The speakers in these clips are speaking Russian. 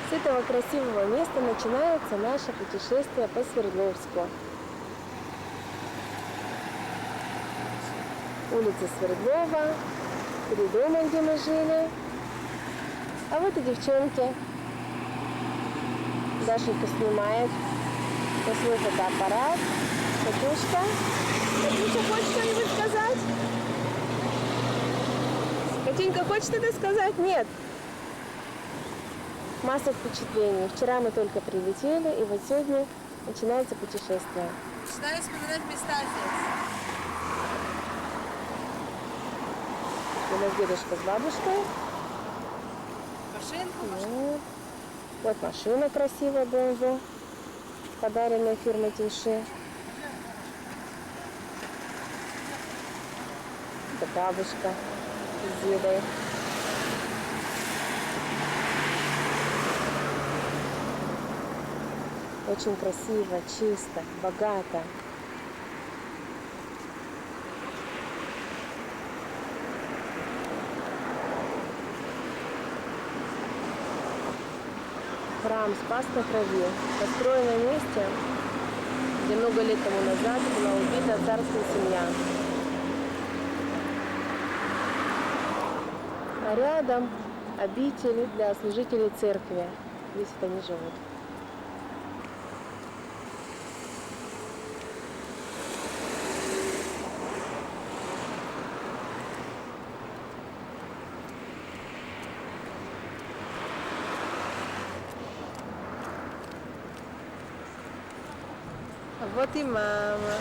С этого красивого места начинается наше путешествие по Свердловску. Улица Свердлова, перед домом, где мы жили. А вот и девчонки. Дашенька снимает на свой фотоаппарат. Катюшка. Катюша, хочешь что-нибудь сказать? Катюнька, хочешь что-то сказать? Нет. Масса впечатлений. Вчера мы только прилетели, и вот сегодня начинается путешествие. Начинаю вспоминать места здесь. У нас дедушка с бабушкой. Машинку, Ну, вот машина красивая BMW, подаренная фирмой Тиньши. Это бабушка с дедой. Очень красиво, чисто, богато. Храм Спас на Крови построен на месте, где много лет тому назад была убита царская семья. А рядом обитель для служителей церкви. Здесь вот они живут. А вот и мама.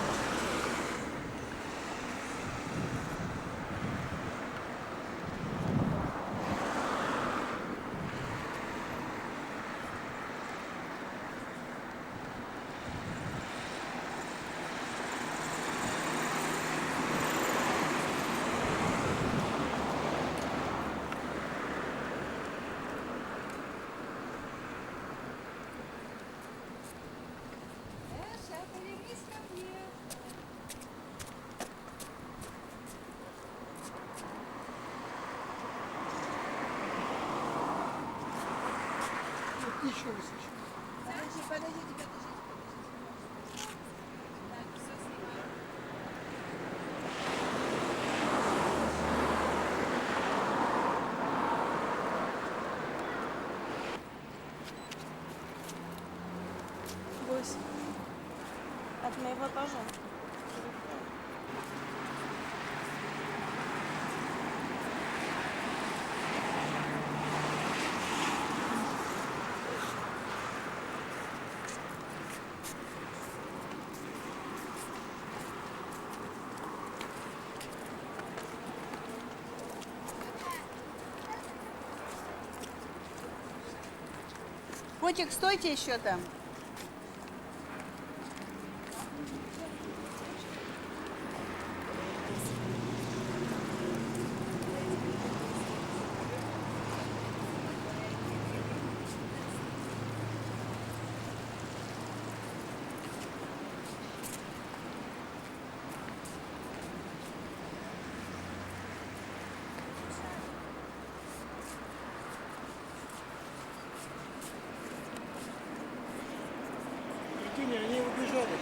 повернись ко мне. Еще высоче. Подождите. Так, все снимаю. Гусь. От моего тоже. Котик, стойте еще там. Прикинь, они убежали.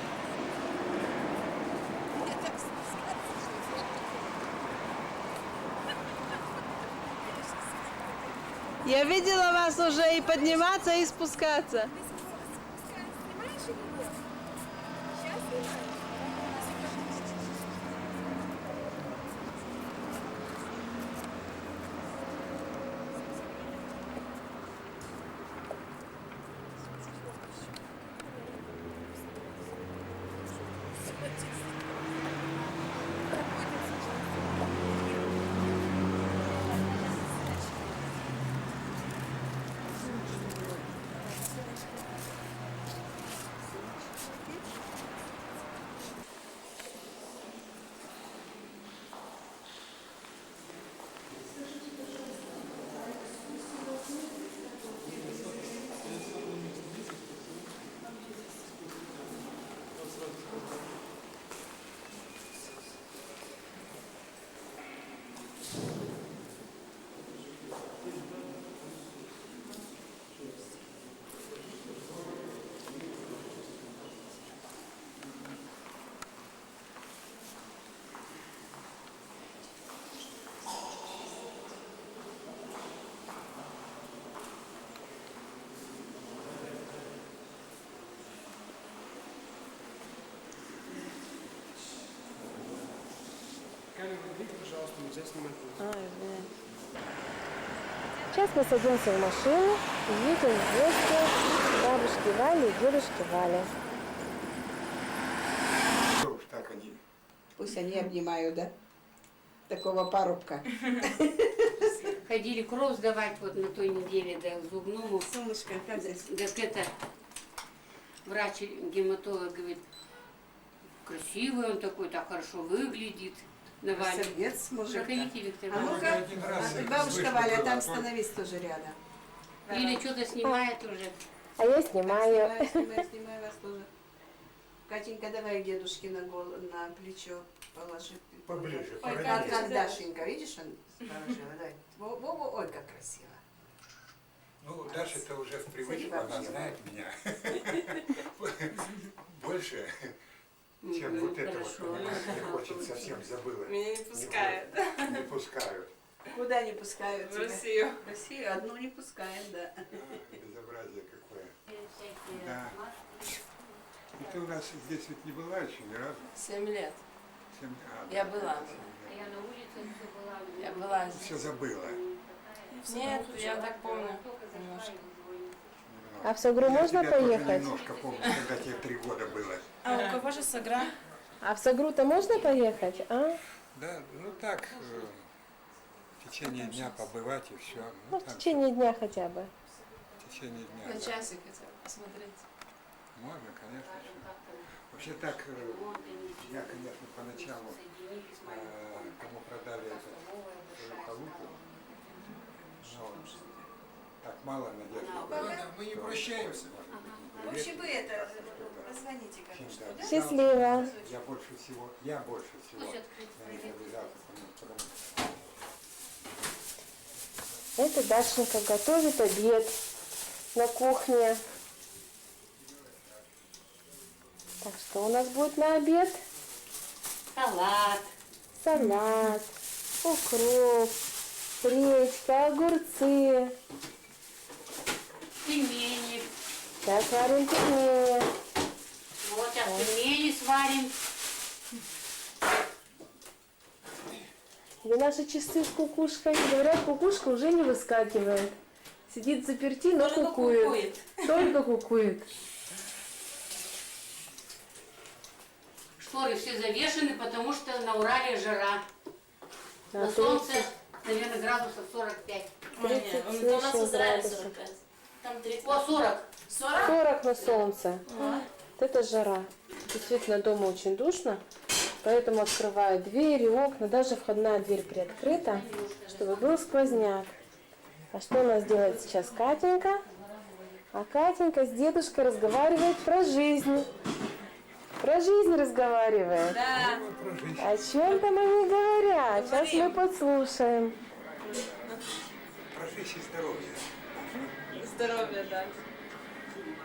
Я видела вас уже и подниматься, и спускаться. Снимаешь или нет? Сейчас снимаю. извиняюсь. Сейчас мы садимся в машину и едем в гости к бабушке Вале и дедушке Вале. Что уж так они. Пусть они обнимают, да? Такого парубка. Ходили кровь сдавать вот на той неделе, да, к зубному. Солнышко, как здесь? Так это, врач-гематолог говорит, красивый он такой, так хорошо выглядит. Давай. Сердец, мужик. Проходите, Виктор. А ну-ка, бабушка Валя, там становись тоже рядом. Или что-то снимает уже. А я снимаю. Снимаю вас тоже. Катенька, давай дедушке на плечо положи. Поближе, Ой, как Дашенька, видишь, он положила, дай. Во-во, ой, как красиво. Ну, Даша-то уже в привычку, Садись, она бабушка. знает меня. Больше, чем вот это вот, Хорошо. понимаешь, не хочет, совсем забыла. Меня не пускают. Не пускают. Куда не пускают В тебя? Россию. В Россию одну не пускают, да. Безобразие какое. Всякие Да. маски. И ты у нас здесь ведь не была еще ни разу? 7 лет. Я была. А я на улице все была. Я была Все забыла. Нет, я так помню. Немножко. А в Согру можно Я тебя тоже поехать? немножко помню, когда тебе 3 года было. А у кого же сыгра? А в Согру-то можно поехать, а? Да, ну так, в течение дня побывать и все. Ну, в течение дня хотя бы. В течение дня. На да. часик хотя бы посмотреть. Можно, конечно. Вообще так, я, конечно, поначалу, кому продали эту халупу, но так мало надежды. Мы не прощаемся. В общем, вы это, позвоните, конечно, да? Счастливо. Я больше всего наверное, обязался, потому что Это Дашенька готовит обед на кухне. Так, что у нас будет на обед? Салат. Салат, укроп, гречка, огурцы. Пельмени. Сейчас варим пельмени. Вот сейчас пельмени сварим. Где наши часы с кукушкой? Говорят, кукушка уже не выскакивает. Сидит заперти, но кукует. Только кукует. Шторы все завешены, потому что на Урале жара. На На солнце, наверное, градусов 45. 30 у с нас лишним Израиль градусов. 45. Там 30. О, 40. 40 на солнце. Вот это жара. Действительно, дома очень душно. Поэтому открываю двери, окна, даже входная дверь приоткрыта, чтобы был сквозняк. А что у нас делает сейчас Катенька? А Катенька с дедушкой разговаривает про жизнь. Про жизнь разговаривает. Да. О чем там они говорят? Сейчас мы подслушаем. про жизнь и здоровье. Здоровье, да.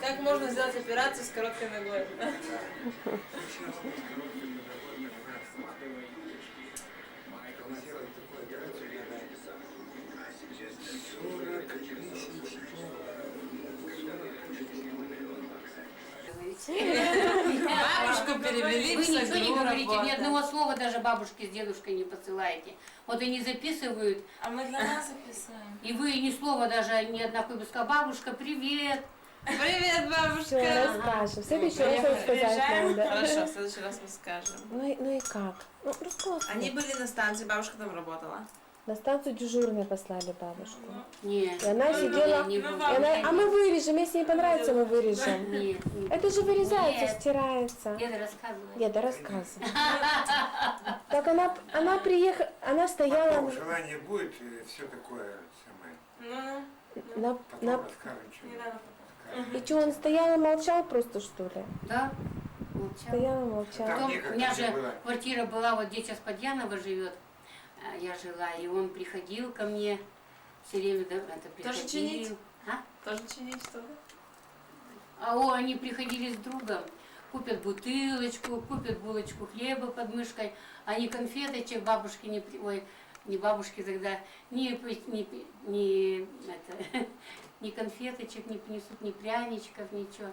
Как можно сделать операцию с короткой ногой? Сделать такую операцию надо 40 тысяч Бабушку перевели Вы в ничего не Согру говорите, ни работать. одного слова даже бабушке с дедушкой не посылаете. Вот они записывают, А мы для нас записываем. и вы ни слова даже ни одна сказала, бабушка, привет. Привет, Все, бабушка. расскажем. В следующий раз рассказать надо. Хорошо, в следующий раз мы скажем. Ну и как? Ну, рассказывай. Они были на станции, бабушка там работала. На станцию дежурной послали бабушку. Нет. И она сидела... Не и было. а мы вырежем, если не понравится, мы вырежем. Нет. Это же вырезается, Нет. стирается. Деда рассказывает. Деда рассказывай. Так она приехала, она стояла Потом желание будет, все такое самое. Ну, на... Потом расскажем, что не надо. И что, он стоял и молчал просто, что ли? Да? Молчал. Стоял и молчал. Там Потом, у некогда меня же же было. квартира была, вот где сейчас Подьянова живет, я жила, и он приходил ко мне, все время это приходил. Тоже чинить? А? Тоже чинить что-то? Они приходили с другом, купят бутылочку, купят булочку хлеба под мышкой, они конфеточек бабушке не бабушке тогда, ни конфеточек не принесут, ни пряничков, ничего.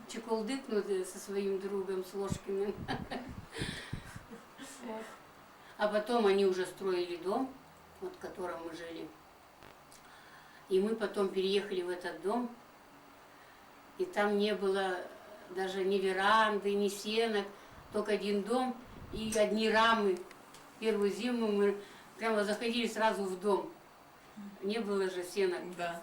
Чекулдыкнут со своим другом, с ложками. А потом они уже строили дом, вот в котором мы жили. И мы потом переехали в этот дом, и там не было даже ни веранды, ни стенок, только один дом и одни рамы. Первую зиму мы прямо заходили сразу в дом. Не было же стенок. Да.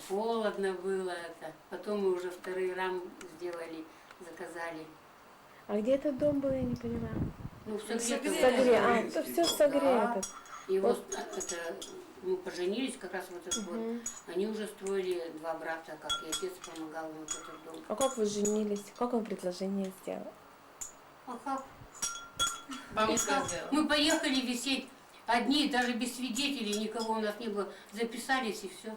Холодно было это. Потом мы уже вторые рамы сделали, заказали. А где этот дом был, я не поняла. Ну, все Согре. А, это все согрето. И вот это, мы поженились как раз в этот год. Они уже строили два брата, как и отец помогал им вот этот дом. А как вы женились? Как он предложение сделал? А как? Бабушка сделала. Мы поехали висеть одни, даже без свидетелей, никого у нас не было. Записались и все.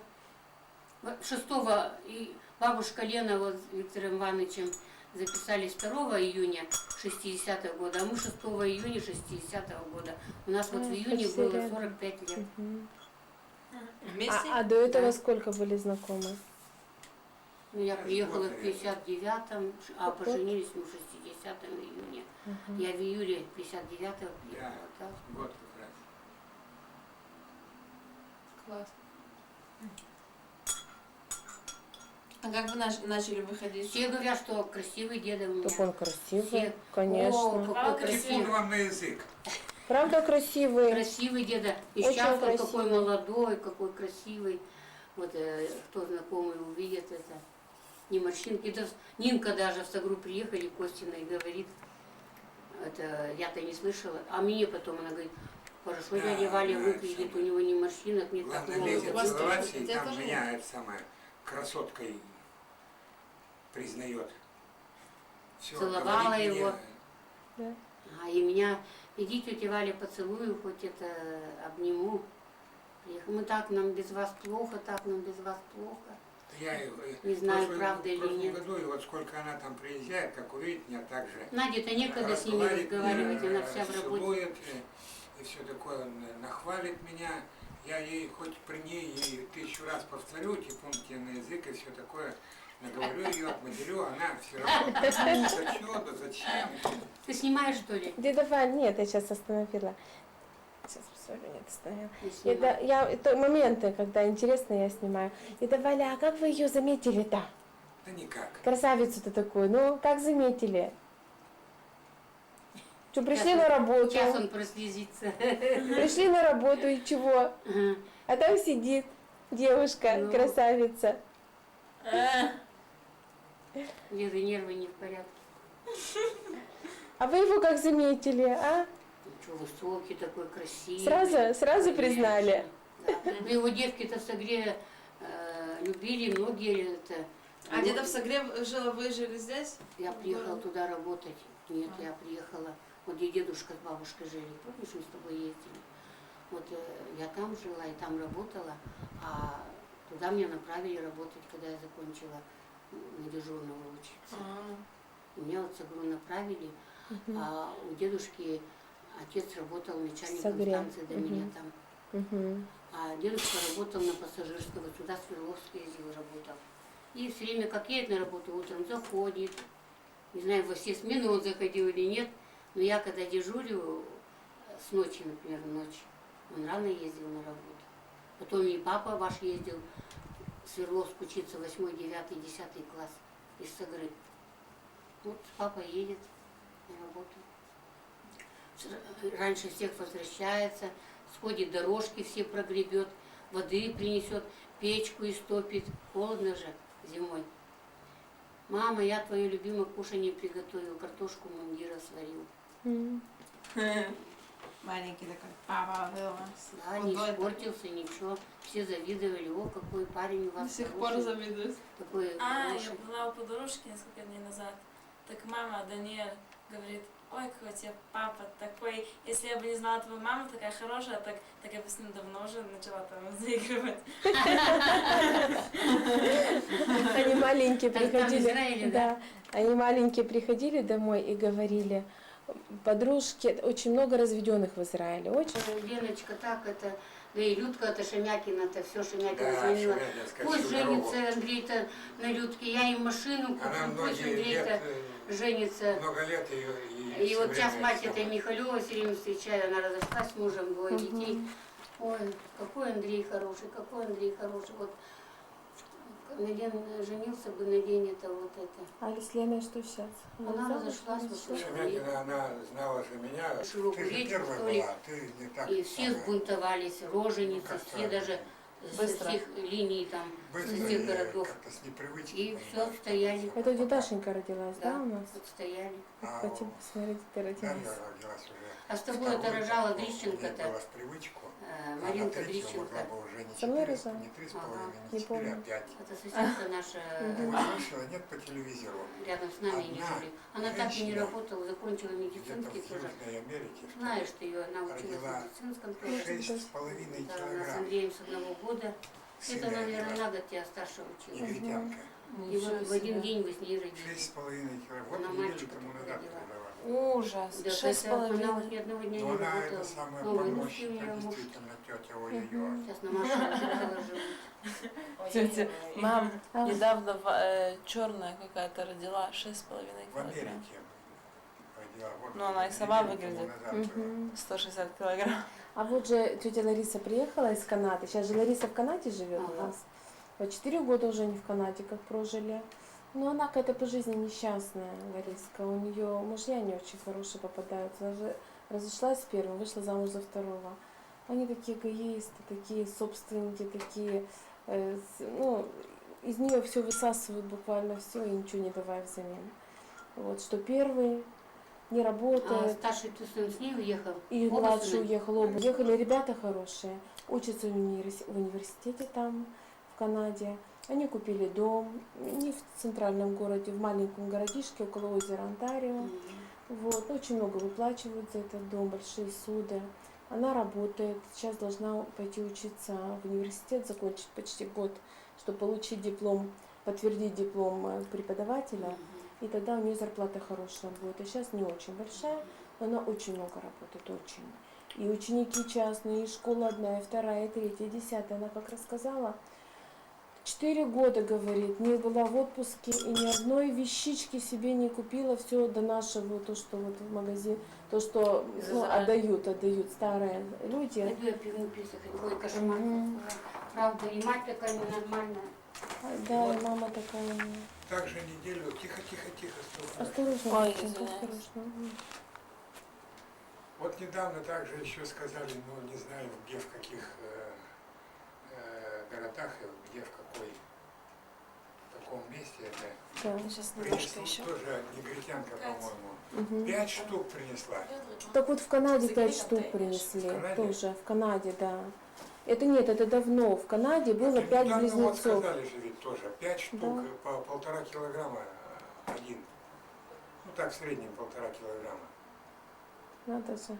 6-го и бабушка Лена вот с Виктором Ивановичем записались 2 июня 60-го года, а мы 6 июня 60-го года. У нас вот в июне почти было рядом. 45 лет. Вместе? А до этого Да. сколько были знакомы? Ну, я приехала в Вот, 59-м, а поженились мы в 60 июня. Я в июле 59-го приехала. Да. Вот как раз. Класс. А как вы начали выходить? Все говорят, что красивый деда у меня. Так он красивый, Все. конечно. О, какой Правда Типун красивый. вам на язык. Правда красивый? Красивый деда. И Очень сейчас он красивый. какой молодой, какой красивый. Вот кто знакомый увидит это. Не морщинки. Да, Нинка даже в Сагру приехали, Костина, и говорит, это я-то не слышала. А мне потом она говорит, хорошо, Да, дядя Валя да, выглядит, самое. у него не морщинок, не так Главное, много. лезет У вас целоваться, тоже- и у тебя там тоже меня это самое красоткой признает. Всё, Целовала говорит мне, его. Да. А и меня, иди, тетя Валя, поцелую, хоть это обниму. Мы так, нам без вас плохо, так нам без вас плохо. Я Не знаю, правда или в прошлом нет. году, и вот сколько она там приезжает, как увидит меня, так же Наде-то некогда с ними разгладит разговаривать, меня, она вся в работе. целует, и все такое, нахвалит меня. Я ей хоть при ней ей 1000 раз повторю, типун тебе на язык и все такое, наговорю ее, отматерю, она все равно, да что, да зачем? Ты снимаешь, что ли? Деда Валь, нет, я сейчас остановила. Сейчас посмотрю, нет, остановила. Не снимай. Это моменты, когда интересно, я снимаю. Деда Валя, а как вы ее заметили-то? Да никак. Красавицу-то такую, ну, как заметили? Что, пришли Сейчас на он- работу? Сейчас он прослезится. Пришли на работу и чего? Ага. А там сидит девушка, Ну. красавица. Лизы нервы не в порядке. А вы его как заметили, а? Ну что, высокий такой, красивый. Сразу признали? Да. Ну, его девки-то в Сагре любили, многие это. А где-то в Сагре жила, вы жили здесь? Я приехала туда работать. Нет, я приехала, вот где дедушка с бабушкой жили. Помнишь, мы с тобой ездили? Вот я там жила и там работала, а туда меня направили работать, когда я закончила на дежурного учиться. Меня вот в Сагру направили, а у дедушки отец работал начальником Сагре. станции до меня там. Мгм. А дедушка работал на пассажирского, сюда в Свердловск ездил, работал. И все время, как едет на работу, утром заходит. Не знаю, во все смены он заходил или нет, но я когда дежурю, с ночи, например, в ночь, он рано ездил на работу. Потом и папа ваш ездил в Свердловск учиться, 8, 9, 10 класс из Сагры. Вот папа едет на работу. Раньше всех возвращается, сходит, дорожки все прогребет, воды принесет, печку истопит. Холодно же зимой. Мама, я твое любимое кушанье приготовил, картошку мундира сварил. М. Маленький такой, папа был у вас. Да, не Худой испортился, ничего. Все завидовали, о, какой парень у До вас сих пор хороший, завидуют. такой Я хороший. была у подружки несколько дней назад. Так мама Даниэль говорит, ой, какой у тебя папа такой. Если я бы не знала твою маму, такая хорошая, так я бы с ним давно уже начала там заигрывать. Они маленькие Так там в приходили. Израиле, да? Они маленькие приходили домой и говорили, подружки, очень много разведенных в Израиле, очень. Леночка, так это, да и Людка, это Шемякина-то, все Шемякина Да, звонила. Шемякинская Пусть всю дорогу. женится Андрей-то на Людке, я им машину Она куплю, пусть многие Андрей-то лет, женится. много лет ее И всё вот время сейчас мать всё. этой Михалёва все время встречаю, она разошлась с мужем, двое детей. Ой, какой Андрей хороший, какой Андрей хороший. Вот на день женился бы, на день это вот это. А с Леной что сейчас? Она разошлась, вот Шемякина, она знала же меня. Широкую Ты же речь, первая что ли. была, ты не так. И все самое, сбунтовались, роженицы, как-то все даже со быстро. всех линий там, со быстро всех и городов. как-то с непривычки. И все понимаешь, отстояли. Это где Дашенька родилась, да, Да, у нас? отстояли. Хотим посмотреть, где Дарья родилась. родилась уже. А с тобой это рожала Дрищенко-то, Ей было в привычку. Маринка а на третью Дрищенко. могла бы уже не Со мной 4, рожала? не 3,5, Ага, не не 4, а помню. 5. Это соседка наша Ты вот слышала, нет по телевизору? рядом с нами не Одна жили. Она так и не женщина работала, закончила Где-то медицинский в тоже. Южной Америке. что ли, Знаешь ты ее, она училась в родила медицинском тоже. 6,5 Да, она с килограмм. Андреем с 1 года. Сына Это, наверное, родила. на год тебя старше училась. Негритянка. И вот в один день вы с ней родились. 6,5 килограмм. Вот Она неделю мальчика тому только назад родила. родила. Ужас. Да, Шесть с это она вот половиной. ни одного дня Но не она это работала. самая Новые русские у помощница, нее муж. действительно, тетя ой-ой-ой. Сейчас на машине живут. Тетя, мам, А. недавно черная какая-то родила 6,5 В килограмм. Америке родила. Вот Ну, она и сама неделю тому выглядит. назад было. Мгм. 160 килограмм. А вот же тетя Лариса приехала из Канады. Сейчас же Лариса в Канаде живет у Ага. нас. Вот 4 года уже не в Канаде, как прожили. Но она какая-то по жизни несчастная, Лариска. У нее мужья не очень хорошие попадаются. Она же разошлась с первым, вышла замуж за второго. Они такие эгоисты, такие собственники, такие, ну, из нее все высасывают буквально все и ничего не давая взамен. Вот, что первый не А работает, старший ты сын с ней уехал? и Оба младший сына? уехал, оба уехали. Ребята хорошие, учатся в университете там, в Канаде. Они купили дом, не в центральном городе, в маленьком городишке около озера Онтарио. Вот, очень много выплачивают за этот дом, большие суды. Она работает, сейчас должна пойти учиться в университет, закончить почти год, чтобы получить диплом, подтвердить диплом преподавателя. И тогда у нее зарплата хорошая будет. А сейчас не очень большая, но она очень много работает, очень. И ученики частные, и школа одна, и вторая, и третья, и 10-я. Она как рассказала, 4 года, говорит, не была в отпуске и ни одной вещички себе не купила, все донашиваю, то, что вот в магазин, то, что ну, отдают старые люди. Пойду я пивну писать, ой, кошмар. Мгм. Правда, и мать такая ненормальная. Да, и мама такая у неё. Также неделю. Тихо, тихо, тихо. Стоп. Осторожно, Ой, девчонка, извиняюсь. осторожно. Вот недавно также еще сказали, ну не знаю, где, в каких городах, и где, в каком месте это. Да. Сейчас немножко Принесла еще. тоже негритянка, по-моему. Мгм. 5 штук принесла. Так вот в Канаде 5 штук принесли, В Канаде? тоже, в Канаде, да. Это нет, это давно. В Канаде было 5 Недавно вот близнецов. сказали же ведь тоже, 5 штук, Да. по 1,5 килограмма один. Ну так в среднем 1,5 килограмма. Надо же.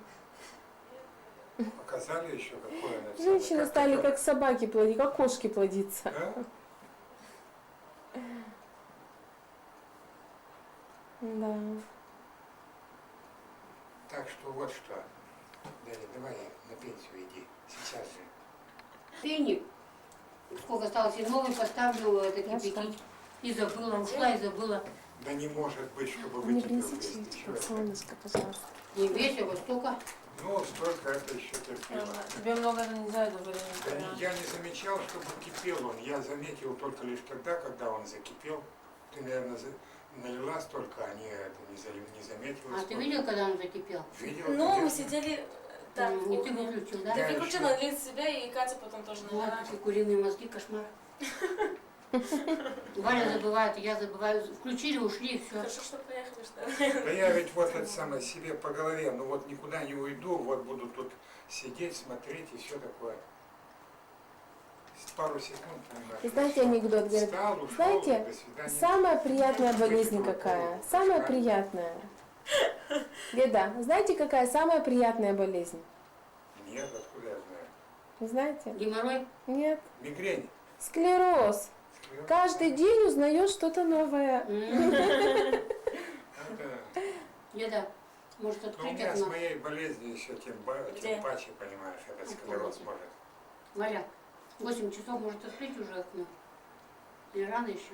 Показали еще какое она. Женщины стали как собаки плодить, как кошки плодиться. Да? Да. Так что вот что. Дарья, давай на пенсию иди. Сейчас же. Пенник. Сколько осталось, и новый поставлю это кипятить. И забыла, ушла и забыла. Да не может быть, чтобы Мне выкипел принесите весь. Ты чуть-чуть чё? солнышко, пожалуйста. Не весело, столько. Ну, столько это еще терпимо. Тебе много нельзя говорить. Да я не замечал, чтобы кипел он. Я заметил только лишь тогда, когда он закипел. Ты, наверное, налила столько, а не заметила. А ты сколько. видел, когда он закипел? Видел? Ну, мы конечно. сидели там. в И ты кухне. выключил, да? Ты Я выключила еще- для себя, и Катя потом тоже Вот налила. такие куриные мозги, кошмар. Валя забывает, я забываю. Включили, ушли, и все. Хорошо, что поехали, что ли? Да я ведь вот это самое себе по голове, ну вот никуда не уйду, вот буду тут сидеть, смотреть и все такое. С пару секунд, понимаешь. И знаете анекдот, говорят, Встал, ушел, знаете, до свидания. самая приятная болезнь Выпил какая? кофе. Самая Кошмар. приятная. Леда, знаете, какая самая приятная болезнь? Нет, откуда я знаю. Не знаете? Геморрой? Нет. Мигрень. Склероз. Каждый день узнаешь что-то новое. Это- Деда, может Ну, у открыть меня с окно? моей болезнью еще тем Где? паче, понимаешь, этот склероз может. Валя, 8 часов, может открыть уже окно? Или рано еще?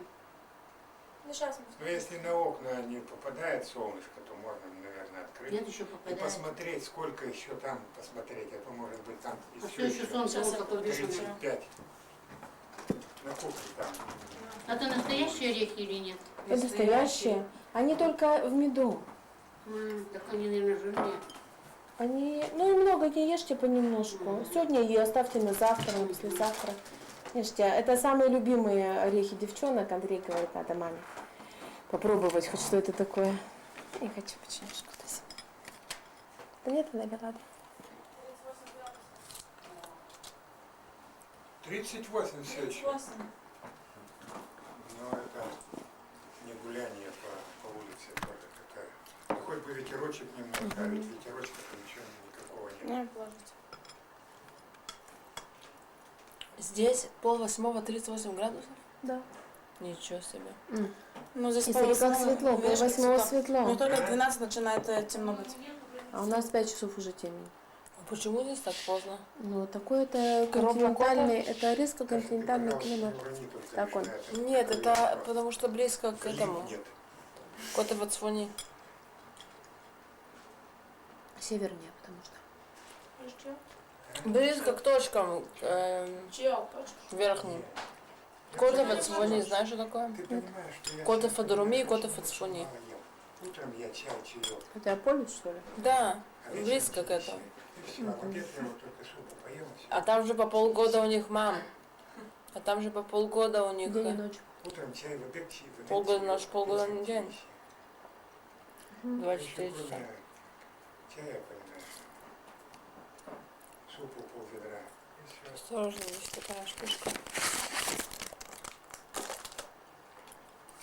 Ну, сейчас мы. Но если на окна не попадает солнышко, то можно, наверное, можно открыть. Нет, еще И попадает. посмотреть, сколько еще там посмотреть. А то может быть там А что еще солнце вот такое бешеное? 35. На кухне там. Это настоящие орехи или нет? Это настоящие. Они только в меду. Так они, наверное, жирные. Они, ну, много не ешьте понемножку. Сегодня и оставьте на завтра, на послезавтра. Ешьте. Это самые любимые орехи девчонок. Андрей говорит, надо маме попробовать, хоть что это такое. Я хочу почемушку. Да нет, наверное, 38 все еще. 38. Но это не гуляние по улице тоже такая. Ну, хоть бы ветерочек немного, а ведь ветерочка-то ничего никакого нет. Здесь 7:30, 38 градусов? Да. Ничего себе. М. Ну, здесь И смотри, как светло, видишь, как пол-восьмого светло. светло. Ну, только 12 начинает темно быть. А у нас 5 часов уже темнее. Почему здесь так поздно? Ну, такой это Коробка континентальный, это резко континентальный Пожалуйста, климат. не урони только Так он. начинается. Нет, это потому что близко к этому. Нет. Котовацфони. Севернее, потому что. Близко к точкам верхним. Котовацфони, знаешь, что такое? Ты понимаешь, что я Кота сейчас Фадоруми и понимаю, Кота что Фацфони. мало ем. Утром я чай, чаек. Это полюс, что ли? Да, А вечером близко к чай, этому. И все, а в обед я вот только супу поем. и всё. А там же по полгода у них мам. А там же по полгода у них. День и ночь. Утром чай, в обед чай. в обед Полгода чай, наш, полгода вечером на день. чай. 24 Еще часа. кроме чая, понимаешь, супу полведра. И все. Осторожно, здесь такая штучка.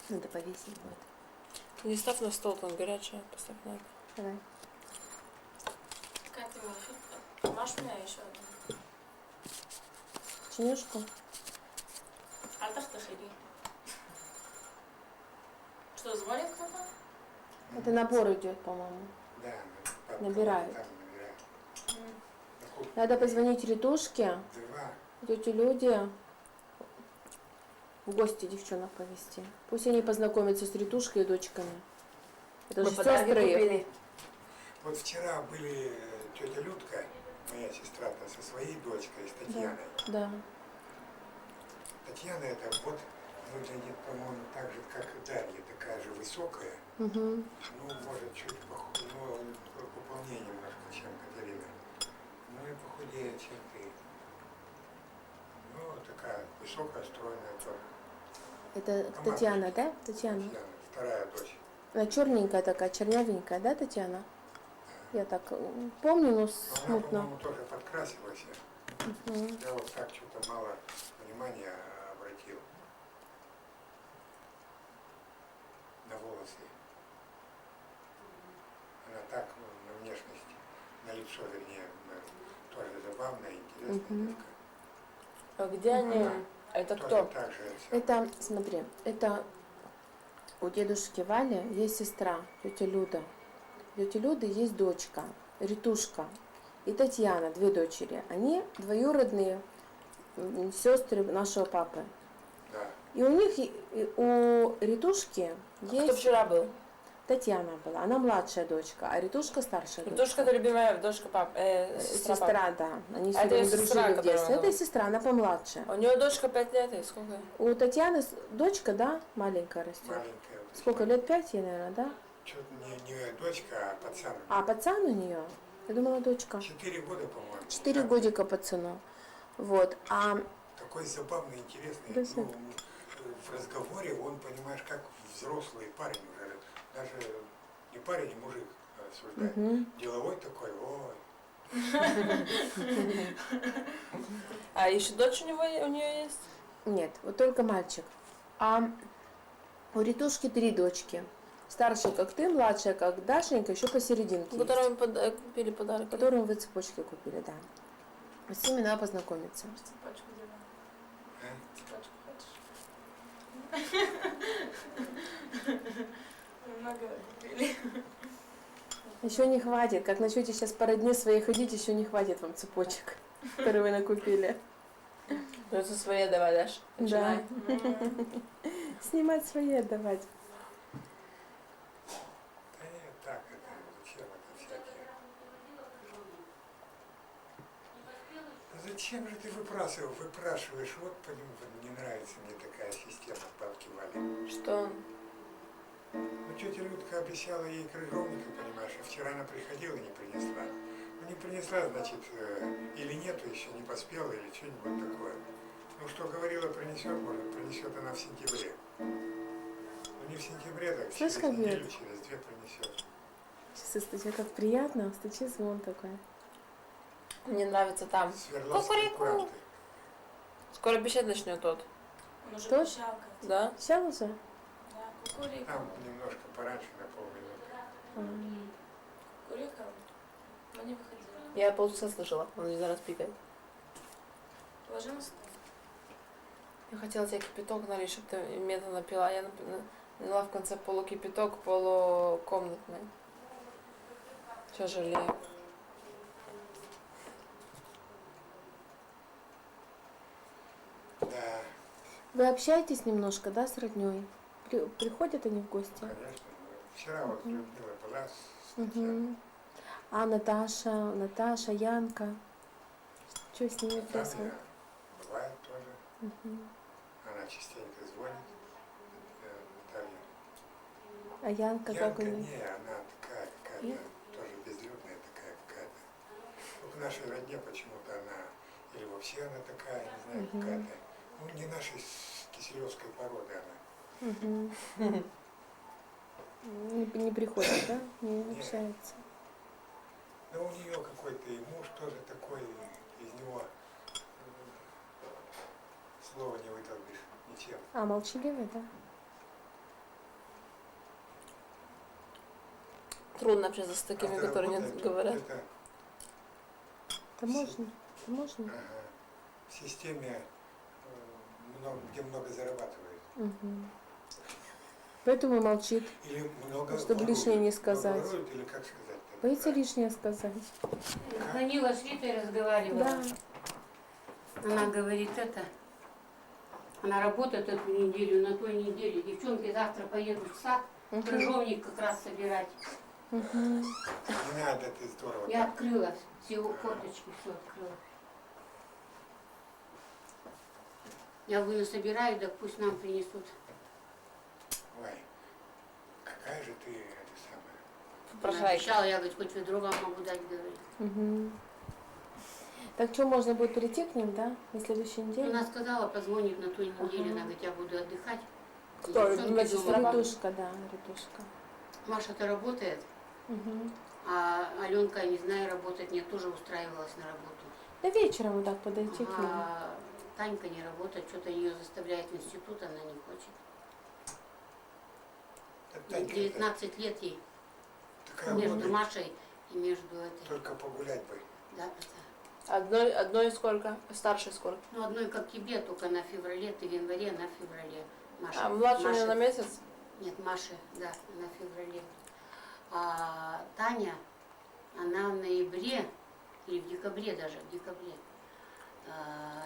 Надо повесить будет. Не ставь на стол, там горячая, поставь на это. Давай. Катя, можешь мне еще одну? Чинюшку. А так ты ходи. Что, звонит кто-то? Это набор идет, по-моему. Да, папа Набирают. там набирает. На кухне Надо позвонить Ритушке, два. тете Люде, в гости девчонок повезти. Пусть они познакомятся с Ритушкой и дочками. Это же сестры. Вот вчера были тетя Людка, моя сестра-то, со своей дочкой, с Татьяной. Да. Татьяна это вот выглядит, по-моему, так же, как и Дарья, такая же высокая. Угу. Ну, может, чуть похуже, ну, пополнее немножко, чем Катерина. Ну и похудее, чем ты. Ну, такая высокая, стройная тоже. Это А Татьяна, матушка? да? Татьяна. Татьяна, вторая дочь. Она черненькая такая, чернявенькая, да, Татьяна? Я так помню, но Но она, смутно. по-моему, тоже подкрасилась. Мгм. Я вот так что-то мало внимания обратил на волосы. Она так, ну, на внешность, на лицо, вернее, тоже забавная, интересная Мгм. девка. А где они? Она Это тоже кто? так же. Это, смотри, это у дедушки Вали есть сестра, тетя Люда. У тети Люды есть дочка, Ритушка и Татьяна, две дочери. Они двоюродные сестры нашего папы. Да. И у них, у Ритушки Кто есть вчера был? Татьяна была, она младшая дочка, а Ритушка старшая дочка. Дочка это любимая дочка пап, сестра папы. Сестра, да. Они все А это время её сестра, дружили в детстве. которая Это сестра, она помладше. У нее дочка 5 лет, и сколько? У Татьяны дочка, да, маленькая растет. Маленькая. Вот. Сколько лет? 5 ей, наверное, да? Что-то не дочка, а пацан. А пацан у нее? Я думала, дочка. 4 года, по-моему. 4 Да. годика пацану. Вот. А Такой забавный, интересный. Да, Ну, в разговоре он, понимаешь, как взрослый парень уже. Даже не парень, а мужик осуждает. мгм. Деловой такой, ой. А еще дочь у нее есть? Нет, вот только мальчик. А у Ритушки 3 дочки. Старшая, как ты, младшая, как Дашенька, еще посерединке. есть, Которым купили подарок. которую вы цепочки купили, да. С ними надо познакомиться. Цепочку делаем. А? Цепочку хочешь? Много купили. Еще не хватит. Как начнете сейчас по родне своей ходить, еще не хватит вам цепочек, которые вы накупили. Придется свои отдавать, Даш? Да. Снимать свои, отдавать. Да нет, так, это зачем? зачем же ты выпрашиваешь? Вот не нравится мне такая система бабки Вали. Что? Ну, тетя Людка обещала ей крыжовника, понимаешь, а вчера она приходила и не принесла. Ну, не принесла, значит, или нету, еще не поспела, или что-нибудь такое. Ну, что говорила, принесет, может, принесет она в сентябре. Ну, не в сентябре, так Слышь, через как неделю, бьет? через 2 принесет. Сейчас стучит, как приятно, стучит звон такой. Мне нравится там. Свердловской Кукурику. правды. Скоро обещать начнет тот. Он уже Точно? щелкает. Да? Сейчас уже? Да, кукурику. Там немножко пораньше, на полминуты. Кукурика. Но не выходила. Я полчаса слышала, он везде раз пикает. Положи на стол. Я хотела тебе кипяток налить, чтобы ты медленно пила. Я налила в конце полукипяток, полукомнатный. Сейчас жалею. Да, Вы общаетесь немножко, да, с родней? Приходят они в гости? конечно. Вчера вот Людмила была с Татьяной. Мгм. А Наташа, Янка? Что с ними происходит? Таня бывает тоже. Мгм. Она частенько звонит, Наталья. А Янка как Янка у нее? не, она такая какая-то, Нет? тоже безлюдная такая какая-то. Ну, к нашей родне почему-то она, или вообще она такая, не знаю, Мгм. какая-то. Ну, не нашей киселевской породы она. Мгм. Не приходит, да? Не Нет. общается. Но у нее какой-то и муж тоже такой, из него слова не вытолкнешь ничем. А, молчаливый, да? Трудно общаться с такими, Правда, которые не работает говорят. это, Это можно? Это можно? ага, в системе, где много зарабатывает. Мгм. Поэтому молчит. Или много Чтобы ворует. лишнее не Много сказать. ворует, или как сказать? Боится лишнее сказать. Звонила с Ритой, разговаривала. Да. Она говорит она работает эту неделю, на той неделе. Девчонки завтра поедут в сад, крыжовник как раз собирать. Мгм. Не надо, ты здорово. Я так. открыла, все форточки, все открыла. Я говорю, собираю, да пусть нам принесут. Ой, какая же ты, это самое. Она Попрошайка. обещала, я говорю, хоть ведро вам могу дать, говорит. Мгм. Так что, можно будет прийти к ним, да? На следующей Ну, неделе? она сказала, позвонит на той неделе, Ага. она говорит, я буду отдыхать. Кто, Девчонки вместе с дома. тобой? Ритушка, да, Ритушка. Маша-то работает, Мгм. а Аленка, не знаю, работает, нет, тоже устраивалась на работу. Да вечером вот так подойти к ним. А Танька не работает, что-то ее заставляет в институт, она не хочет. Это Танька, 19 лет ей, такая между вот, Машей и между этой. только погулять бы. Да, это. Одной сколько? Старшей сколько? Ну, одной как тебе, только на феврале, ты в январе, она в феврале. Маша. А младшая у Маша- нее на месяц? Нет, Маша, да, она в феврале. А Таня, она в ноябре, или в декабре даже, в декабре.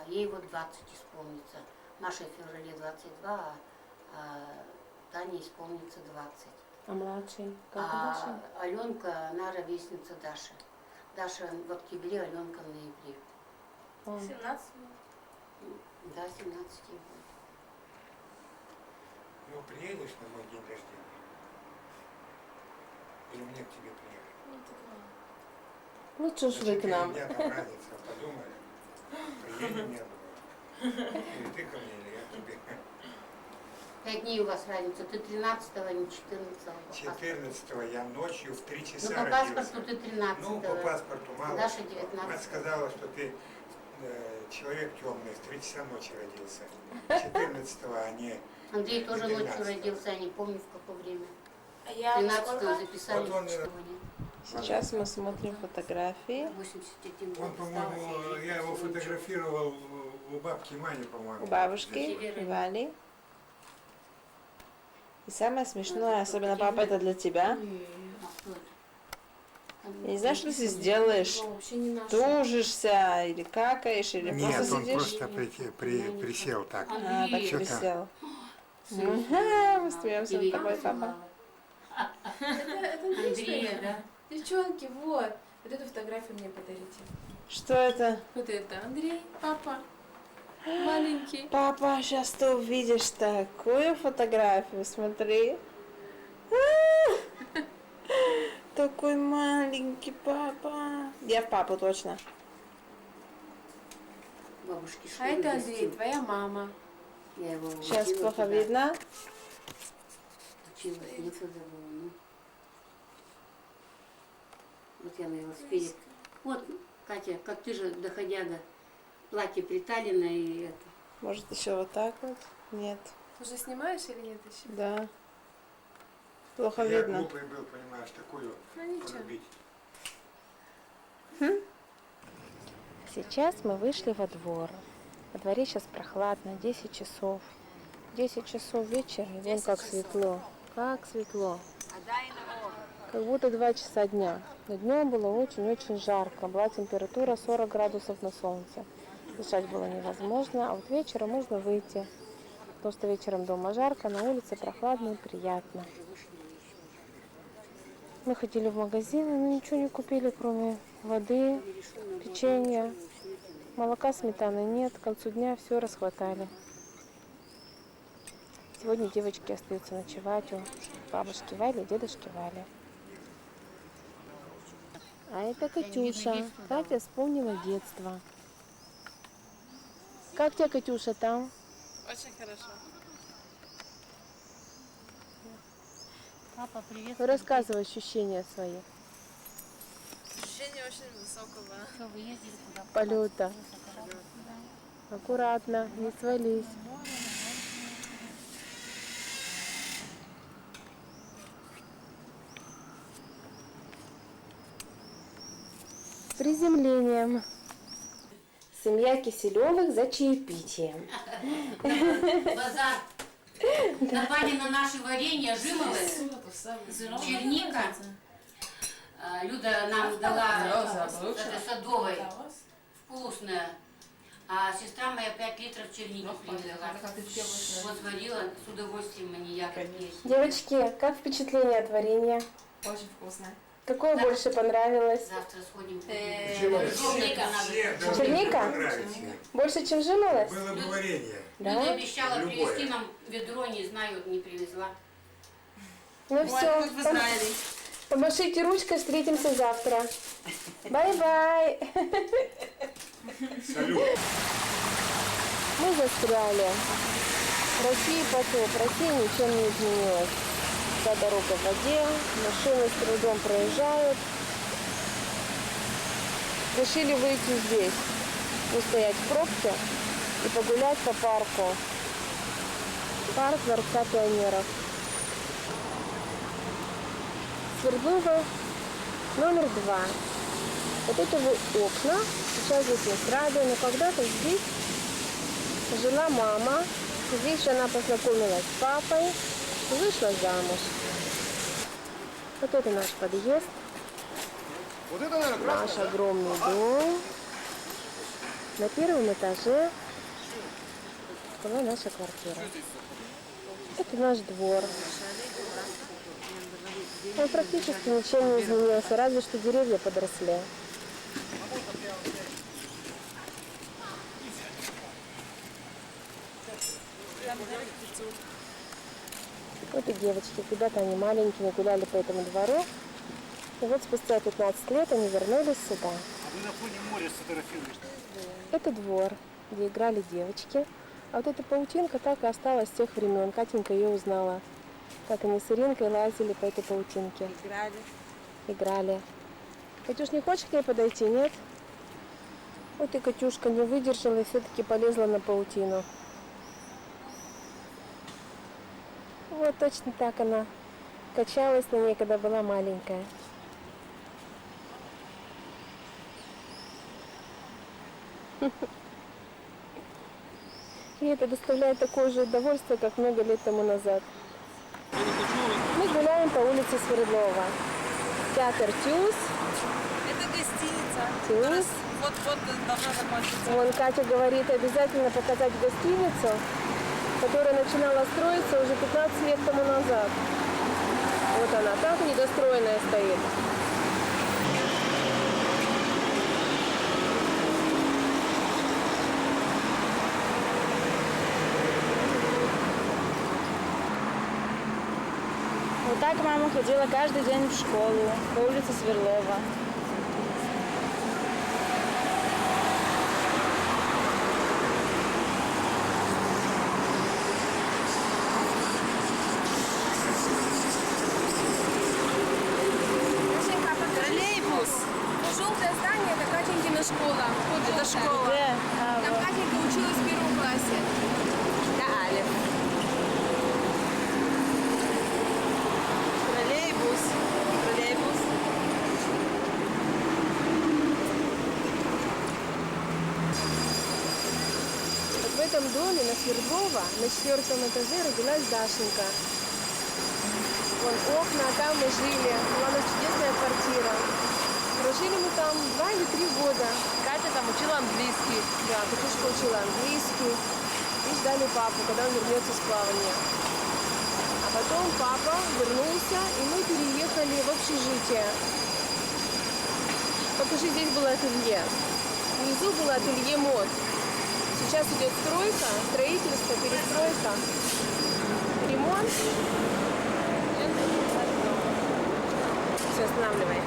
Ей вот 20 исполнится. Маша в феврале 22, а Тане исполнится 20. А младший? Как А Даша? Аленка, она ровесница Даши. Даша в октябре, Аленка в ноябре. О. 17. Да, 17 ей будет. Ну, приедешь на мой день рождения? Или мне к тебе приехать? Ну, такое. Лучше ж вы к нам. У меня там разница, подумай. Приедем, я думаю. Или ты ко мне, или я к тебе. 5 дней у вас разница. Ты 13-го, а не 14-го. 14-го я ночью в 3 Ну, часа по родился. паспорту ты 13-го. Ну, по паспорту мало. Даша что. 19-го. Мать сказала, что ты человек темный, в 3 часа ночи родился. 14-го, а не Андрей тоже 13-го. ночью родился, я не помню в какое время. А я 13-го сколько? записали Вот он, сегодня. Сейчас мы смотрим фотографии. 81 Он, год по-моему, остался. я его фотографировал у бабки Мани, по-моему. У бабушки, у Вали. И самое смешное, особенно папа, это для тебя. А кто это? Я не знаю, что ты здесь делаешь. Вообще не наша. Тужишься или какаешь, или Нет, просто он сидишь. просто присел так. А, так Андрей. Чё-то. присел. Сын Ага, сына. мы смеемся Тебе над тобой, я папа. посылала? Это Андрея, да? Девчонки, вот. Вот эту фотографию мне подарите. Что это? Вот это Андрей, папа. Маленький. Папа, сейчас ты увидишь такую фотографию, смотри. Такой маленький папа. Я в папу точно. Бабушки А школы это Андрей, гостил. твоя мама. Я его Сейчас учила плохо туда. видно. Училась, некогда было, ну. Вот я на велосипеде. Вот, Катя, как ты же, доходя до платья приталина и это. Может еще вот так вот? Нет. Уже снимаешь или нет еще? Да. Плохо Я видно. глупый был, понимаешь, такую Ну ничего. порубить. Сейчас мы вышли во двор. Во дворе сейчас прохладно, 10 часов. 10 часов вечера, и вон как светло. Как светло. Как будто 2 часа дня. Но днем было очень-очень жарко. Была температура 40 градусов на солнце. Дышать было невозможно, а вот вечером можно выйти. Потому что вечером дома жарко, на улице прохладно и приятно. Мы ходили в магазины, но ничего не купили, кроме воды, печенья. Молока, сметаны нет, к концу дня все расхватали. Сегодня девочки остаются ночевать у бабушки Вали и дедушки Вали. А это Катюша. Катя вспомнила детство. Как тебе, Катюша, там? Очень хорошо. Папа, привет. Рассказывай ощущения свои. Ощущение очень высокого. Что, вы ездили куда? Полета. Аккуратно, не свались. С приземлением. Семья Киселевых за чаепитием. Базар. Напали на наши варенья, жимолы, черника. Люда нам дала это садовой, вкусное. А сестра моя 5 литров черники привезла. Вот сварила с удовольствием маньяк есть. Девочки, как впечатление от варенья? Очень вкусно. Какое больше понравилось? Завтра сходим. Черника Надо. Черника? Больше, чем жимолость? Было бы варенье. Люда Да? обещала Любое. привезти нам ведро, не знаю, не привезла. Ну все, Вы знали. помашите ручкой, встретимся завтра. Бай-бай. Салют. Мы застряли. Россия потоп. Россия ничем не изменилась. Вся дорога в воде, машины с трудом проезжают. Решили выйти здесь, не стоять в пробке и погулять по парку. Парк Дворца пионеров. Свердлова номер 2. Вот это вот окна. Сейчас здесь есть радио, но когда-то здесь жила мама. Здесь же она познакомилась с папой и вышла замуж. Вот это наш подъезд. Вот это, наверное, Наш огромный дом. На первом этаже была наша квартира. Это наш двор. Он практически ничем не изменился, разве что деревья подросли. Вот и девочки, когда-то они маленькими гуляли по этому двору. И вот спустя 15 лет они вернулись сюда. А вы на фоне моря сфотографируешь. Это двор, где играли девочки. А вот эта паутинка так и осталась с тех времен. Катенька ее узнала. Как они с Иринкой лазили по этой паутинке. Играли. Катюш, не хочешь к ней подойти, нет? Вот и Катюшка не выдержала и все-таки полезла на паутину. Вот точно так она качалась на ней, когда была маленькая. И это доставляет такое же удовольствие, как много лет тому назад. Мы гуляем по улице Свердлова. Театр ТЮЗ. Это гостиница. ТЮЗ. Вот-вот должна закончиться. Вон Катя говорит, обязательно показать гостиницу, которая начинала строиться уже 15 лет тому назад. Вот она, так недостроенная стоит. Вот так мама ходила каждый день в школу по улице Сверлова. Троллейбус. Желтое здание, это Катенькина школа. Это школа. Где? Там Катенька училась в первом классе. Да, Алиф. Троллейбус. Троллейбус. Вот в этом доме на Свердлова на 4-м этаже родилась Дашенька. Вон окна, там мы жили. Была у нас чудесная квартира. Прожили мы там 2 или 3 года. Катя там учила английский. Да, Катюшка учила английский. И ждали папу, когда он вернется с плавания. А потом папа вернулся, и мы переехали в общежитие. Покажи, здесь было ателье. Внизу было ателье мод. Сейчас идет стройка, строительство, перестройка, ремонт. Все, останавливай.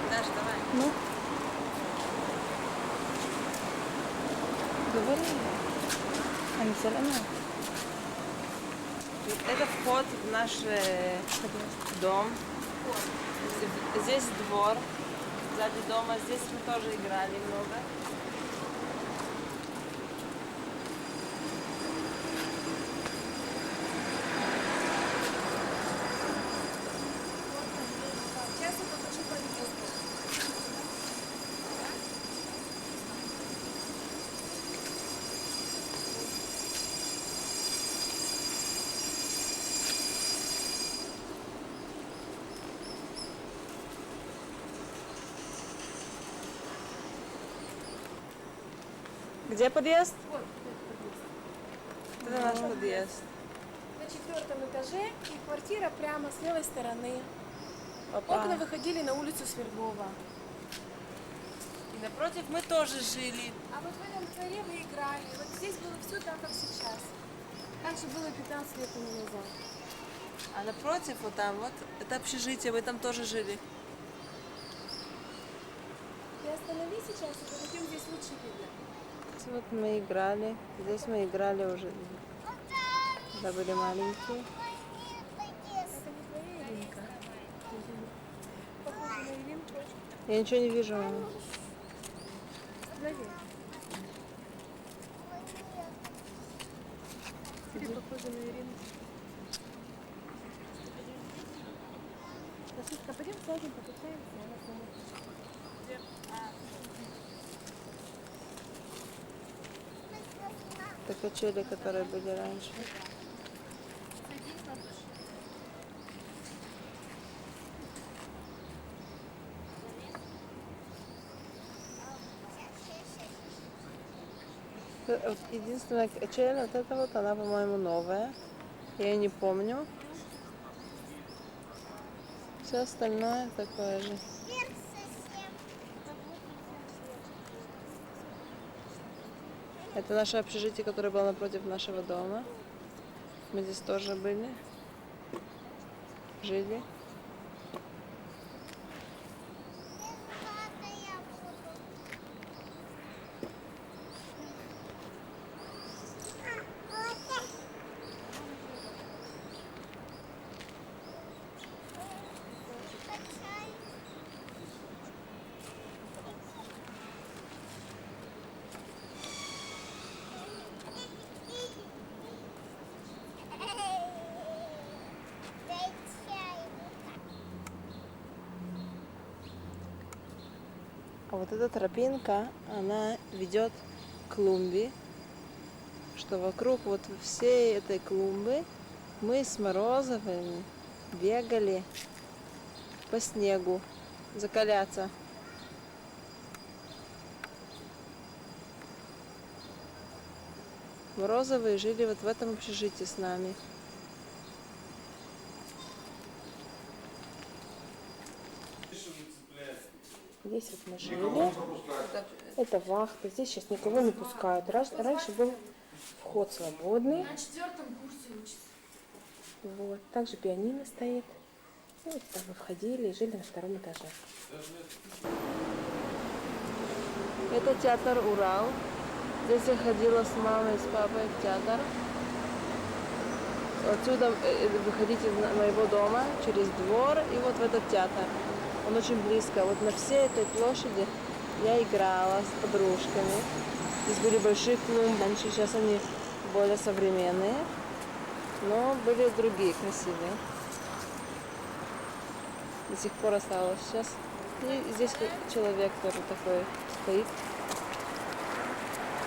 Даш, давай. Говори. Это вход в наш дом. Здесь двор. Сзади дома. Здесь мы тоже играли много. Сейчас я покажу подъезд. Где подъезд? Это наш подъезд. На 4-м этаже и квартира прямо с левой стороны. Опа. Окна выходили на улицу Свердлова. И напротив мы тоже жили. А вот в этом дворе вы играли. Вот здесь было все так, как сейчас. Так же было 15 лет тому назад. А напротив, вот там, вот, это общежитие, мы там тоже жили. Ты останови сейчас, и пойдем, здесь лучше видно. Вот мы играли. Здесь мы играли уже, когда были маленькие. Это не твоя Иринка. Похоже на Иринку. Я ничего не вижу. Останови. Ты похожа на Иринку. Сашечка, пойдем сядем, покачаемся, она поможет. Это качели, которые были раньше. Вот единственная качель, вот эта вот, она, по-моему, новая. Я ее не помню. Все остальное такое же. Это наше общежитие, которое было напротив нашего дома. Мы здесь тоже были. Жили. А вот эта тропинка, она ведет к клумбе, что вокруг вот всей этой клумбы мы с Морозовыми бегали по снегу закаляться. Морозовые жили вот в этом общежитии с нами. Здесь вот мы жили. Это вахта. Здесь сейчас никого не пускают. Раньше был вход свободный. На 4-м курсе учится. Вот. Также пианино стоит. И вот там мы входили и жили на 2-м этаже. Это театр «Урал». Здесь я ходила с мамой и с папой в театр. Отсюда выходить из моего дома через двор и вот в этот театр. Он очень близко. Вот на всей этой площади я играла с подружками. Здесь были большие клумбы. Раньше, сейчас они более современные, но были другие красивые. До сих пор осталось сейчас. И здесь человек тоже такой стоит.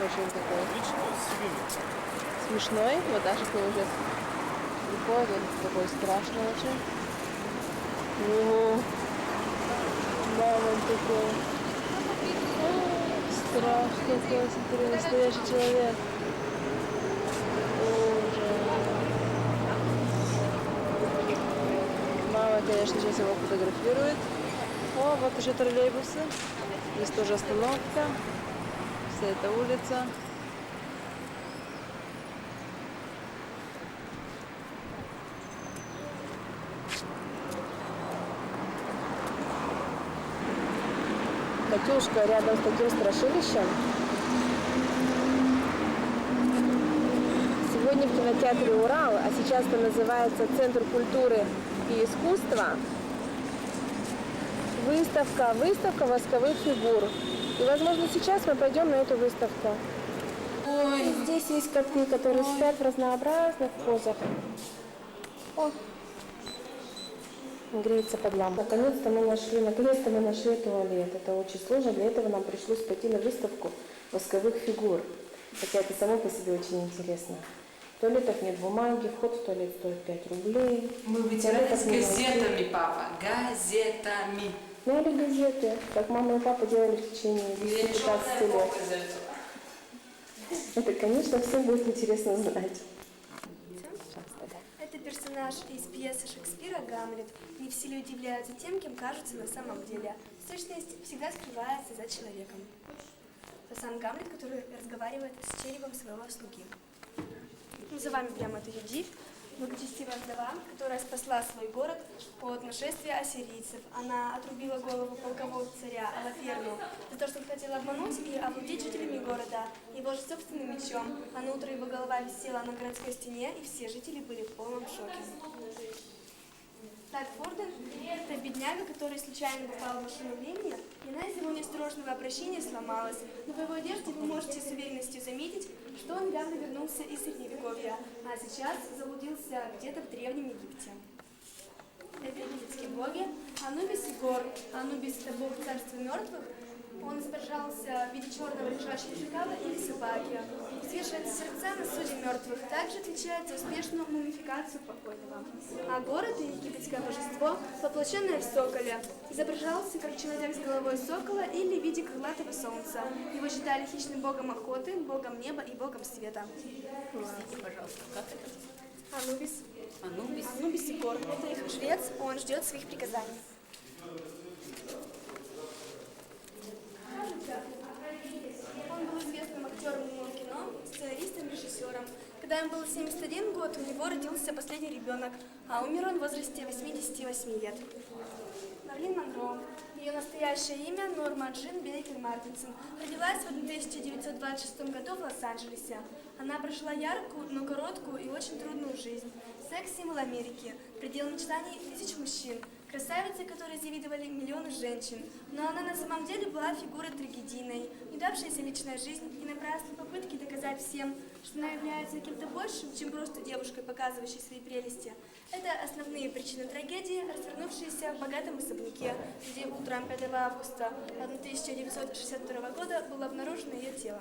Очень такой смешной. Вот даже к нему сейчас приходит, он такой страшный очень. Мама такой. Страшный такой, смотри, настоящий человек. Мама, конечно, сейчас его фотографирует. О, вот уже троллейбусы. Здесь тоже остановка. Вся эта улица. Катюшка рядом с таким страшилищем. Сегодня в кинотеатре «Урал», а сейчас это называется Центр культуры и искусства, выставка восковых фигур. И, возможно, сейчас мы пойдем на эту выставку. И здесь есть коты, которые спят в разнообразных позах. О, греется под лампой. Наконец-то мы нашли туалет. Это очень сложно. Для этого нам пришлось пойти на выставку восковых фигур. Хотя это само по себе очень интересно. В туалетах нет бумаги, вход в туалет стоит 5 рублей. Мы вытирались газетами, папа, газетами. Ну или газеты, как мама и папа делали в течение 10-15 лет. Это, конечно, всем будет интересно знать. Это персонаж из пьесы Шекспира «Гамлет». Не все люди являются тем, кем кажутся на самом деле. Сущность всегда скрывается за человеком. Это сам Гамлет, который разговаривает с черепом своего слуги. Ну, за вами прямо эту Юдивь, благочестивая вдова, которая спасла свой город от нашествия ассирийцев. Она отрубила голову полкового царя Алаферну за то, что он хотел обмануть и овладеть жителями города его же собственным мечом. А на утро его голова висела на городской стене, и все жители были в полном шоке. Так, Форден – это бедняга, который случайно попал в машину времени, и она из-за его неосторожного обращения сломалась. Но по его одежде вы можете с уверенностью заметить, что он недавно вернулся из Средневековья, а сейчас заблудился где-то в Древнем Египте. Это египетские боги Анубис и Гор. Анубис – это бог царства мертвых. Он изображался в виде черного лежачего шакала или собаки. Взвешивает сердца на суде мертвых. Также отвечает за успешную мумификацию покойного. А Гор – это египетское божество, воплощенное в соколе. Изображался как человек с головой сокола или в виде крылатого солнца. Его считали хищным богом охоты, богом неба и богом света. Простите, пожалуйста, как это? Анубис. Анубис. Анубис и Гор. Это их жрец, он ждет своих приказаний. Он был известным актером кино, сценаристом, режиссером. Когда ему было 71 год, у него родился последний ребенок, а умер он в возрасте 88 лет. Марлин Монро. Ее настоящее имя Норма Джин Бейкер Мартинсон. Родилась в 1926 году в Лос-Анджелесе. Она прожила яркую, но короткую и очень трудную жизнь. Секс-символ Америки, предел мечтаний тысяч мужчин, красавица, которой завидовали миллионы женщин. Но она на самом деле была фигурой трагедийной, неудавшаяся личная жизнь и напрасные попытки доказать всем, что она является кем-то большим, чем просто девушкой, показывающей свои прелести. Это основные причины трагедии, развернувшиеся в богатом особняке, где утром 5 августа 1962 года было обнаружено ее тело.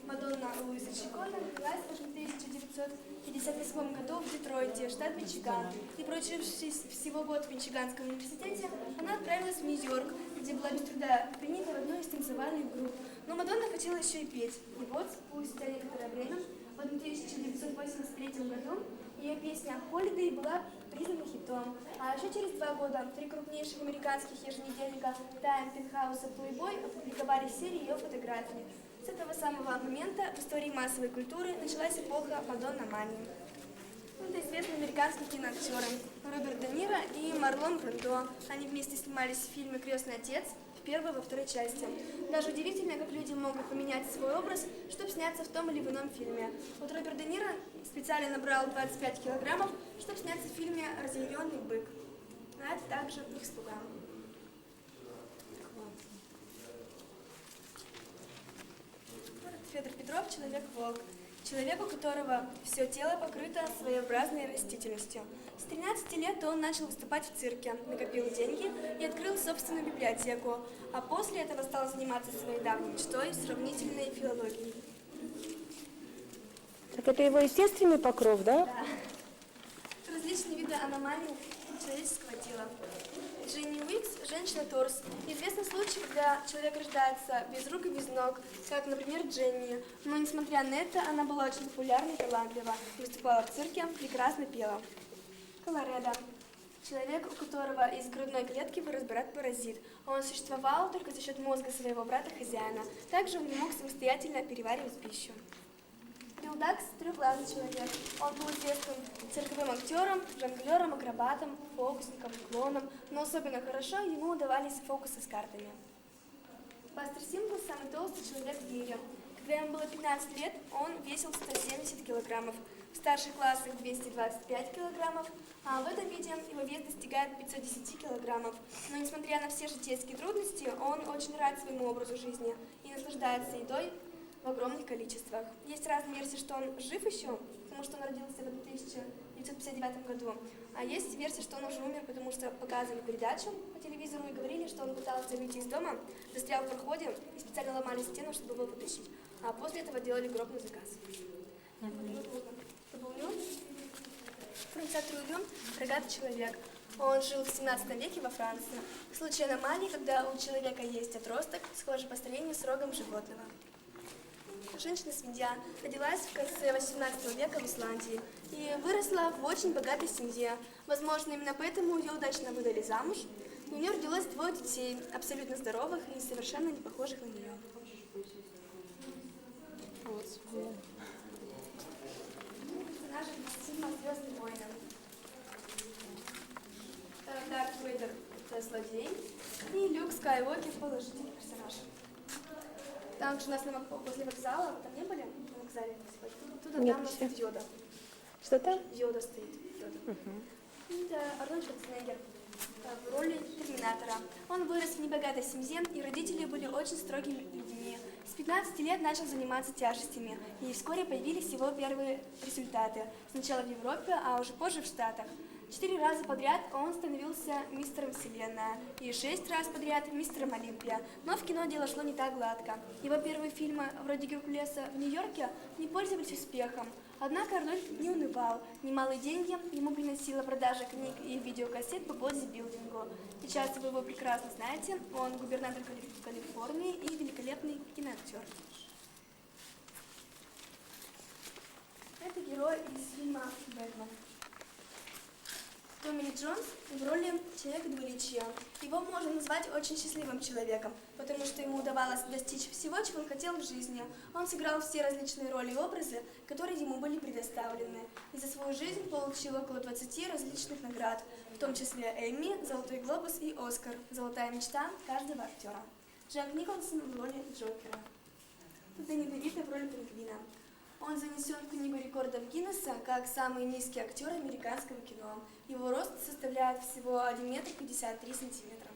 Мадонна Луиза Чикона родилась в 1958 году в Детройте, штат Мичиган. И проучившись всего год в Мичиганском университете, она отправилась в Нью-Йорк, где была без труда принята в одну из танцевальных групп. Но Мадонна хотела еще и петь. И вот, спустя некоторое время, в 1983 году, ее песня «Holiday» была признана хитом. А еще через 2 года 3 крупнейших американских еженедельника Time, Penthouse и Playboy опубликовали серии ее фотографий. С этого самого момента в истории массовой культуры началась эпоха Мадонна-мании. Это известные американские киноактеры Роберт Де Ниро и Марлон Брандо. Они вместе снимались в фильме «Крестный отец» в первой и во второй части. Даже удивительно, как люди могут поменять свой образ, чтобы сняться в том или ином фильме. Вот Роберт Де Ниро специально набрал 25 килограммов, чтобы сняться в фильме «Разъяренный бык». А это также их слуга. Федор Петров – человек-волк. Человек, у которого все тело покрыто своеобразной растительностью. С 13 лет он начал выступать в цирке, накопил деньги и открыл собственную библиотеку, а после этого стал заниматься своей давней мечтой – сравнительной филологией. Так это его естественный покров, да? Да. Различные виды аномалий человеческого тела. Дженни Уикс – женщина-торс. Известный случай, когда человек рождается без рук и без ног, как, например, Дженни. Но, несмотря на это, она была очень популярна и талантлива. Выступала в цирке, прекрасно пела. Колоредо – человек, у которого из грудной клетки вырос брат-паразит. Он существовал только за счет мозга своего брата-хозяина. Также он не мог самостоятельно переваривать пищу. Билл Дакс – трехглазый человек. Он был известным цирковым актером, жонглером, акробатом, фокусником, клоном, но особенно хорошо ему удавались фокусы с картами. Бастер Симпл – самый толстый человек в мире. Когда ему было 15 лет, он весил 170 килограммов, в старших классах 225 килограммов, а в этом виде его вес достигает 510 килограммов. Но несмотря на все житейские трудности, он очень рад своему образу жизни и наслаждается едой в огромных количествах. Есть разные версии, что он жив еще, потому что он родился в 1959 году, а есть версия, что он уже умер, потому что показывали передачу по телевизору и говорили, что он пытался выйти из дома, застрял в проходе и специально ломали стену, чтобы его вытащить. А после этого делали гробный заказ. Франсуа Трюгю – рогатый человек. Он жил в 17 веке во Франции. В случае аномалии, когда у человека есть отросток, схожий по строению с рогом животного. Женщина-свинья родилась в конце 18 века в Исландии и выросла в очень богатой семье. Возможно, именно поэтому ее удачно выдали замуж. У нее родилось 2 детей, абсолютно здоровых и совершенно не похожих на нее. Персонажи фильма «Звездные войны». Дарт Вейдер – это злодей, и Люк Скайуокер – положительный персонаж. Также у нас возле вокзала, вы там не были на вокзале сегодня? Туда Нет, там у нас стоит Йода. Что там? Йода стоит. Йода. Это Арнольд Шварценеггер в роли Терминатора. Он вырос в небогатой семье, и родители были очень строгими людьми. С 15 лет начал заниматься тяжестями, и вскоре появились его первые результаты. Сначала в Европе, а уже позже в Штатах. 4 раза подряд он становился мистером Вселенная и 6 раз подряд мистером Олимпия. Но в кино дело шло не так гладко. Его первые фильмы, вроде Геркулеса в Нью-Йорке, не пользовались успехом. Однако Арнольд не унывал. Немалые деньги ему приносила продажа книг и видеокассет по бодибилдингу. Сейчас вы его прекрасно знаете. Он губернатор Калифорнии и великолепный киноактер. Это герой из фильма «Бэтмен». Томми Ли Джонс в роли человека двуличия. Его можно назвать очень счастливым человеком, потому что ему удавалось достичь всего, чего он хотел в жизни. Он сыграл все различные роли и образы, которые ему были предоставлены. И за свою жизнь получил около 20 различных наград, в том числе Эмми, Золотой глобус и Оскар, золотая мечта каждого актера. Джек Николсон в роли Джокера. Дэнни Девито в роли Пингвина. Он занесен в книгу рекордов Гиннесса как самый низкий актер американского кино. Его рост составляет всего 1 метр 53 сантиметра.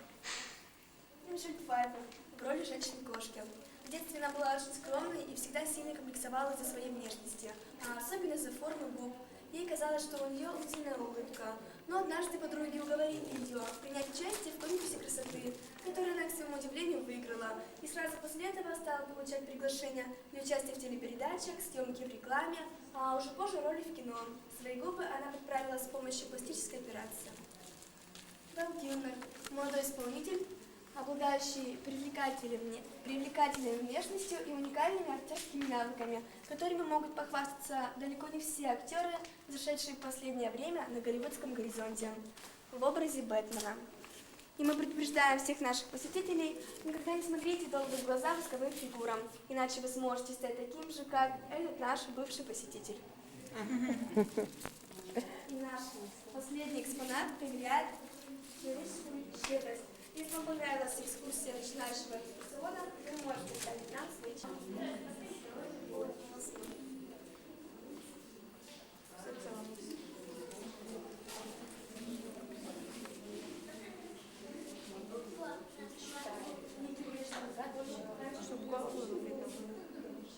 Мишель Пфайффер в роли женщины-кошки. В детстве она была очень скромной и всегда сильно комплексовала из-за своей внешности, а особенно из-за формы губ. Ей казалось, что у нее удивительная улыбка. Но однажды подруги уговорили ее принять участие в конкурсе красоты, который она, к своему удивлению, выиграла. И сразу после этого стала получать приглашения для участия в телепередачах, съемки в рекламе, а уже позже роли в кино. Свои губы она подправила с помощью пластической операции. Вэл Килмер – молодой исполнитель, обладающий привлекательной внешностью и уникальными актерскими навыками, которыми могут похвастаться далеко не все актеры, зашедшие в последнее время на голливудском горизонте в образе Бэтмена. И мы предупреждаем всех наших посетителей, никогда не смотрите долго в глаза восковым фигурам, иначе вы сможете стать таким же, как этот наш бывший посетитель. И наш последний экспонат проверяет щедрость. Если вам понравилась экскурсия начинающего экскурсиона, вы можете ставить нам свои часы.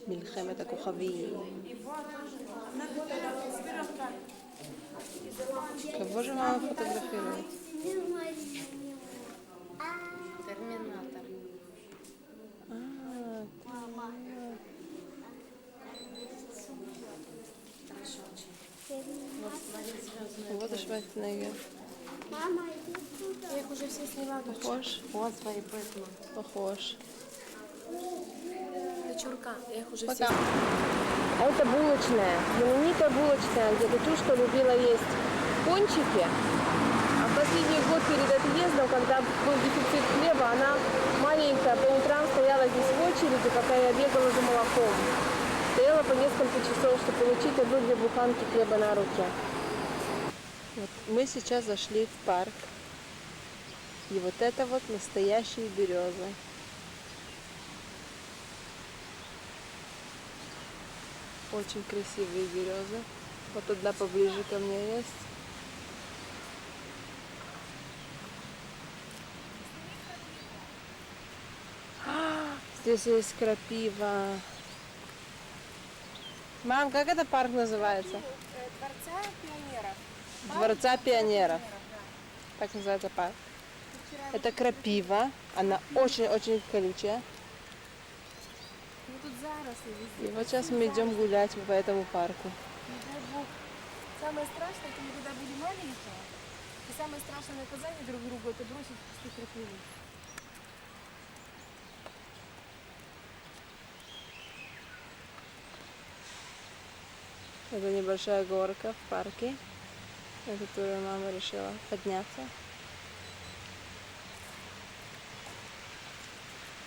מלחמת הכוכבים. Кого же мама фотографирует? Терминатор. Вот и Шварценеггер. Мама, иди туда. Я их уже все сняла. Похож? Вот свои Бэтмен. Похож. Дочурка, я их уже Пока. А это булочная, знаменитая булочная, где Катюшка любила есть пончики. А в последний год перед отъездом, когда был дефицит хлеба, она маленькая по утрам стояла здесь в очереди, пока я бегала за молоком. Стояла по несколько часов, чтобы получить одну-две буханки хлеба на руки. Вот мы сейчас зашли в парк. И вот это вот настоящие березы. Очень красивые березы. Вот одна поближе ко мне есть. Здесь есть крапива. Мам, как это парк называется? Дворца пионеров. Дворца пионеров. Так называется парк. Это крапива. Она очень-очень колючая. Ну тут заросли везде. И вот сейчас мы идем гулять по этому парку. Не дай бог. Самое страшное, это мы когда были маленькие. И самое страшное наказание друг другу это бросить в кусты крапивы. Это небольшая горка в парке, на которую мама решила подняться.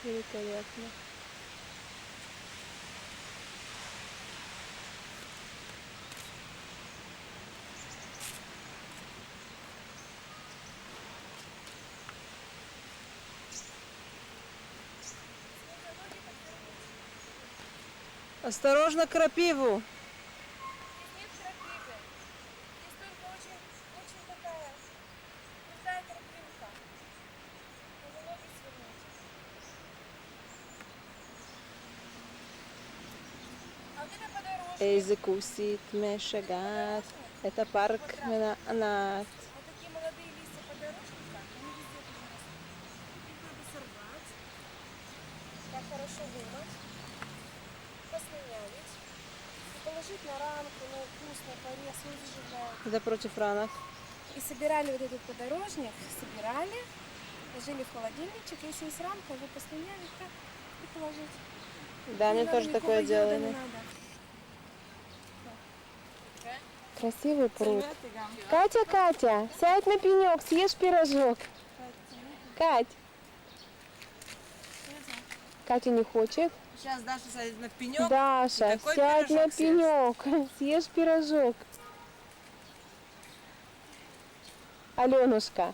Великолепно. Осторожно, крапиву! Здесь нет крапивы. Здесь только очень такая крутая крапивка. Надо ноги свернуть. А вот это подорожник. איזה כוסית משגעת, это парк ענת. Вот такие молодые листья подорожника, они везде тоже растут. Их надо сорвать, так хорошо вымыть, послюнявить и положить на ранку, на вкусный порез, он заживляет. Это против ранок. И собирали вот этот подорожник, собирали, ложили в холодильничек, если есть рамка, его послюняли так и положить. Да, мне Не надо тоже никакого такое йода, делали. не надо. Красивый пруд. Катя, сядь на пенек, съешь пирожок. Кать. Катя не хочет. Сейчас Даша сядет на пенек. Даша, такой сядь на пирожок пенек, съешь пирожок. Аленушка.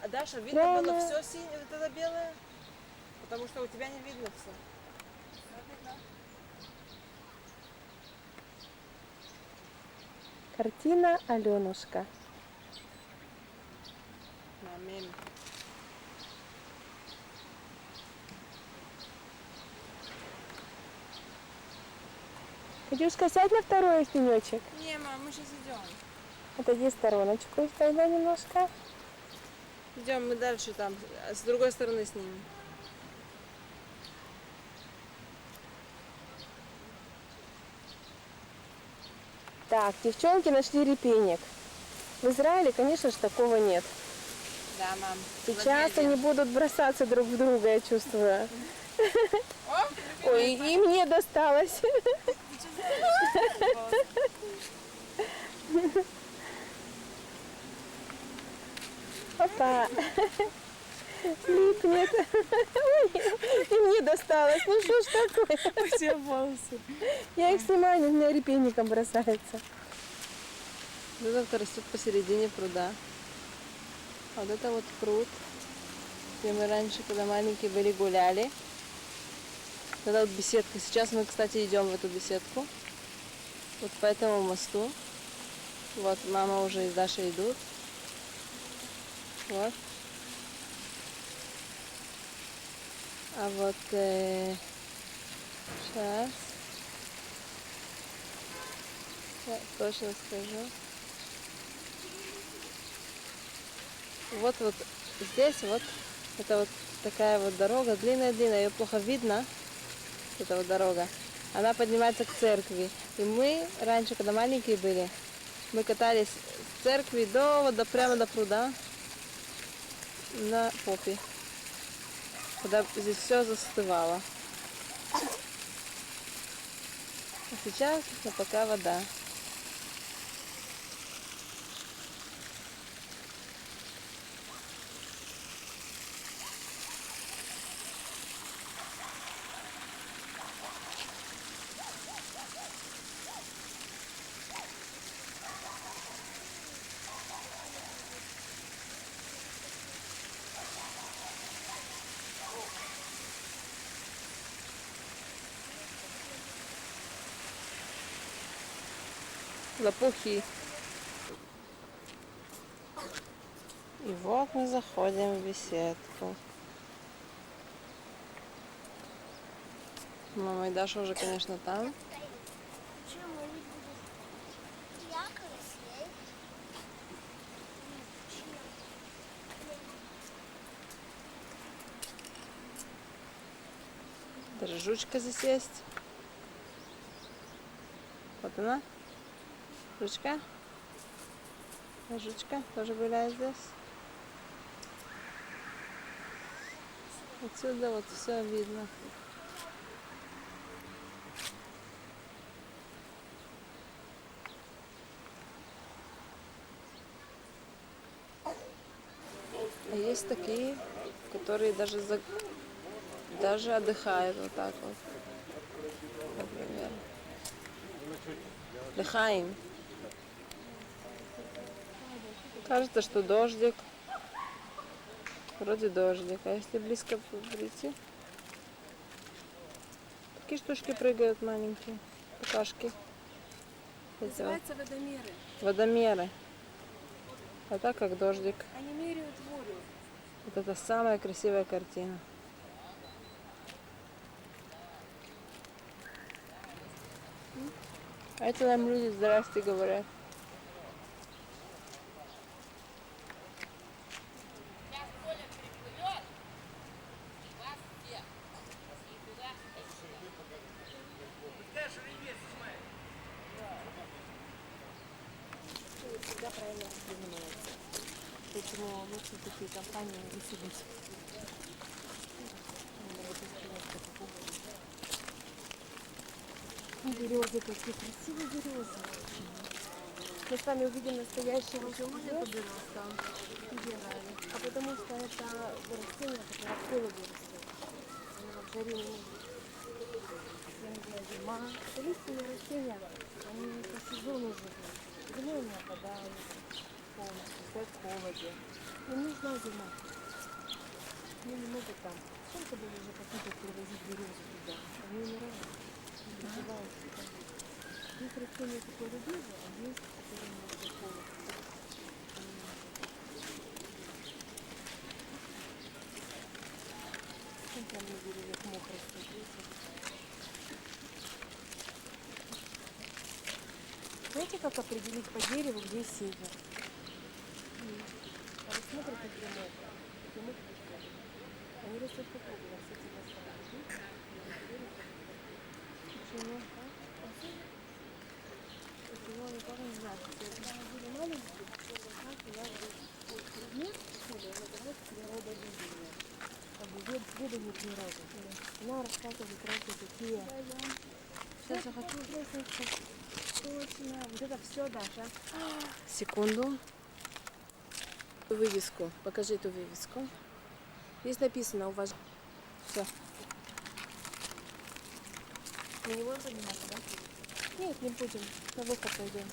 А Даша, видно Да, было да. все синее, вот это белое? Потому что у тебя не видно все. Картина Аленушка. Мамин. Катюшка, сядь на второй пенечек. Не, мам, мы сейчас идем. Отойди в стороночку тогда немножко. Идем мы дальше там, с другой стороны снимем. Так, девчонки нашли репейник. В Израиле, конечно же, такого нет. Да, мам. Сейчас они будут бросаться друг в друга, я чувствую. Ой, и мне досталось. Опа. Липнет. И мне досталось. Ну что ж такое? Все волосы. Я их снимаю, они у меня репейником бросаются. Вот это растет посередине пруда. А вот это вот пруд, где мы раньше, когда маленькие были, гуляли. Это вот беседка. Сейчас мы, кстати, идем в эту беседку. Вот по этому мосту. Вот мама уже и Даша идут. Вот. А вот сейчас я точно скажу. Вот здесь вот это вот такая вот дорога, длинная-длинная, ее плохо видно, эта вот дорога. Она поднимается к церкви. И мы раньше, когда маленькие были, мы катались с церкви прямо до пруда на попе. Когда здесь все застывало. А сейчас пока вода. Лопухи. И вот мы заходим в беседку. Мама и Даша уже, конечно, там. Даже жучка здесь есть. Вот она. Жучка. А жучка тоже гуляет здесь. Отсюда вот все видно. А есть такие, которые даже отдыхают вот так вот. Например. Лехаим. Кажется, что дождик. Вроде дождик. А если близко прийти? Такие штучки прыгают маленькие. Какашки. Называются водомеры. Водомеры. А так как дождик. Они меряют воду. Вот это самая красивая картина. А это нам люди здрасте говорят. Всегда правильно воспринимается. Поэтому лучше такие компании выселить. Березы какие красивые березы. Мы с вами увидим настоящего берез. А потому что это растение, которое в холоде растет. Оно в жаре не может. Зима. Это лиственные растения, они по сезону живут. Зимой не опадают полностью, стоят в холоде. Им нужна зима. Они не могут там. Сколько были уже попыток привозить березу туда? Они умирают. Не проживают сюда. Есть растения, которые любили, а есть, которые не могут холод. Там на деревьях мох растет. Знаете, как определить по дереву, где север? А вы смотрите, где мокро, где мокро растет. Они растут по кругу, на все эти восстановки. Почему? Почему они тоже не знают? Когда мы были маленькие, первый раз у нас был предмет в школе, он называется природоведение. Как бы ведение природы. Она рассказывает разные такие. Сейчас я хочу просто. Точно. Вот это все, Даша. Секунду. Вывеску. Покажи эту вывеску. Здесь написано у вас. Все. Мы не будем заниматься, да? Нет, не будем. На выход пойдем.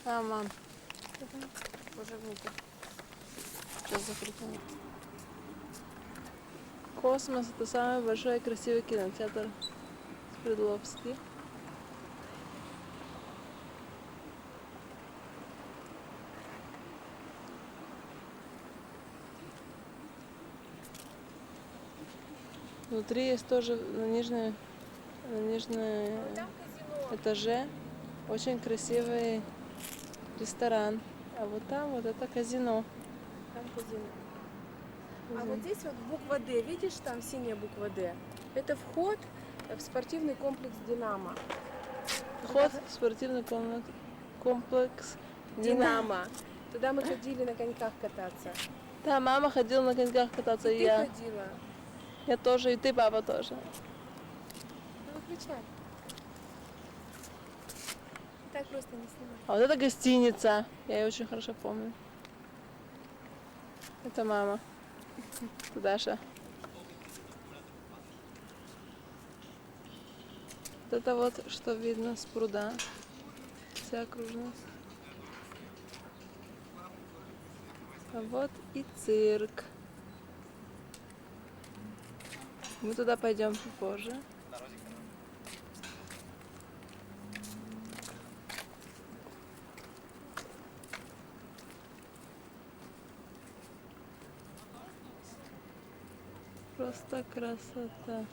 А, мам. Боже, внутрь. Сейчас закрепим. Космос — это самый большой и красивый кинотеатр Свердловский. Внутри есть тоже на нижнем этаже очень красивый ресторан. А вот там вот это казино. Там казино. А вот здесь вот буква Д, видишь, там синяя буква Д. Это вход в спортивный комплекс «Динамо». Вход в спортивный комплекс «Динамо». Туда мы ходили на коньках кататься. Да, мама ходила на коньках кататься, и Ты я. ходила. Я тоже, и ты, папа, тоже. Ну, выключай. Так просто не снимай. А вот это гостиница. Я ее очень хорошо помню. Это мама. Это Даша. Вот это вот, что видно с пруда. Вся окружность. А вот и цирк. Мы туда пойдем позже. Просто красота.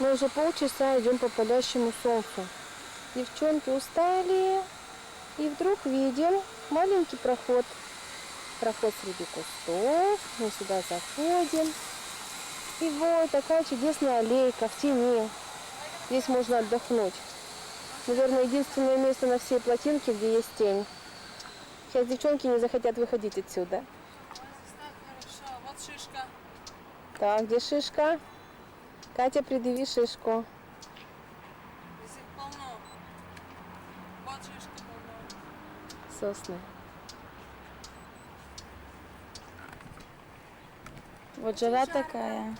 Мы уже полчаса идем по палящему солнцу. Девчонки устали. И вдруг видим маленький проход. Проход среди кустов. Мы сюда заходим. И вот такая чудесная аллейка в тени. Здесь можно отдохнуть. Наверное, единственное место на всей плотинке, где есть тень. Сейчас девчонки не захотят выходить отсюда. Хорошо, вот шишка. Так, где шишка? Катя, предъяви шишку. Здесь их полно. Вот шишка полно. Сосны. Вот жара такая.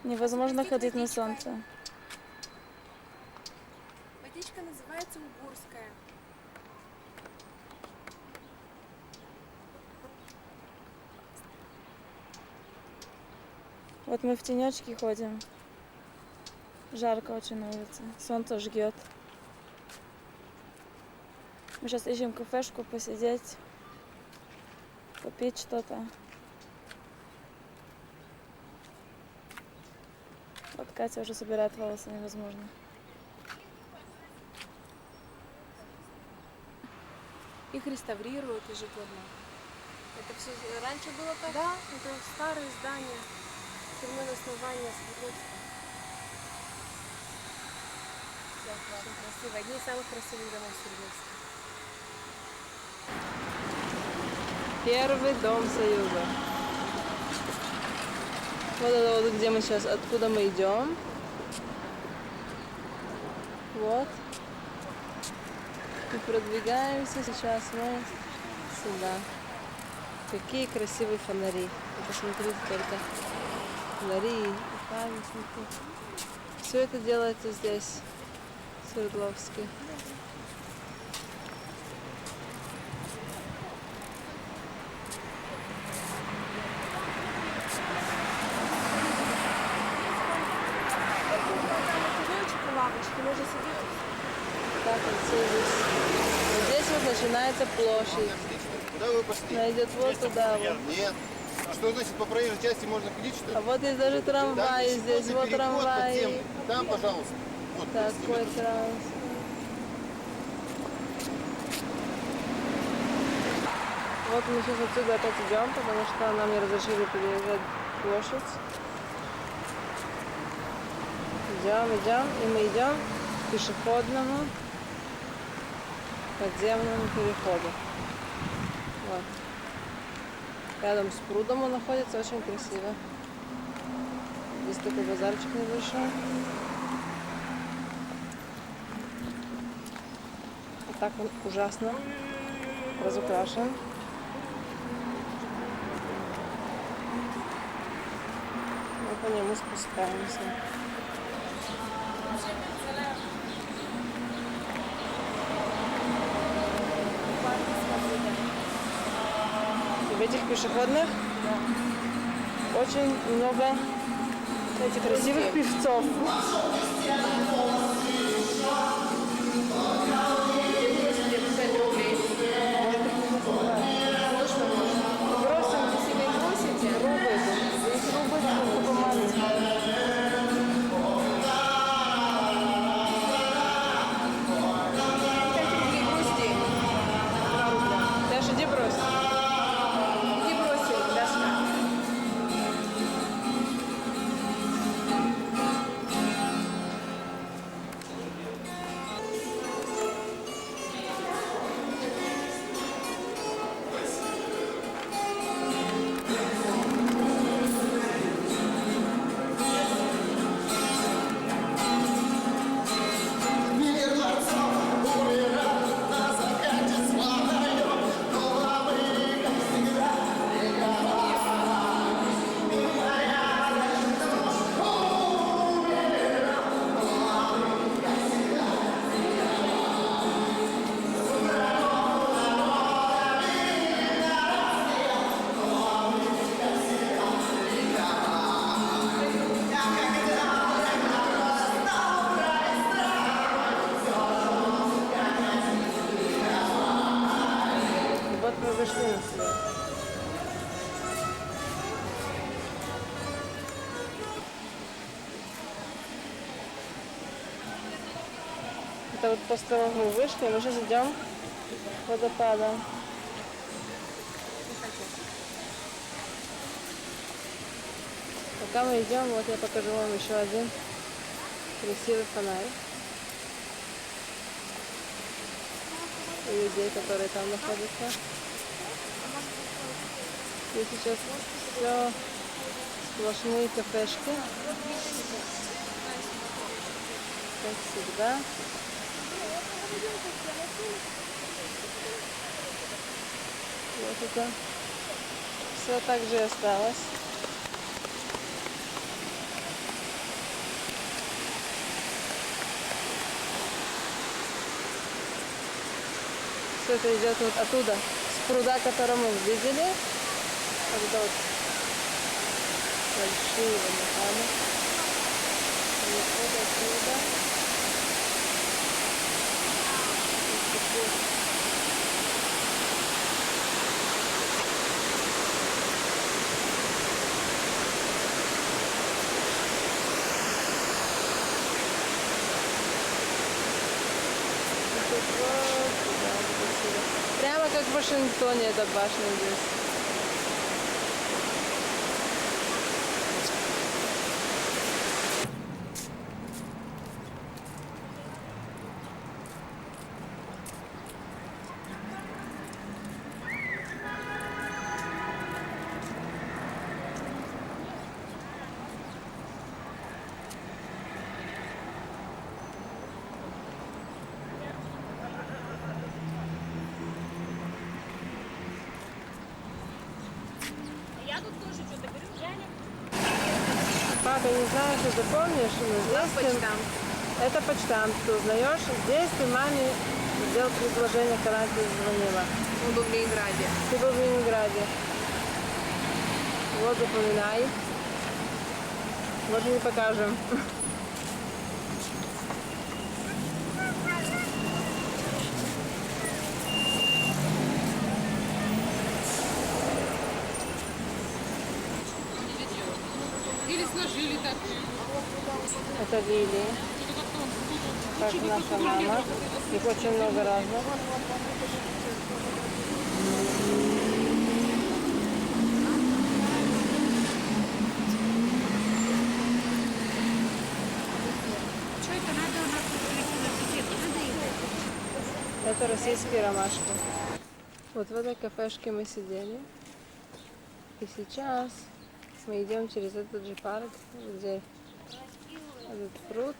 Невозможно ходить на солнце. Водичка называется Угорская. Вот мы в тенечке ходим. Жарко очень на улице. Солнце жгет. Мы сейчас ищем кафешку посидеть, попить что-то. Вот Катя уже собирает волосы, невозможно. Их реставрируют ежегодно. Это все раньше было так? Да, это старые здания. Времен основания Свердловска. Очень красиво. Одни из самых красивых домов Свердловска. Первый дом Союза. Вот это вот, где мы сейчас, откуда мы идем. Вот. И продвигаемся сейчас мы сюда. Какие красивые фонари. Вы посмотрите только. Фонари и памятники. Все это делается здесь, в Свердловске. Лавочки, можно сидеть. Так вот все здесь. Вот здесь вот начинается площадь. Куда вы пошли? Она идет вот туда вот. Нет. Что значит по проезжей части можно ходить, что ли? А вот есть даже трамвай Там здесь, пешеходный вот переход под трамвай. тем. Там, пожалуйста. Вот, Такой снимите. транс. Вот мы сейчас отсюда опять идем, потому что нам не разрешили переезжать площадь. Идем, и мы идем к пешеходному подземному переходу. Вот. Рядом с прудом он находится, очень красиво. Здесь такой базарчик небольшой. Вот так он ужасно разукрашен. Мы по нему спускаемся. И в этих пешеходных очень много этих красивых певцов. Бросим, если вы бросите, рубы. Здесь рубы маленькие. Даша, иди брось. Иди брось их, Дашка. Вот мы вышли на свет. Это вот после того, как мы вышли, мы сейчас идем к водопадам. Пока мы идем, вот я покажу вам еще один красивый фонарь. И людей, которые там находятся. И сейчас все сплошные кафешки. Как всегда. Вот это все так же и осталось. Все это идет вот оттуда, с пруда, который мы видели. Вот это вот большие водопады. И вот отсюда. Прямо как в Вашингтоне эта башня здесь. Папа, не знаю, что ты помнишь, но здесь это почтамт, ты узнаешь. Здесь ты маме сделал предложение, когда ты звонила. Он был в Ленинграде. Ты был в Ленинграде. Вот запоминай. Больше не покажем. Это лилии. Как наша мама. Их очень много разных. Это российские ромашки. Вот в этой кафешке мы сидели. И сейчас мы идем через этот же парк, где этот пруд,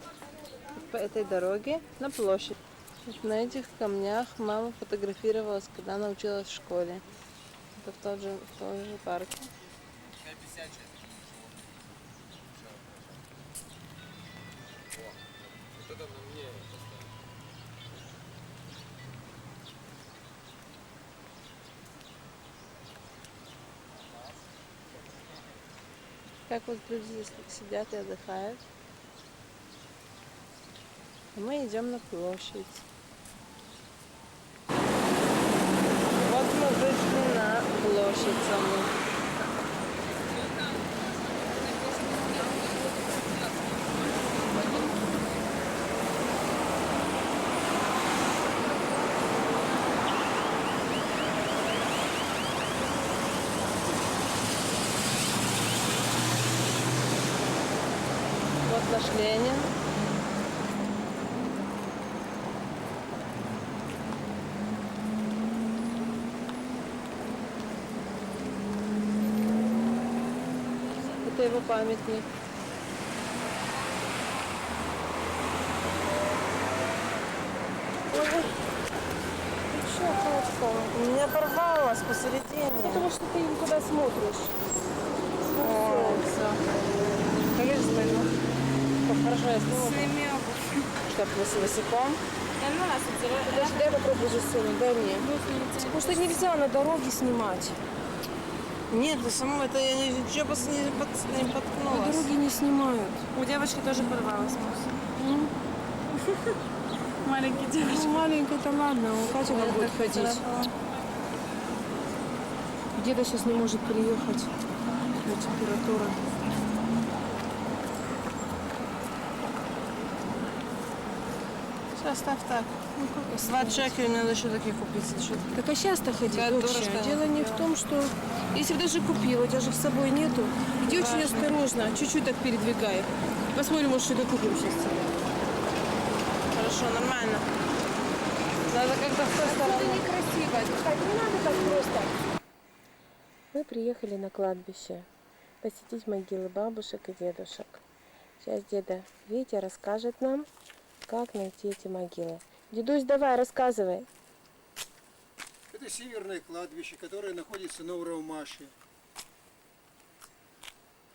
по этой дороге на площадь. Вот на этих камнях мама фотографировалась, когда она училась в школе. Это в том же парке. Как вот люди здесь сидят и отдыхают. А мы идем на площадь. Вот мы вышли на площадь саму. Вот наш Ленин. Это его памятник. Ой, ты что, Катька? У меня порвалось посередине. Потому что ты никуда смотришь. О, все. Как я же пойду? Хорошо, я сниму. Сними обувь. Чтобы босиком. Я на нас Подожди, дай попробую засунуть, дай мне. Потому что нельзя на дороге снимать. Нет, ну само это я ничего не На поткнулась. дороге не снимают. У девочки тоже порвалась. Маленький девочка. Ну, маленькая-то ладно, у Кати она будет ходить. Деда сейчас не может приехать. Температура. Сейчас ставь так. 20 шекелей надо еще такие купить. Так а сейчас-то ходить Да, вообще. дорого. Дело не в том, что... Если бы даже купила, у тебя же с собой нету. Иди очень осторожно, чуть-чуть так передвигай. Посмотрим, может, что-то купим сейчас. Хорошо, нормально. Надо как-то с той стороны. Некрасиво. Не надо так просто. Мы приехали на кладбище посетить могилы бабушек и дедушек. Сейчас деда Витя расскажет нам, как найти эти могилы. Дедусь, давай, рассказывай. Это северное кладбище, которое находится на Уралмаше.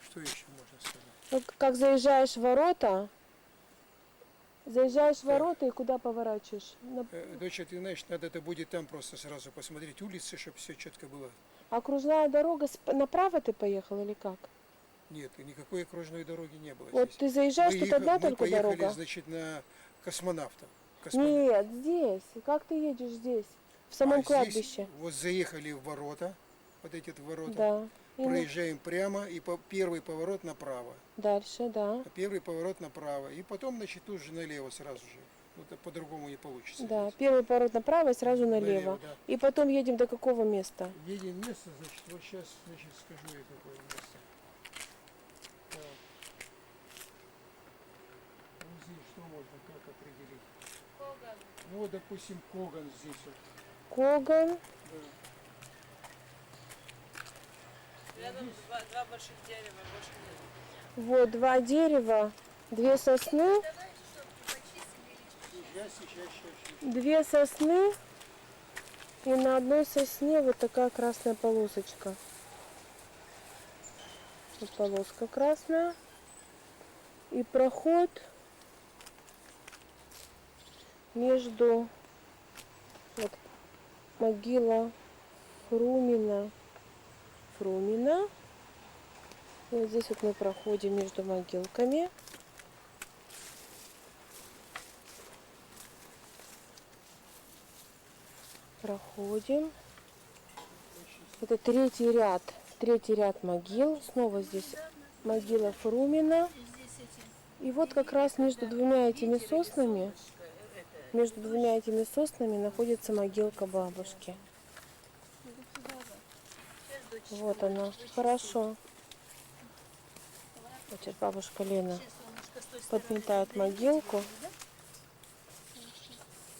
Что еще можно сказать? Вот как заезжаешь в ворота, и куда поворачиваешь? Доча, ты знаешь, надо это будет там просто сразу посмотреть улицы, чтобы все четко было. Окружная дорога, направо ты поехал или как? Нет, никакой окружной дороги не было Вот здесь. ты заезжаешь, тут одна Мы только поехали, дорога. значит, на космонавтов. Нет, здесь. Как ты едешь здесь? В самом здесь кладбище. вот заехали в ворота, вот эти ворота, Да. И проезжаем прямо, и первый поворот направо. дальше, да. Первый поворот направо, и потом, значит, тут же налево сразу же. Вот по-другому не получится. Да, первый поворот направо и сразу налево. да. И потом едем до какого места? Едем место, значит, вот сейчас, значит, скажу я какое место. Так. Вот здесь что можно, как определить? Коган. Ну вот, допустим, Коган здесь вот. Коган. Да. Рядом два больших дерева, больше нет. Вот 2 дерева, 2 сосны. 2 сосны. И на одной сосне вот такая красная полосочка. Вот полоска красная. И проход между вот, могила Фрумина. И вот здесь вот мы проходим между могилками. Проходим. Это третий ряд могил. Снова здесь могила Фрумина. И вот как раз между двумя этими соснами находится могилка бабушки. Вот она. Хорошо. Значит, бабушка Лена подметает могилку.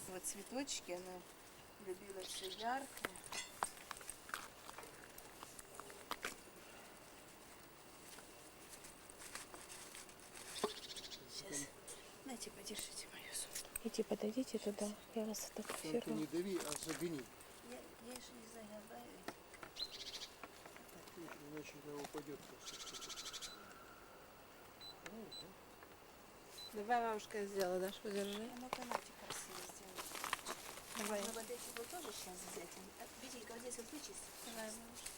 Вот цветочки, она любила все яркое. Сейчас. Нате, подержите мою сумку. Иди, подойдите туда, я вас Только фотографирую. не дави, а загони. Я еще не знаю, добавить. Иначе она упадет. Давай, бабушка, сделала, Даш, подержи. А ну-ка, Нате красиво сделать. Давай. Можно вот эти вот тоже сейчас взять. Видите, вот здесь вот вычистить.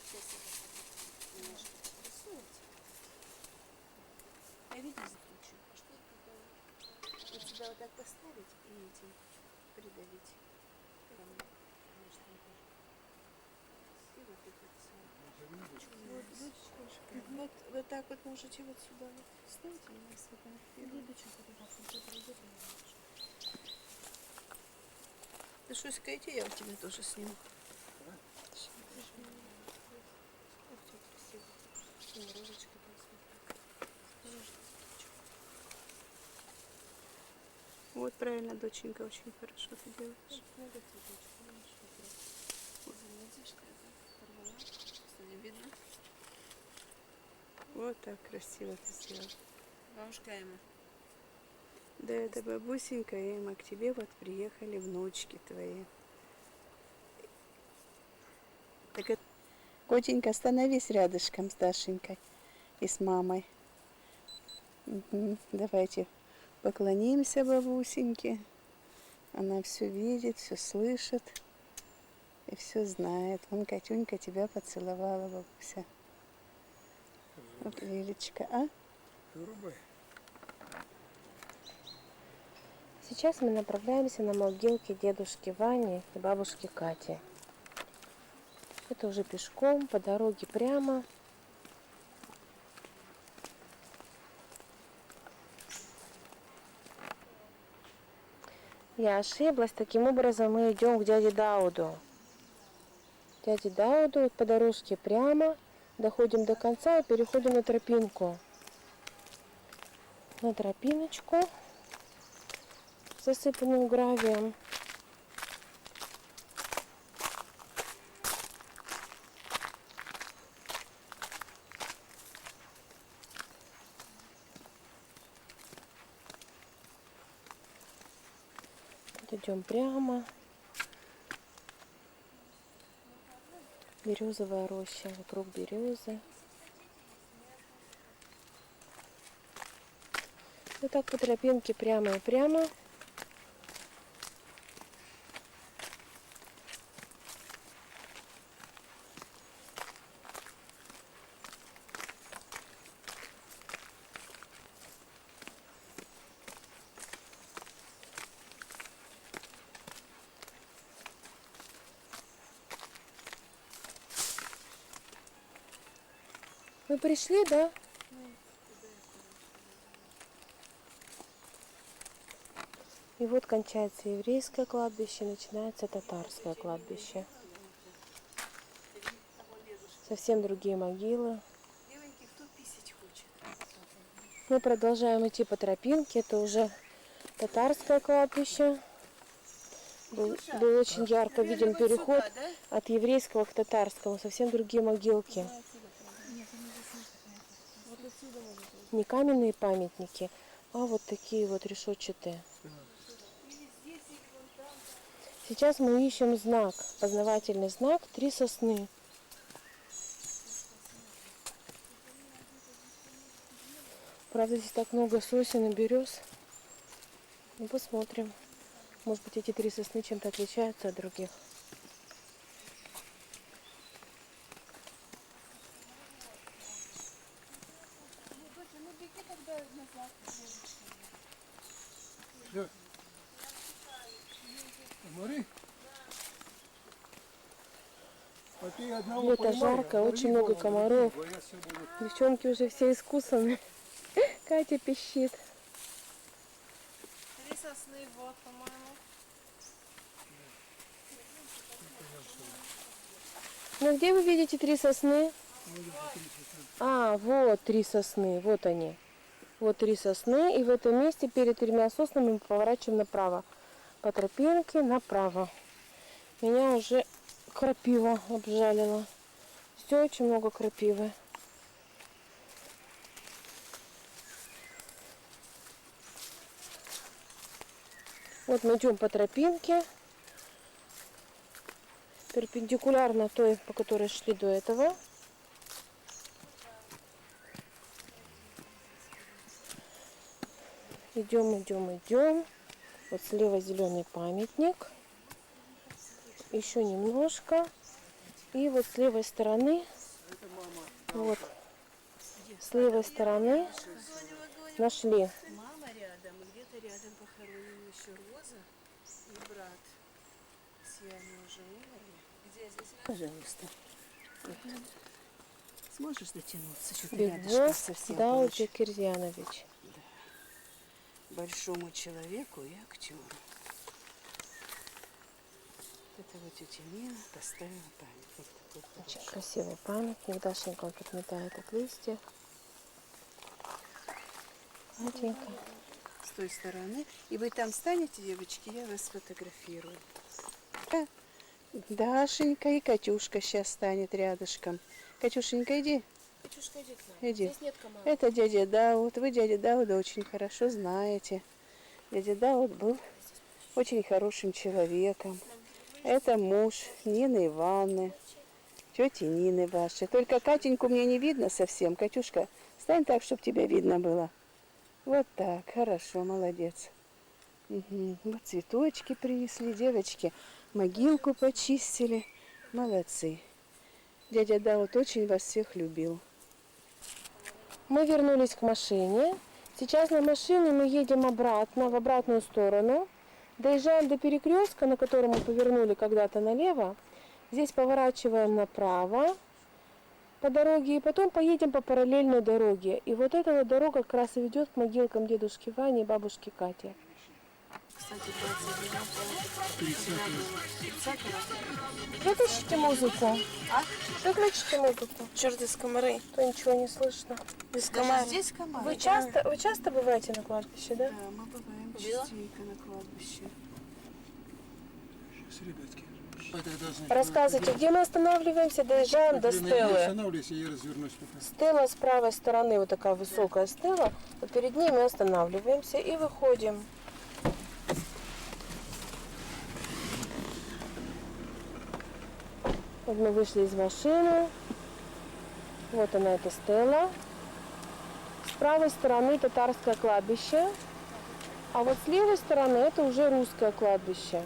Сейчас я немножко подрисуете. Я видно закручу. Что это такое? Вот сюда вот так поставить и этим придавить. Может, не тоже. И вот это вот, вот так вот можете вот сюда вот ставить и меня сфотографировать. Ты что, скажите, я у тебя тоже сниму. Вот правильно, доченька, очень хорошо ты делаешь. Вот так красиво ты сделала. Бабушка Эмма. Да, это бабусенька Эмма, к тебе вот приехали внучки твои. Так это... Котенька, становись рядышком с Дашенькой и с мамой. Угу. Давайте поклонимся бабусеньке. Она все видит, все слышит и все знает. Вон Катюнька тебя поцеловала, бабуся. Вот Лилечка, а? Сейчас мы направляемся на могилки дедушки Вани и бабушки Кати. Это уже пешком, по дороге прямо. Я ошиблась. Таким образом мы идем к дяде Дауду. Дяде Дауду вот по дорожке прямо. Доходим до конца и переходим на тропинку. На тропиночку, засыпанную гравием. Вот идем прямо. Березовая роща, вокруг березы. Вот так по тропинке прямо и прямо. Вы пришли, да? И вот кончается еврейское кладбище, начинается татарское кладбище. Совсем другие могилы. Мы продолжаем идти по тропинке. Это уже татарское кладбище. Был очень ярко виден переход от еврейского к татарскому. Совсем другие могилки. Не каменные памятники, а вот такие вот решетчатые. Сейчас мы ищем знак, познавательный знак, 3 сосны. Правда, здесь так много сосен и берез. Ну, посмотрим. Может быть, эти 3 сосны чем-то отличаются от других. Смотри. Лето жарко, очень много комаров. Девчонки уже все искусаны. Катя пищит. сосны, вот, по-моему. Ну где вы видите 3 сосны? А, вот 3 сосны, вот они. Вот 3 сосны, и в этом месте перед 3 соснами мы поворачиваем направо. По тропинке направо. Меня уже крапива обжалила. Все очень много крапивы. Вот мы идем по тропинке, перпендикулярно той, по которой шли до этого. Идем, идем, идем. Вот слева зеленый памятник. Еще немножко. И вот с левой стороны, вот, с левой стороны нашли. Мама рядом, где-то рядом похоронена еще Роза и брат. Все они уже умерли. Где здесь? Пожалуйста. Вот. Сможешь дотянуться? Что-то рядышком Бигбосс совсем Дауд получилось. Кирзянович. Большому человеку и актеру. Это вот тетя Нина поставила памятник. Такой Очень хороший. красивый памятник. Дашенька подметает от листьев. Матенька. С той стороны. И вы там станете, девочки, я вас сфотографирую. Дашенька и Катюшка сейчас станет рядышком. Катюшенька, иди. Катюшка, иди к нам. Иди. Здесь нет команды. Это дядя Дауд. Вы дядя Дауда очень хорошо знаете. Дядя Дауд был очень хорошим человеком. Это муж Нины Ивановны, тети Нины вашей. Только Катеньку мне не видно совсем. Катюшка, стань так, чтобы тебя видно было. Вот так, хорошо, молодец. Угу. Вот цветочки принесли, девочки. Могилку почистили. Молодцы. Дядя Дауд очень вас всех любил. Мы вернулись к машине. Сейчас на машине мы едем обратно, в обратную сторону. Доезжаем до перекрестка, на котором мы повернули когда-то налево. Здесь поворачиваем направо по дороге и потом поедем по параллельной дороге. И вот эта вот дорога как раз и ведет к могилкам дедушки Вани и бабушки Кати. Кстати, Выключите музыку. Выключите музыку. Черт из комары. То ничего не слышно. Без даже комары. здесь комары. Вы часто бываете на кладбище, да? Да, мы бываем частенько на кладбище. Сейчас, ребятки. Рассказывайте, где мы останавливаемся, доезжаем до стелы. Останавливайся, я развернусь пока. Стела с правой стороны, вот такая высокая стела. Вот перед ней мы останавливаемся и выходим. Вот мы вышли из машины. Вот она, эта стела. С правой стороны татарское кладбище. А вот с левой стороны это уже русское кладбище.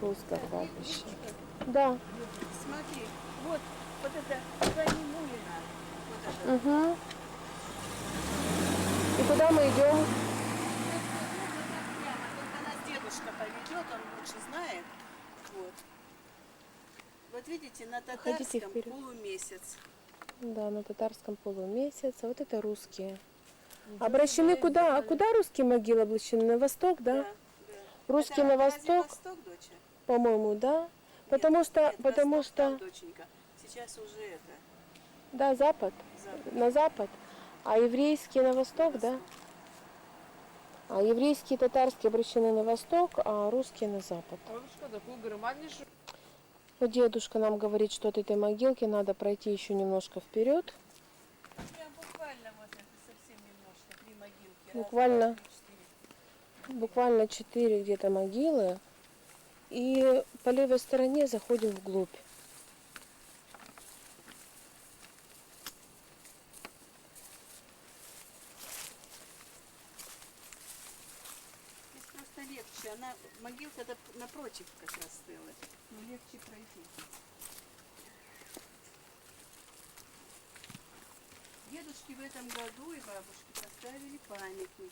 Русское кладбище. Да. Смотри, вот это Вани Мулина. Вот это. Угу. И куда мы идем? Только нас дедушка поведет, он лучше знает. Вот. Вот видите, на Ходите татарском вперед. полумесяц. Да, на татарском полумесяц. А вот это русские. Обращены куда? А куда русские могилы обращены? На восток, да? Русские Это на разве восток, Восток, доча? по-моему, да? Потому что, Восток там, доченька. Сейчас уже это. да, запад, на запад. А еврейские на восток, да? А еврейские и татарские обращены на восток, а русские на запад. Вот дедушка нам говорит, что от этой могилки надо пройти еще немножко вперед. Прям буквально вот это совсем немножко, 3 могилки. Буквально, буквально 4 где-то могилы. И по левой стороне заходим вглубь. Здесь просто легче. Она, могилка напротив как раз стела. Но легче пройти. Дедушке в этом году и бабушке поставили памятник.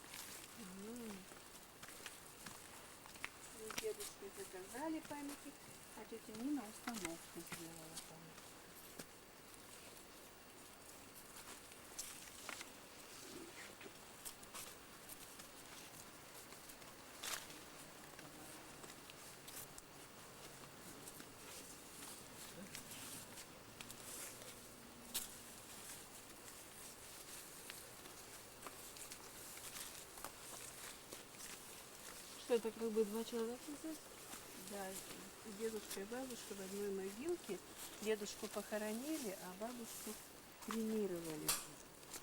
Дедушке заказали памятник, а тетя Нина установку сделала памятник. Что это, как бы два человека здесь? Да, и дедушка, и бабушка в одной могилке. Дедушку похоронили, а бабушку кремировали.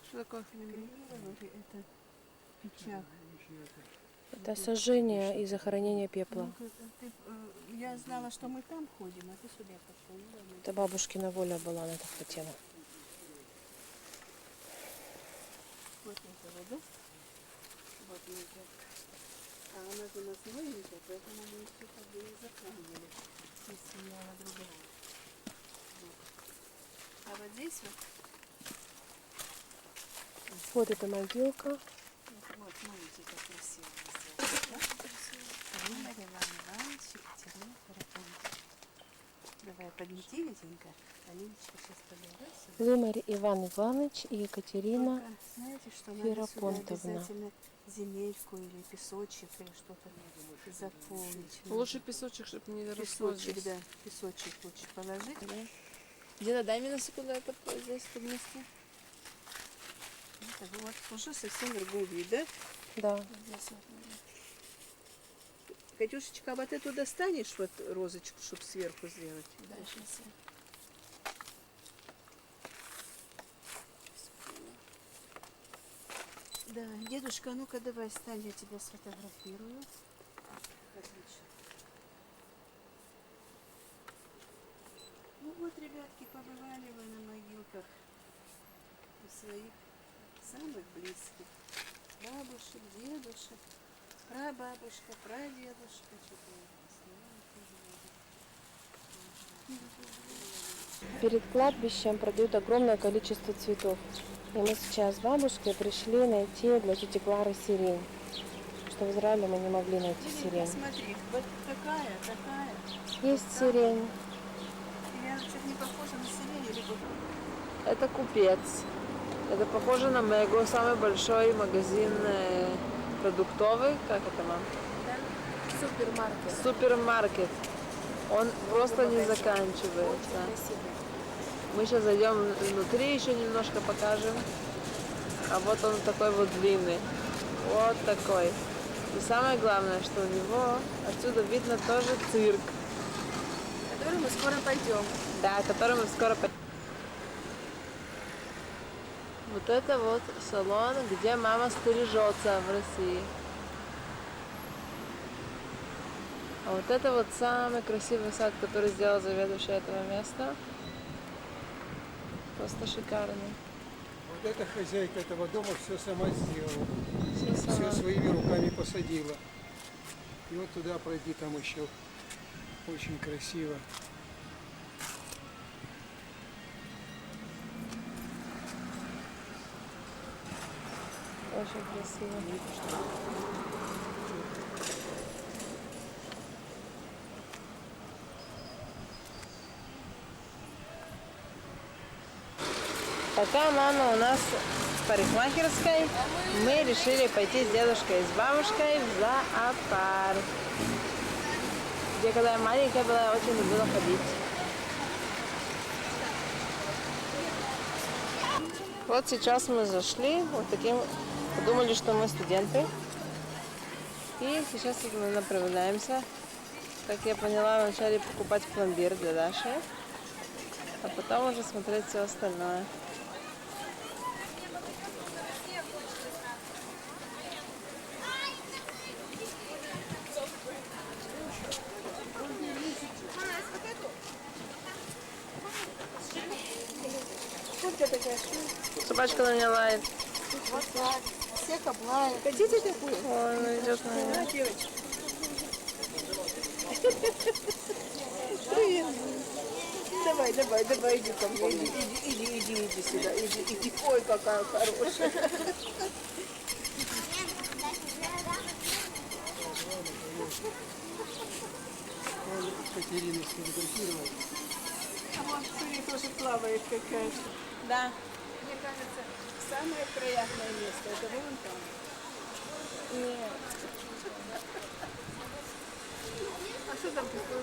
Что такое кремировали? Кремировали это печах. Это сожжение и захоронение пепла. Я знала, что мы там ходим, а ты сюда пошел. Это бабушкина воля была, она так хотела. Вот это вот, да? Вот мы идем. А она же у нас новенькая, поэтому мы все как бы и запомнили. И сменяла другая. Вот. А вот здесь вот. Вот эта могилка. Вот, смотрите, как красиво сделано, да? Владимир Иван Иванович, Екатерина Ферапонтовна. Давай, подмети, Витенька. Алиночка сейчас подойдет сюда. Лымарь Иван Иванович и Екатерина Только, знаете, что надо Ферапонтовна. сюда обязательно земельку или песочек или что-то заполнить. Лучше песочек, чтобы не росло Песочек, здесь. да, песочек лучше положить. Да. Дина, дай мне на секунду это здесь поднести. Это вот уже совсем другой вид, да? Да. Здесь вот. Катюшечка, а вот эту достанешь, вот розочку, чтобы сверху сделать? Да, сейчас я. Да, дедушка, а ну-ка давай стань, я тебя сфотографирую. Отлично. Ну вот, ребятки, побывали вы на могилках у своих самых близких. Бабушек, дедушек, прабабушка, прадедушка. Перед кладбищем продают огромное количество цветов. И мы сейчас с бабушкой пришли найти для тети Клары сирень. Что в Израиле мы не могли найти сирень. Смотри, вот такая. Есть сирень. Я что-то не похожа на сирень или вот. Это купец. Это похоже на Мего, самый большой магазин продуктовый. Как это, мам? Супермаркет. Супермаркет. Он просто не заканчивается. Мы сейчас зайдем внутри, еще немножко покажем. А вот он такой вот длинный. Вот такой. И самое главное, что у него отсюда видно тоже цирк. Который мы скоро пойдем. Да, который мы скоро пойдем. Вот это вот салон, где мама стрижется в России. А вот это вот самый красивый сад, который сделал заведующий этого места. Просто шикарный. Вот эта хозяйка этого дома все сама сделала. Всё Все сама. своими руками посадила. И вот туда пройти, там еще очень красиво. Очень красиво. Пока мама у нас в парикмахерской, мы решили пойти с дедушкой и с бабушкой в зоопарк. Где, когда я маленькая была, я очень любила ходить. Вот сейчас мы зашли, вот таким, подумали, что мы студенты. И сейчас мы направляемся, как я поняла, вначале покупать пломбир для Даши, а потом уже смотреть все остальное. Собачка на меня лает. Вот так. Всех облаяют. Хотите такую? Ой, она идет на меня. Да, девочка. Привет. Давай, иди ко мне. Иди сюда. Иди. Ой, какая хорошая. Катерина сфотографировала. А вот смотри, тоже плавает какая-то. Да. Мне кажется, самое приятное место это вон там. Нет. А что там такое?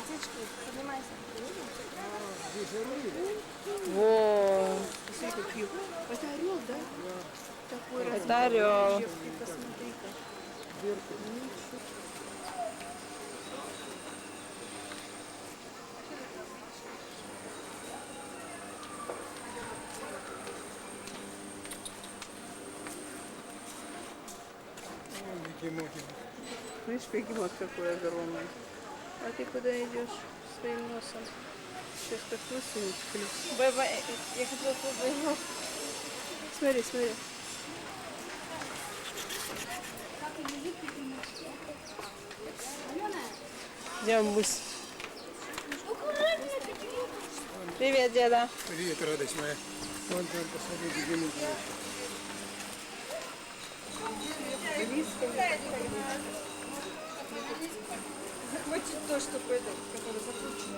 Птички, поднимайся. Во. Смотри, какие. Это орел, да? Такой Это орел. Посмотри-ка. бегемотик. Видишь, бегемот какой огромный. А ты куда идешь своим носом? Сейчас как высунет клюв. Бэба, я хотела туда. Смотри, смотри. Идем, Бусь. Привет, деда. Привет, радость моя. Вон там, посмотри, бегемот. Захватить то, что которое закручено.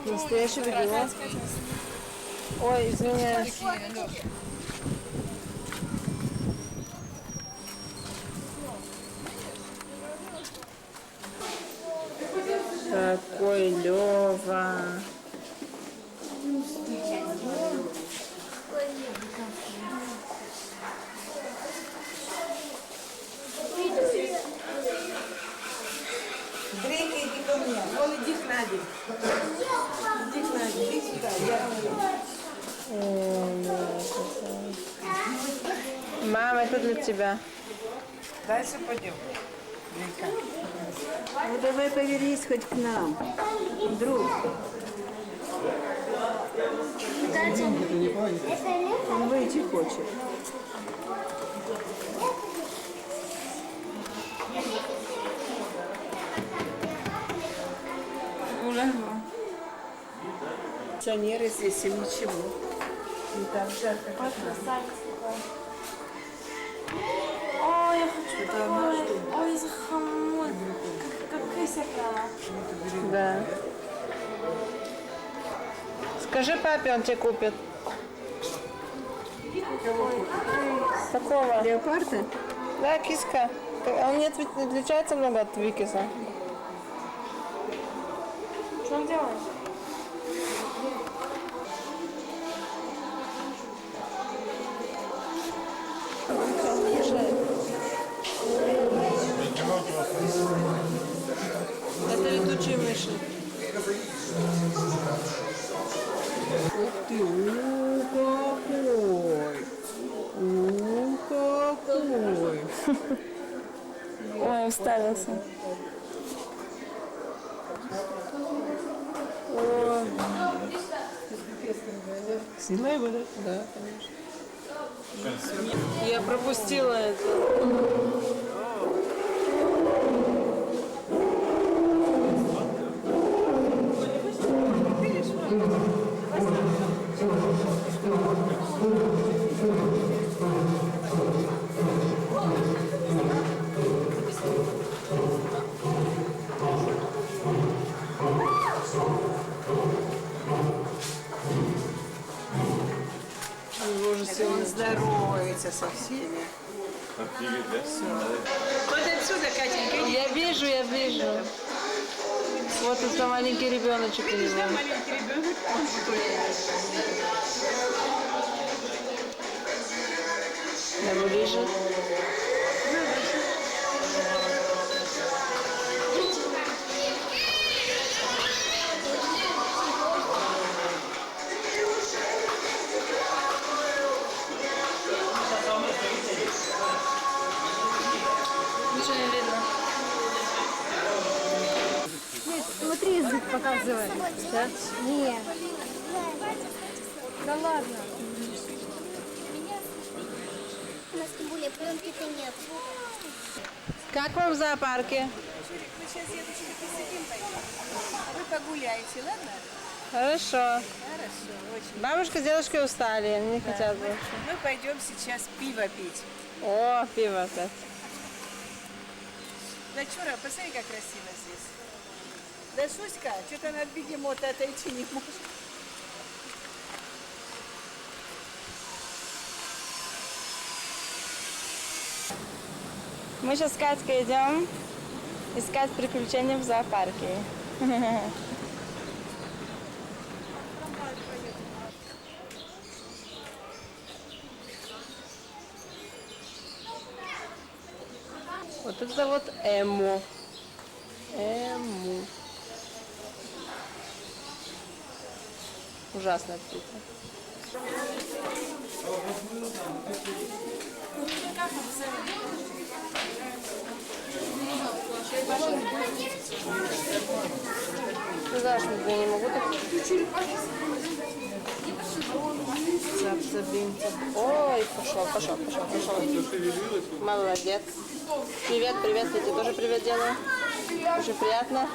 Настоящий бегемот. Ой, извиняюсь. Какой Лёва. Грейка, иди ко мне. Вон, иди к Наде. Иди к Наде, иди сюда. Мама, это для тебя. Дальше пойдем. Грейка. Ну давай повернись хоть к нам. Друг. Он выйти хочет. Кондиционеры здесь им ничего. Не так жарко, как нам. Ой, я хочу такой. Ой, захамон. Как кися прямо. Да. Скажи папе, он тебе купит. Такого. Леопарда? Да, киска. Он не отличается много от Викиса. Что он делает? Это летучие мыши. Ух ты, какой! Ой, уставился. Снимай его, да? Да, конечно. Я пропустила это. Он здоровается со всеми. Вот отсюда, Катенька. Я вижу, я вижу. Вот это маленький ребеночек у него. Маленький ребенок, он Да, ближе. Ничего не видно. Смотри, язык показывает. Да? Нет. Да ладно. У нас тем более пленки-то нет. Как вам в зоопарке? Мы сейчас дедушки посидим, пойдем. А вы погуляйте, ладно? Хорошо. Хорошо, очень. Бабушка с дедушкой устали, они не хотят больше. Мы пойдем сейчас пиво пить. О, пиво опять. Дочура, посмотри, как красиво здесь. Да Шуська, что-то она от бегемота отойти не может. Мы сейчас с Катькой идем искать приключения в зоопарке. Вот это вот Эму. Эму. Ужасная птица. Ты знаешь, я не могу так. Цап-цап-бим-цап. Ой, пошел. Молодец. Привет, я тебе тоже привет делаю. Очень приятно.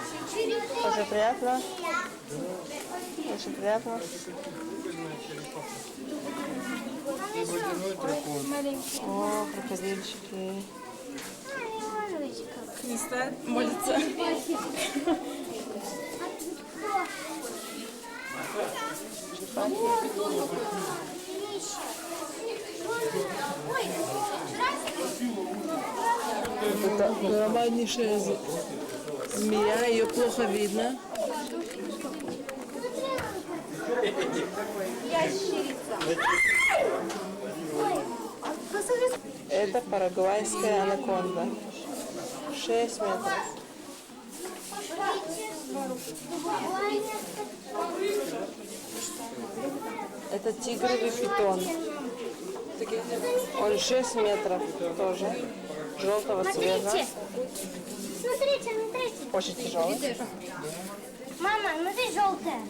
О, крокодильчики. Христа молится. Это громаднейшая змея, ее плохо видно. Это парагвайская анаконда. 6 метров. Это тигровый питон. Он 6 метров тоже. Желтого цвета. Смотрите. Очень тяжелый. Мама, смотри, желтая.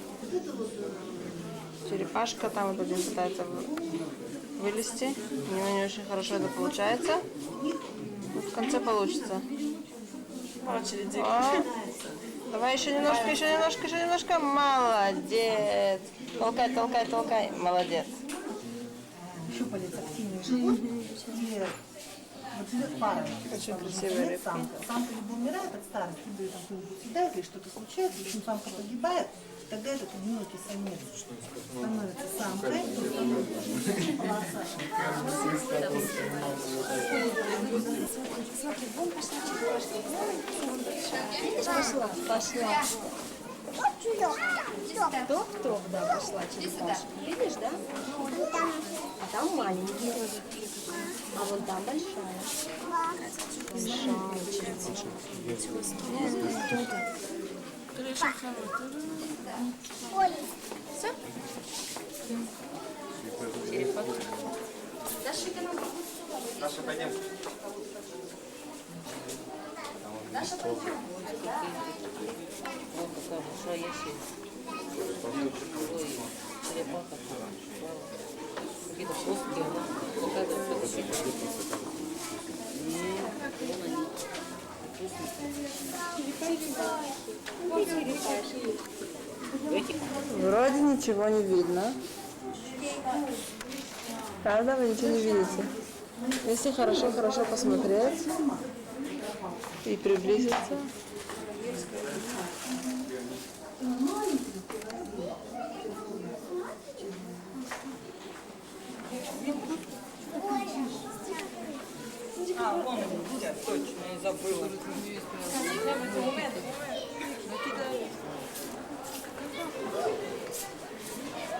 Черепашка там вот один пытается вылезти. У него не очень хорошо это получается. Но в конце получится. О, давай еще немножко. Молодец. Толкай. Молодец. Щупалец активнее живут. Вот живет пара. Очень красивая рыбка. Самка либо умирает от старости, либо там кто-нибудь съедает, или что-то случается, в общем, самка погибает, тогда этот одинокий самец становится самкой. Смотри, вон пошла черепашка. Пошла. Топ-топ, да, пошла черепашка. Видишь, да? А там маленький. А вон там большая. Большая черепашка. Все? Черепашка. Даша, пойдем. Даша, пойдем. Какие-то плоские, Вроде ничего не видно. Правда, вы ничего не видите? Если хорошо посмотреть и приблизиться. вон я точно не забыла.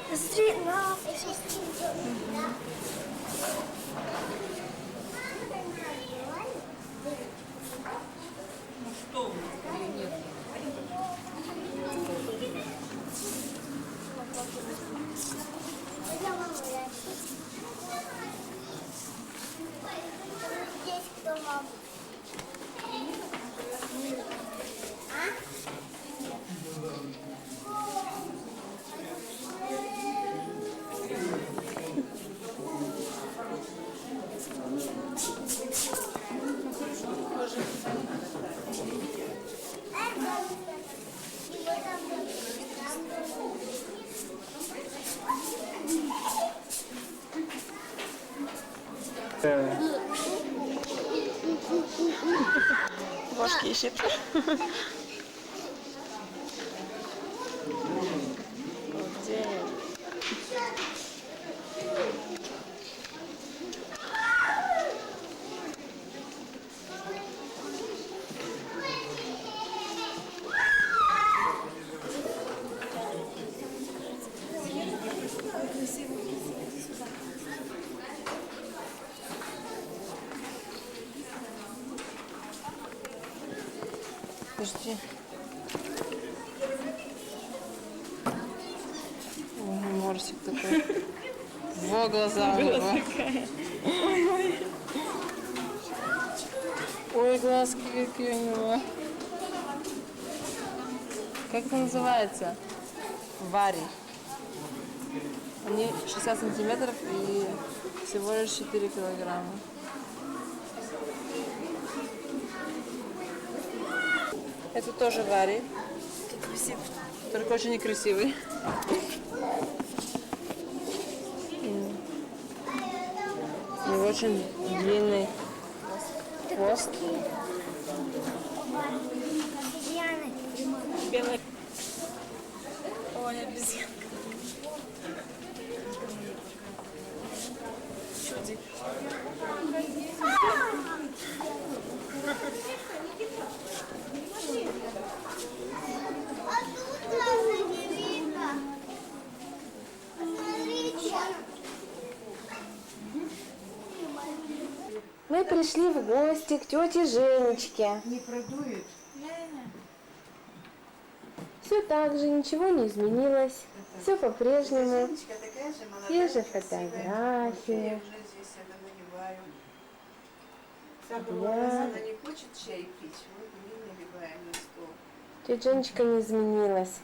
Смотри, на. Что? Здесь кто, мам? Башки ищет. Где? Подожди. Ой, морсик такой. Во глаза. Ой, Ой, глазки какие у него. Как это называется? Вари. Они 60 сантиметров и всего лишь 4 килограмма. Это тоже вари. Только очень некрасивый. У него очень длинный хвост. Белый. Ой, обезьянка. Чудик. Мы пришли в гости к тете Женечке. Не продует? Все так же, ничего не изменилось. Все по-прежнему. Женечка такая же молодая. Те же красивая. фотографии. Я уже здесь это наливаю. Да. Сахар, она не хочет чай пить, вот мы наливаем на стол. Тетя Женечка не изменилась.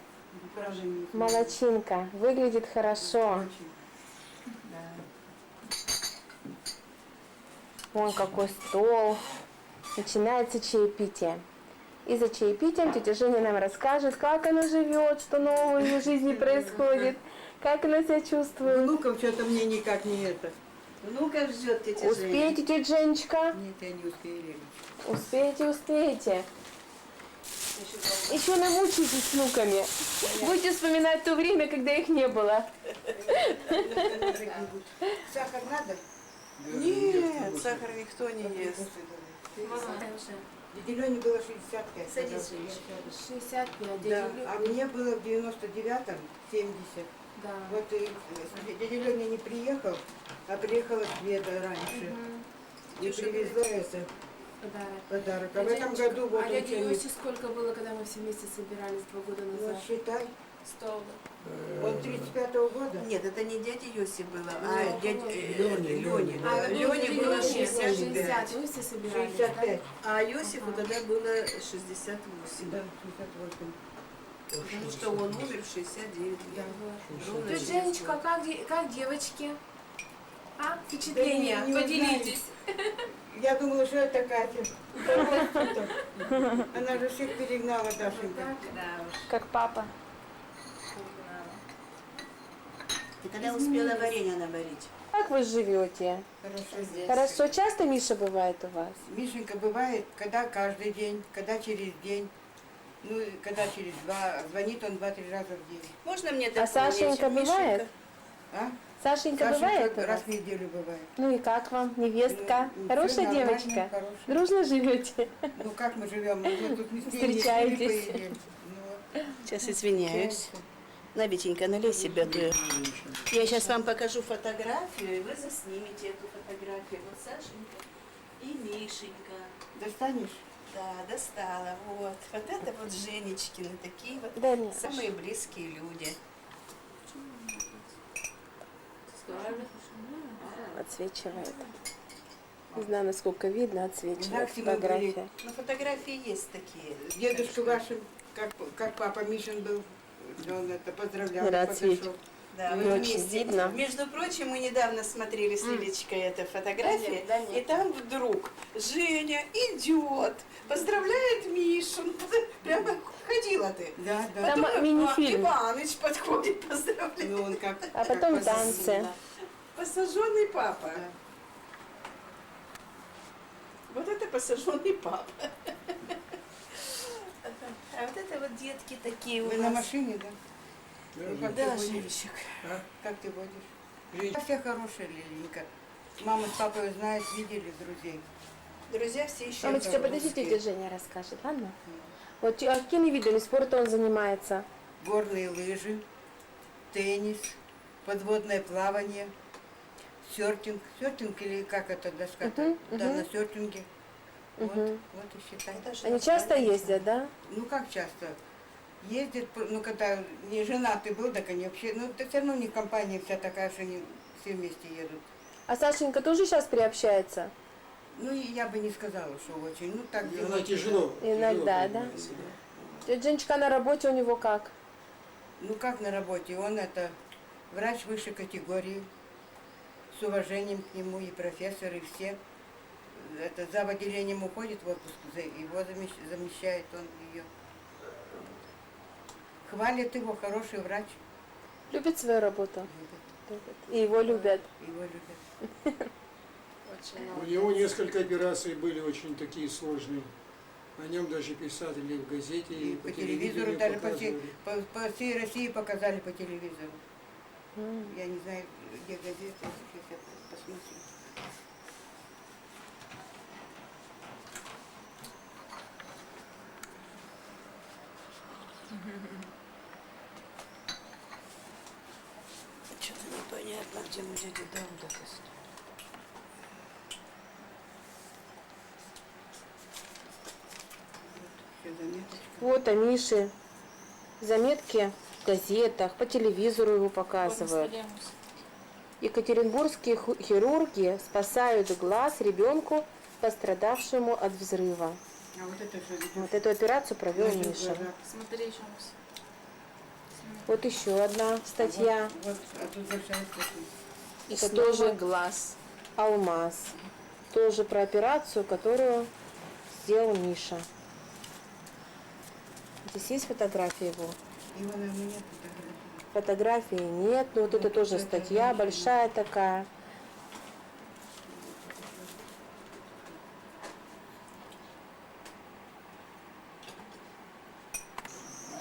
Молодчинка. Выглядит хорошо. Вон какой стол. Начинается чаепитие. И за чаепитием тетя Женя нам расскажет, как она живет, что нового в ее жизни происходит, как она себя чувствует. Внуков что-то мне никак не это. Внуков ждет тетя Женя. Успеете, тетя Женечка? Нет, я не успею. Успеете, успеете. Еще намучитесь с внуками. Будете вспоминать то время, когда их не было. Сахар надо? Нет, сахар никто не ест. Дяде Лене было 65. Садись, 65, Да, а мне было в 99-м 70. Да. Вот и дядя Леня не приехал, а приехала Света раньше. И привезла это подарок. А в этом году вот А он дяде тянет. Йосе сколько было, когда мы все вместе собирались 2 года Вот назад? считай, 100. он 35-го года. Нет, это не дядя Йоси было, а дядя Лене. Лене было 65. 60, мы все собирались. 65. А Йосифу тогда было 68. Да, 68. Потому что он умер в 69 лет. Ровно Тетя 6 Женечка, лет. как девочки? А? Впечатления? Да не Поделитесь. Я думала, что это Катя. Она же всех перегнала, Дашенька. Да уж. Как папа. Ты когда успела варенье наварить? Как вы живете? Хорошо. Хорошо. Часто Миша бывает у вас? Мишенька бывает, когда каждый день, когда через день. Ну, и когда через 2, звонит он 2-3 раза в день. Можно мне А дополнить? Сашенька бывает? А? Сашенька бывает у раз вас? в неделю бывает. Ну и как вам, невестка? Ну, Хорошая всё нормально, девочка? хорошая. Дружно живете? Ну как мы живем? Мы тут вместе Встречаетесь? Сейчас извиняюсь. На, Витенька, налей себе ту. Я сейчас вам покажу фотографию, и вы заснимете эту фотографию. Вот Сашенька и Мишенька. Достанешь? Да, достала. Вот. Вот это вот Женечкины, такие вот Да нет. самые близкие люди. Отсвечивает. Не знаю, насколько видно, отсвечивает Максимум фотография. Ну, фотографии есть такие. Дедушка вашим, как папа Мишин был, он это поздравлял. Да, подошел. цвет. Да, Не мы очень вместе. видно. Между прочим, мы недавно смотрели с Лилечкой эту фотографию, Да нет. и там вдруг Женя идет, поздравляет Мишу. Прямо ходила ты. Да, да. Там Потом мини-фильм. Иваныч подходит, поздравляет. Ну, он как... А потом как танцы. Посаженный папа. Да. Вот это посаженный папа. А вот это вот детки такие у Вы нас. на машине, да? Ну, как Да, ты водишь? Женечек. А? Как ты водишь? Все хорошие, Лиленька. Мама с папой знают, видели друзей. Друзья все еще. Мамочка, подождите, тетя Женя расскажет, ладно? Вот а какими видами спорта он занимается? Горные лыжи, теннис, подводное плавание, серфинг. Серфинг или как это доска-то? Да, на серфинге. Вот, вот и считай. Они часто ездят, да? Ну как часто? Ездят, ну когда не женатый был, так они вообще, ну это все равно не компания вся такая, что они все вместе едут. А Сашенька тоже сейчас приобщается? Ну, и я бы не сказала, что очень. Ну, так И она тяжело. Иногда, да? Тетя Женечка, на работе у него как? Ну, как на работе? Он это врач высшей категории, с уважением к нему, и профессор, и все. Это зав. Отделением уходит в отпуск, его замещает он ее. Хвалит его, хороший врач. Любит свою работу? Любит. И его любят. Его любят. У него несколько операций были очень такие сложные. О нем даже писали в газете И и по телевизору, телевидению даже показывали. по всей России показали по телевизору. Я не знаю, где газеты, сейчас я посмотрю. Что-то непонятно, где мы дядя Дауда. Все заметочка. Вот о Мише. Заметки в газетах, по телевизору его показывают. Екатеринбургские хирурги спасают глаз ребенку, пострадавшему от взрыва. А вот это что? Вот эту операцию провел Миша. Смотри, еще раз. Вот еще одна статья. Вот, а тут большая статья. И Это снова тоже глаз. алмаз. Тоже про операцию, которую сделал Миша. Здесь есть фотография его? Его, наверное, нет фотографии. Фотографии нет, но вот это тоже статья большая такая.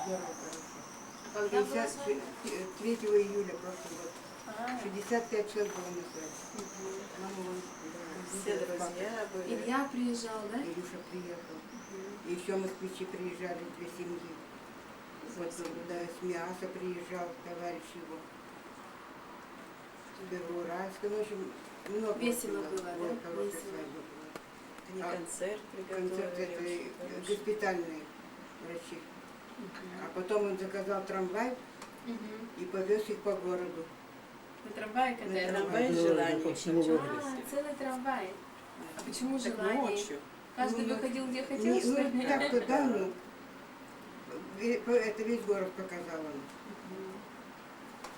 Здорово, короче. 3 июля прошлого года. 65 человек было на свадьбе. Мама вон, Все друзья были. Илья приезжал, да? Илюша приехал. И еще москвичи приезжали, 2 семьи. Вот, да, с Миаса приезжал товарищ его. Первоуральска, ну, в общем, много. Весело было, да? Ой, хорошая Весело. свадьба была. Они А концерт Концерт приготовили. это очень хороший. госпитальные врачи. А потом он заказал трамвай и повез их по городу. На трамвае На катались? Трамвай Ну, желаний. по всему городу. Целый трамвай. А почему Так желание? ночью. Каждый Ну, выходил где хотел, Не, что ли? ну, так-то, да, ну, это весь город показал он.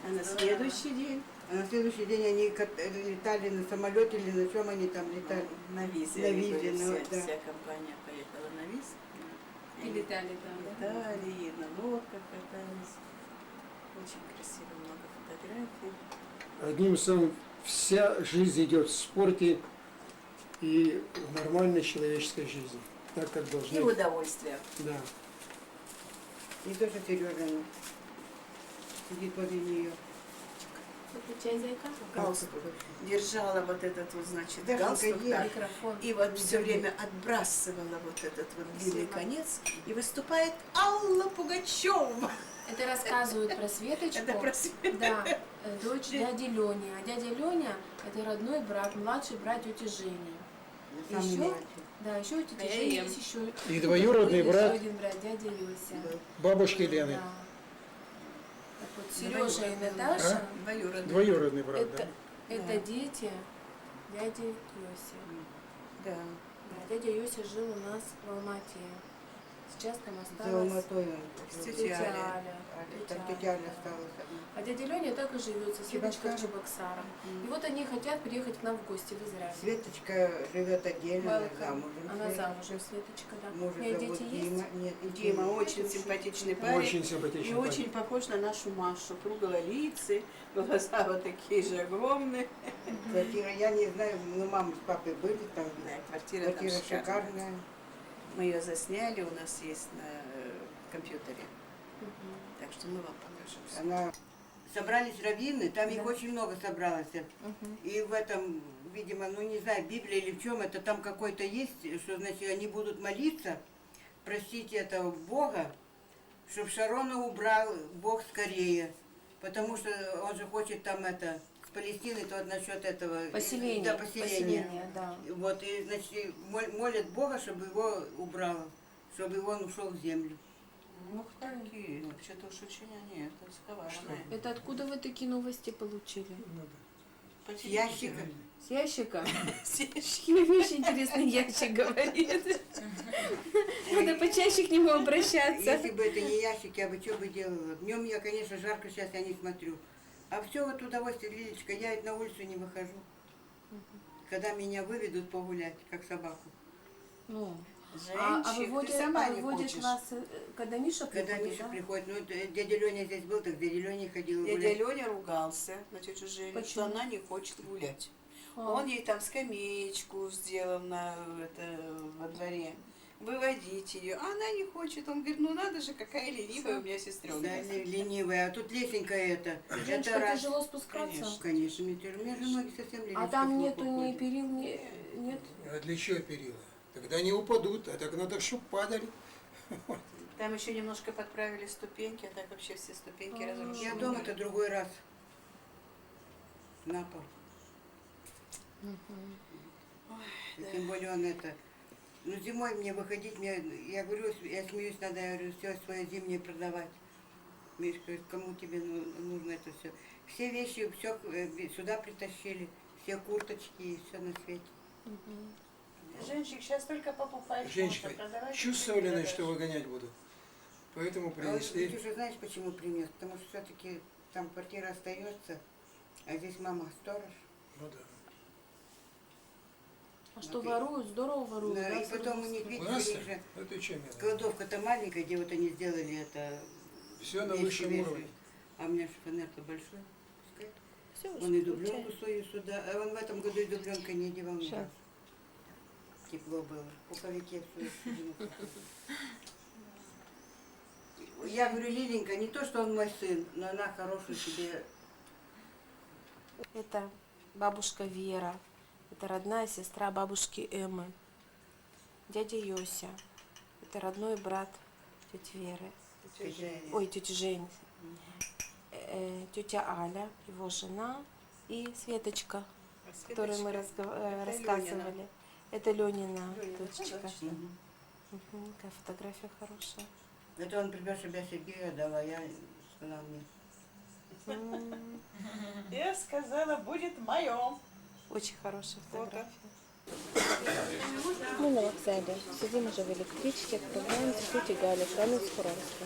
А на следующий день А на следующий день они летали на самолете или на чем они там летали. на визе. На они визе, были, ну, вся, да. вся компания поехала на виз. И летали там, да? Летали, и на лодках катались. Очень красиво, много фотографий. Одним словом, вся жизнь идет в спорте и в нормальной человеческой жизни. Так, как И должны. в удовольствие. Да. Не то, что Сережа сидит возле нее. Это чай, зайка? Галстук. Держала вот этот вот, значит, Да, галстук только так, Микрофон. и вот все время отбрасывала вот этот вот длинный конец, и выступает Алла Пугачева. Это рассказывают про Светочку. Это про Светочку. Да, дочь дяди Лени. А дядя Леня – это родной брат, младший брат тети Жени. Самый Еще, младший. да, еще у тети А я Жени ем. есть еще И двоюродный еще брат один брат, дядя Люся. бабушки Лены. Да. Так вот, Сережа и Наташа Двоюродный. Двоюродный брат, это, да. это дети дяди Йоси. Да. Да, дядя Йося жил у нас в Алмате. Сейчас там За осталась Алматой он. С тетя тетей Аля. Алей. Так тетя Аля осталась одна. А дядя Леня так и живет, Светочка в Чебоксарах. Чебоксарах. И вот они хотят приехать к нам в гости в Израиль. Светочка живет отдельно, она Welcome. замужем. Она замужем, Светочка, да. Мужа У нее зовут дети есть? Дима. Нет, Дима очень симпатичный парень. Очень И симпатичный очень парень. похож на нашу Машу. Круглолицый, глаза вот такие же огромные. Квартира, я не знаю, но мама с папой были там. Да, квартира там Квартира шикарная. шикарная. Мы ее засняли, у нас есть на компьютере. Так что мы вам покажем всё. Она... Собрались раввины, там их очень много собралось. И в этом, видимо, ну не знаю, Библия или в чем это, там какой-то есть, что значит они будут молиться, просить этого Бога, чтобы Шарона убрал Бог скорее. Потому что он же хочет там это, с Палестиной, то насчет этого... Поселение. Да, поселения. Да. Вот, и, значит, молят Бога, чтобы его убрал, чтобы он ушел в землю. Ну, такие, вообще-то уж очень они это коварные. Это откуда вы такие новости получили? Ну, да. С ящика. С ящика? Какие вещи интересные ящик говорит. Надо почаще к нему обращаться. Если бы это не ящик, я бы что бы делала? Днем я, конечно, жарко сейчас я не смотрю. А все вот удовольствие, Лилечка, я ведь на улицу не выхожу. Когда меня выведут погулять, как собаку. Ну, Женщик, выводят, ты сама не выводят хочешь. вас, когда Миша приходит, Когда Миша да? приходит, ну дядя Леня здесь был, так дядя Леня ходил Дядя гулять. Леня ругался на тетю Женю, Почему? что она не хочет гулять. А. Он ей там скамеечку сделал во дворе, выводить ее. А она не хочет. Он говорит, ну надо же, какая ленивая у меня сестренка. Да, ленивая, а тут лесенькая это. Женечка, это раз. тяжело спускаться? Конечно, у меня же ноги совсем ленивые. А там нету ни перил, нет? А для чего перила? Тогда они упадут, а так надо, чтобы падали. Там еще немножко подправили ступеньки, а так вообще все ступеньки разрушены. Я дома-то другой раз. На пол. И тем более он это. Ну зимой мне выходить, я говорю, я смеюсь, надо, я говорю, все свое зимнее продавать. Мишка говорит, кому тебе нужно это все? Все вещи, все сюда притащили, все курточки и все на свете. Женщик, сейчас только покупаешь. Женщина, чувствовали, на что выгонять будут. Поэтому принесли. Ты же знаешь, почему принес? Потому что все-таки там квартира остается, а здесь мама сторож. Ну да. А что воруют? Здорово воруют. Да, да, и потом у них, видите, у Классно. них же Это чем я? кладовка-то маленькая, где вот они сделали это. Все на вещи высшем вешают. уровне. А у меня шифонер-то большой. Пускай. Всё, Он и получается. дубленку свою сюда. А он в этом году и дубленка не одевал ни Щас. разу. Тепло было. В пуховике все. Я говорю, Лиленька, не то, что он мой сын, но она хорошую себе. Это бабушка Вера. Это родная сестра бабушки Эммы. Дядя Йося. Это родной брат тети Веры. Ой, тети Жени. Тетя Аля, его жена, и Светочка, с которой мы рассказывали. Это Ленина дочечка. Какая фотография хорошая. Это он привез себя Сергею отдал, а я сказала нет. Я сказала, будет мое. Очень хорошая фотография. Мы на вокзале. Сидим уже в электричке, отправляемся к тете Гале, в Каменск-Уральске.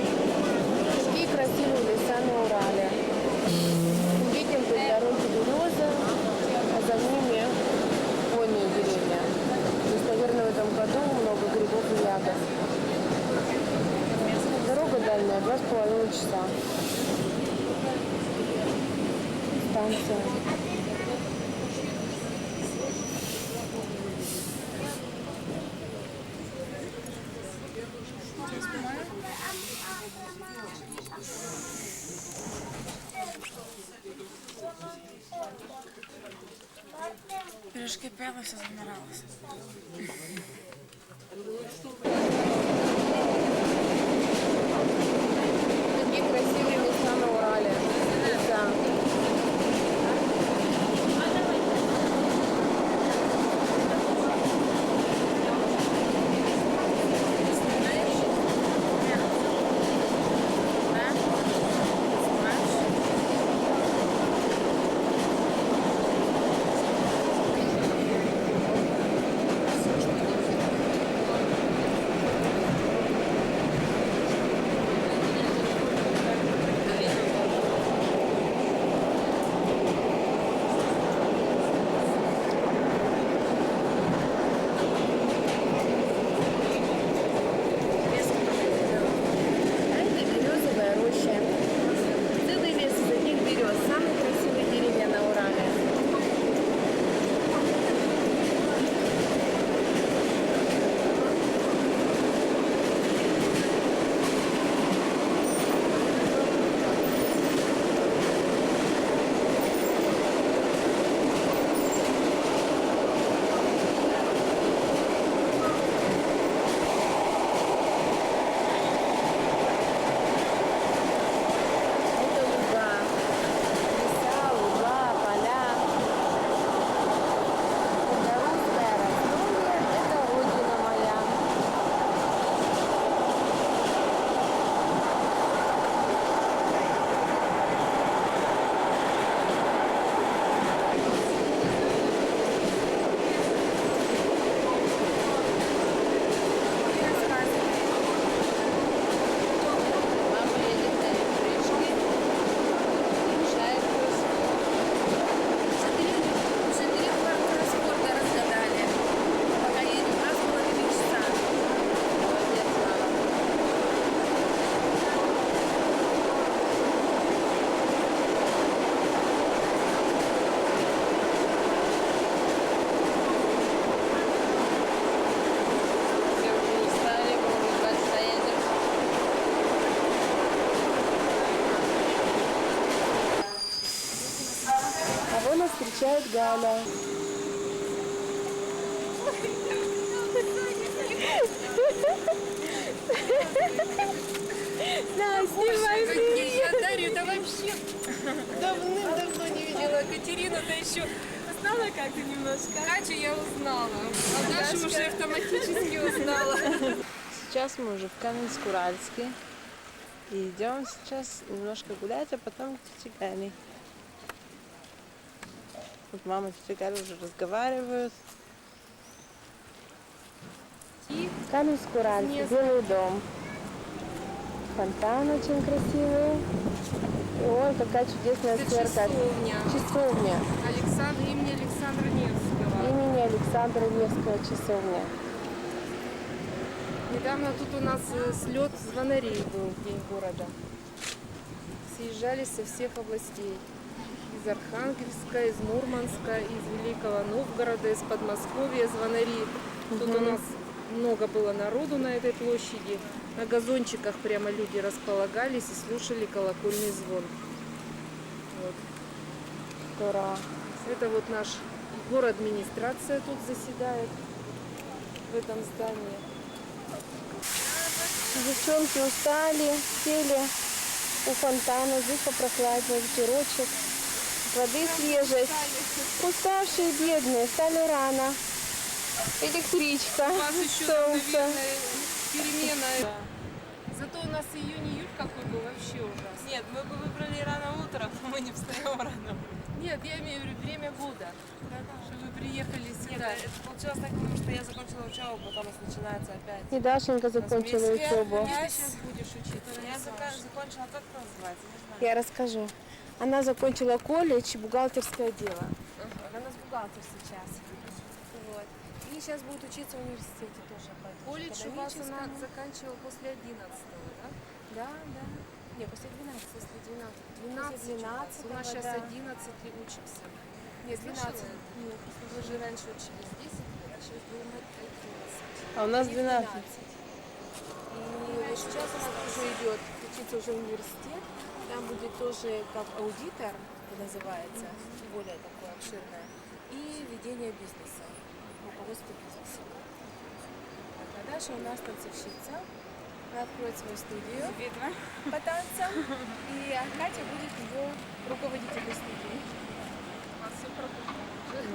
Какие красивые леса на Урале. Видим по дороге березы, а за ними хвойные деревья. Здесь, наверное, в этом году много грибов и ягод. Дорога дальняя, 2,5 часа. Станция. Пирожки пела, все замиралось. Такие красивые места на Урале. Да. А вон нас встречает Галя. Да, снимай. Я Дарью, да вообще давным-давно не видела. Катерину-то еще узнала как-то немножко. Катю я узнала, а Дашу уже автоматически узнала. Сейчас мы уже в Каменск-Уральске. И идем сейчас немножко гулять, а потом к тете Гале. Вот мама и тетя Галя уже разговаривают. Каменск-Уральск, Белый дом. Фонтан очень красивый. И ой, какая чудесная церковь. Часовня. Имени Александра Невского. Имени Александра Невского часовня. Недавно тут у нас слет звонарей был в день города. Съезжались со всех областей. Из Архангельска, из Мурманска, из Великого Новгорода, из Подмосковья звонари. Тут у нас много было народу на этой площади. На газончиках прямо люди располагались и слушали колокольный звон. Вот. Здорово. Это вот наш город-администрация тут заседает в этом здании. Девчонки устали, сели у фонтана, здесь попрохладнее, ветерочек, воды свежесть. Уставшие, бедные, встали рано. Электричка, У вас еще, солнце. наверное, перемена. Зато у нас июнь-июль какой был вообще ужасный. Нет, мы бы выбрали рано утром, но мы не встаем рано. Нет, я имею в виду время года. Что вы приехали сюда. Нет, это получилось так, потому что я закончила учебу, потом у нас начинается опять. И Дашенька закончила учебу. Ты сейчас будешь учиться. Я закончила, как это называется, не знаю. Я расскажу. Она закончила колледж, бухгалтерское дело. Она у нас бухгалтер сейчас. Вот. И сейчас будет учиться в университете тоже. Колледж у вас она заканчивала после 11-го, да? Да, да. Не, после 12, после 12. 12. У нас сейчас 11 и учимся. Нет, 12. Нет, вы же раньше учились 10 лет, а сейчас будем 11. А у нас 12. И сейчас она тоже идет учиться уже в университет. Там будет тоже как аудитор, называется, более такое обширное, и ведение бизнеса, руководство бизнеса. А Даша у нас танцовщица. Она откроет свою студию по танцам, и Катя будет ее руководителем студии.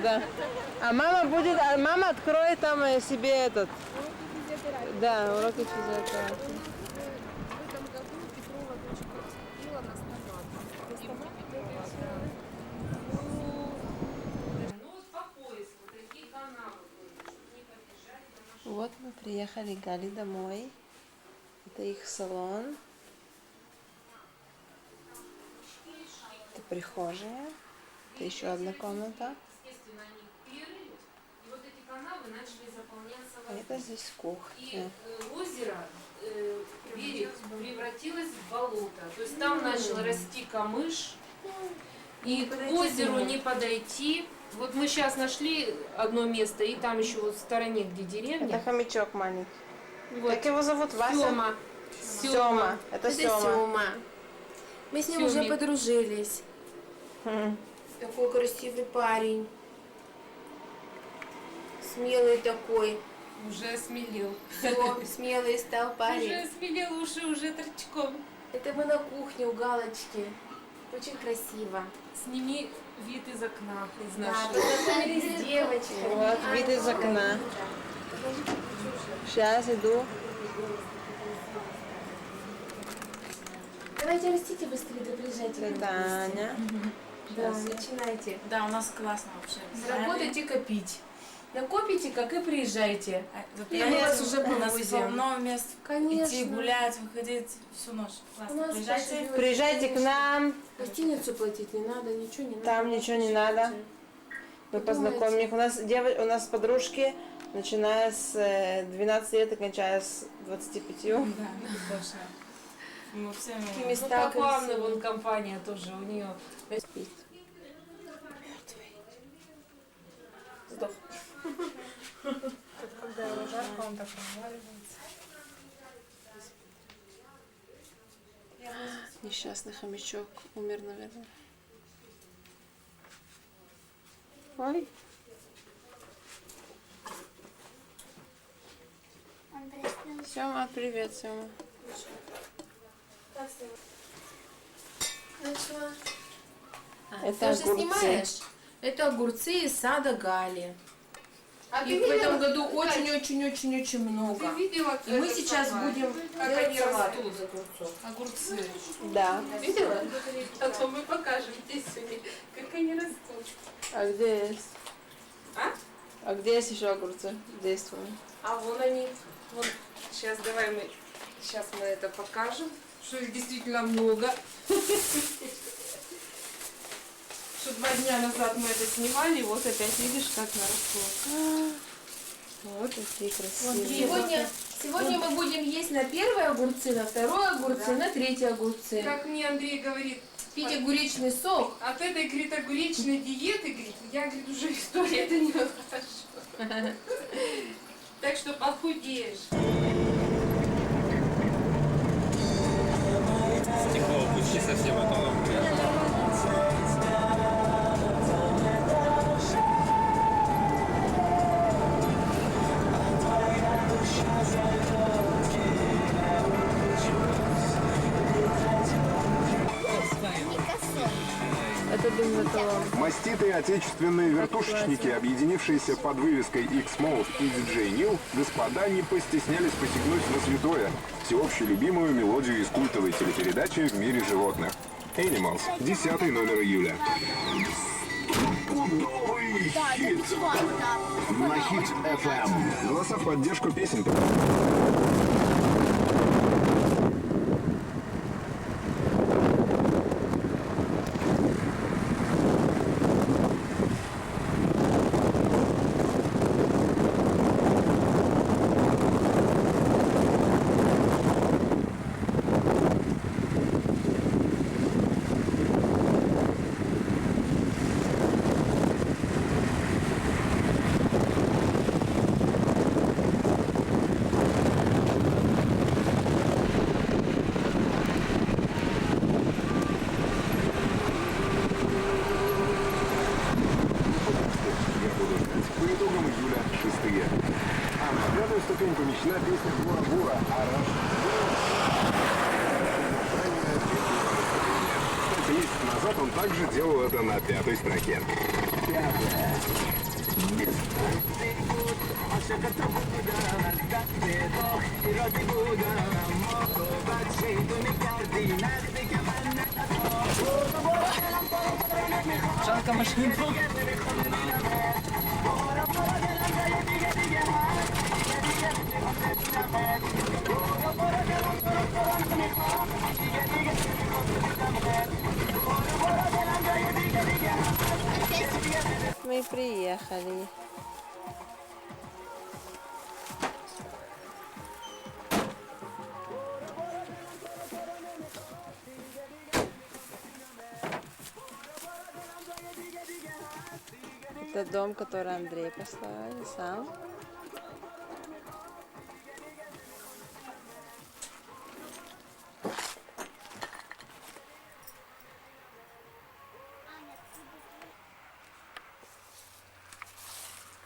Да. А мама откроет там себе этот. Да, уроки физиотерапии. В этом году Петрова дочка купила нас назад. Вот мы приехали к Гали домой. Это их салон. Это прихожая. Это еще одна комната. А это здесь кухня. Озеро, берег превратилось в болото. То есть там начал расти камыш. И к озеру не подойти. Вот мы сейчас нашли одно место, и там еще вот в стороне, где деревня. Это хомячок маленький. Вот. Как его зовут? Вася? Сёма. Сёма. Это Сёма. Мы с ним уже подружились. Такой красивый парень. Смелый такой. Уже осмелел. Все, смелый стал парень. Уже осмелел, уши уже торчком. Это мы на кухне у Галочки. Очень красиво. Сними вид из окна, из Да, нашего. познакомились с девочкой. Вот, вид из окна. Сейчас иду. Давайте растите быстрее, да приезжайте. Это Аня. Да, начинайте. Да, у нас классно вообще. Заработайте копить. Накопите, как и приезжайте. И мы вас уже у нас повозим. полно мест. Конечно. Идти гулять, выходить всю ночь. Классно. У нас Приезжайте. Приезжайте к нам. Гостиницу платить не надо, ничего не надо. Там ничего не надо. Мы познакомим их. У нас подружки, начиная с 12 лет и кончая с 25. Да, точно. Мы все Ну, по главной вон компания тоже у нее. Сдох. Когда его жарко, он так разваливается. Несчастный хомячок умер, наверное. Ой. Сёма, привет, Сёма. Это Это ты же огурцы. снимаешь? Это огурцы из сада Гали. Их в этом году очень-очень-очень-очень много. И мы сейчас будем делать салат из огурцов. Огурцы. Да. Видела? А то мы покажем здесь сегодня, как они растут. А где есть? А? А где есть еще огурцы? Действуем. А вон они. Вот. Сейчас давай мы это покажем, что их действительно много. Что 2 дня назад мы это снимали, вот опять видишь, как наросло. Вот такие красивые. Сегодня мы будем есть на первые огурцы, на вторые огурцы, на третьи огурцы. Как мне Андрей говорит, Пить огуречный сок. от этой, говорит, огуречной диеты, говорит, я, говорит, уже история это не выхожу. Так что похудеешь. Стекло опусти совсем, а то нам Это бензоколон. Маститые отечественные вертушечники, объединившиеся под вывеской X-Mode и DJ New, господа не постеснялись посягнуть на святое, всеобщую любимую мелодию из культовой телепередачи «В мире животных». Animals, 10 номер июля. Новый хит на Хит FM. Голоса в поддержку песен. он также делал это на 5-й строке. Жалко машину. Мы приехали. Это дом, который Андрей построил сам.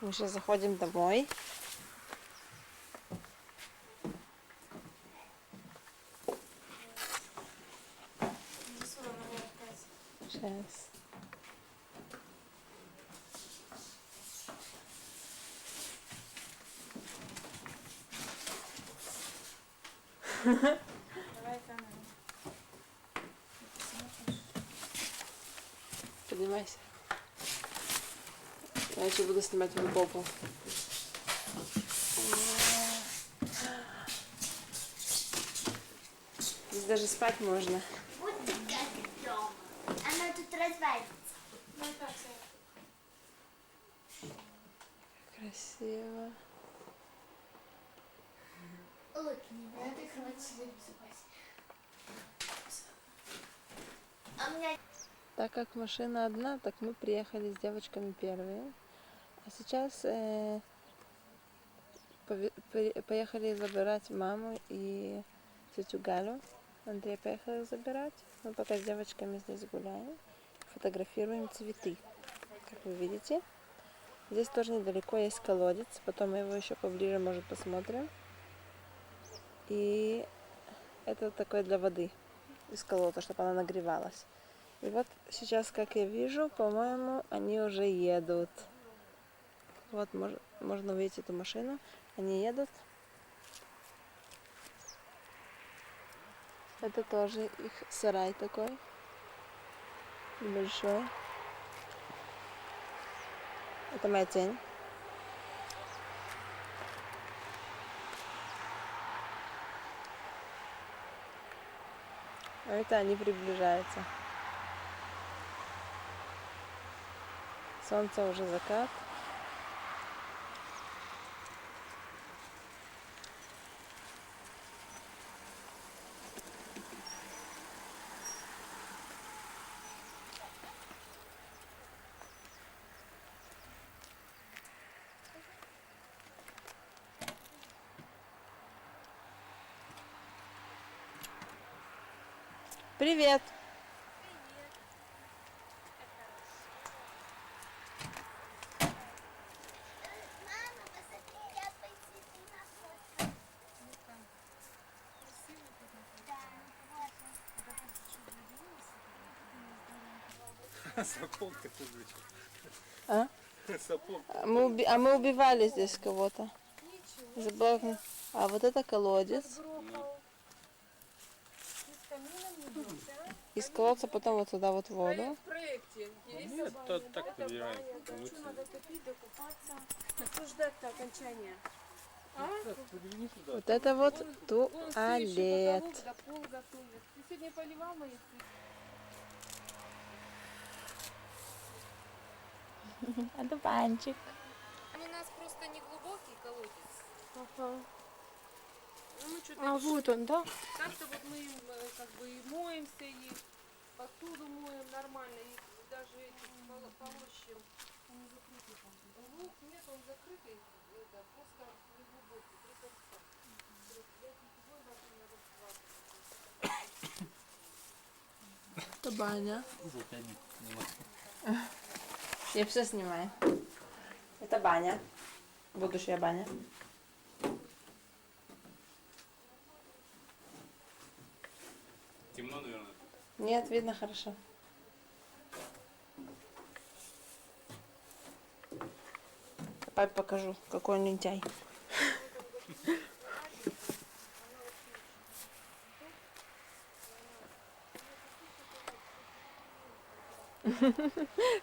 Мы сейчас заходим домой. Сейчас. Поднимайся. Я еще буду снимать твою попу. Здесь даже спать можно. Вот как дома. Она тут развалится. Ну так, Красиво. Луки, на этой кровати сидеть безопаснее. А у меня... Так как машина одна, так мы приехали с девочками первые. А сейчас поехали забирать маму и тетю Галю. Андрей поехал их забирать. Мы пока с девочками здесь гуляем. Фотографируем цветы. Как вы видите. Здесь тоже недалеко есть колодец. Потом мы его еще поближе, может, посмотрим. И это такое для воды из колодца, чтобы она нагревалась. И вот сейчас, как я вижу, по-моему, они уже едут. Вот можно увидеть эту машину. Они едут. Это тоже их сарай такой. Большой. Это моя тень. А это они приближаются. Солнце уже закат. Привет! Сапог ты тут. А? Сапог. Мы убивали здесь кого-то. Забыл. А вот это колодец. Из колодца потом вот туда вот воду. Нет, то так подбираем. Обсуждать-то окончание. Вот это вот туалет. Ты сегодня поливал мои цветы? Это банчик. У нас просто не глубокий колодец. Ага. Ну, мы что-то Вот он, да? как-то вот мы как бы и моемся, и посуду моем нормально, и даже эти полощем. Он не закрытый там. Лук нет, он закрытый, это просто не глубокий, 3 торца. Это баня. Я все снимаю. Это баня. Будущая баня. Темно, наверное. Нет, видно хорошо. Папе покажу, какой он лентяй.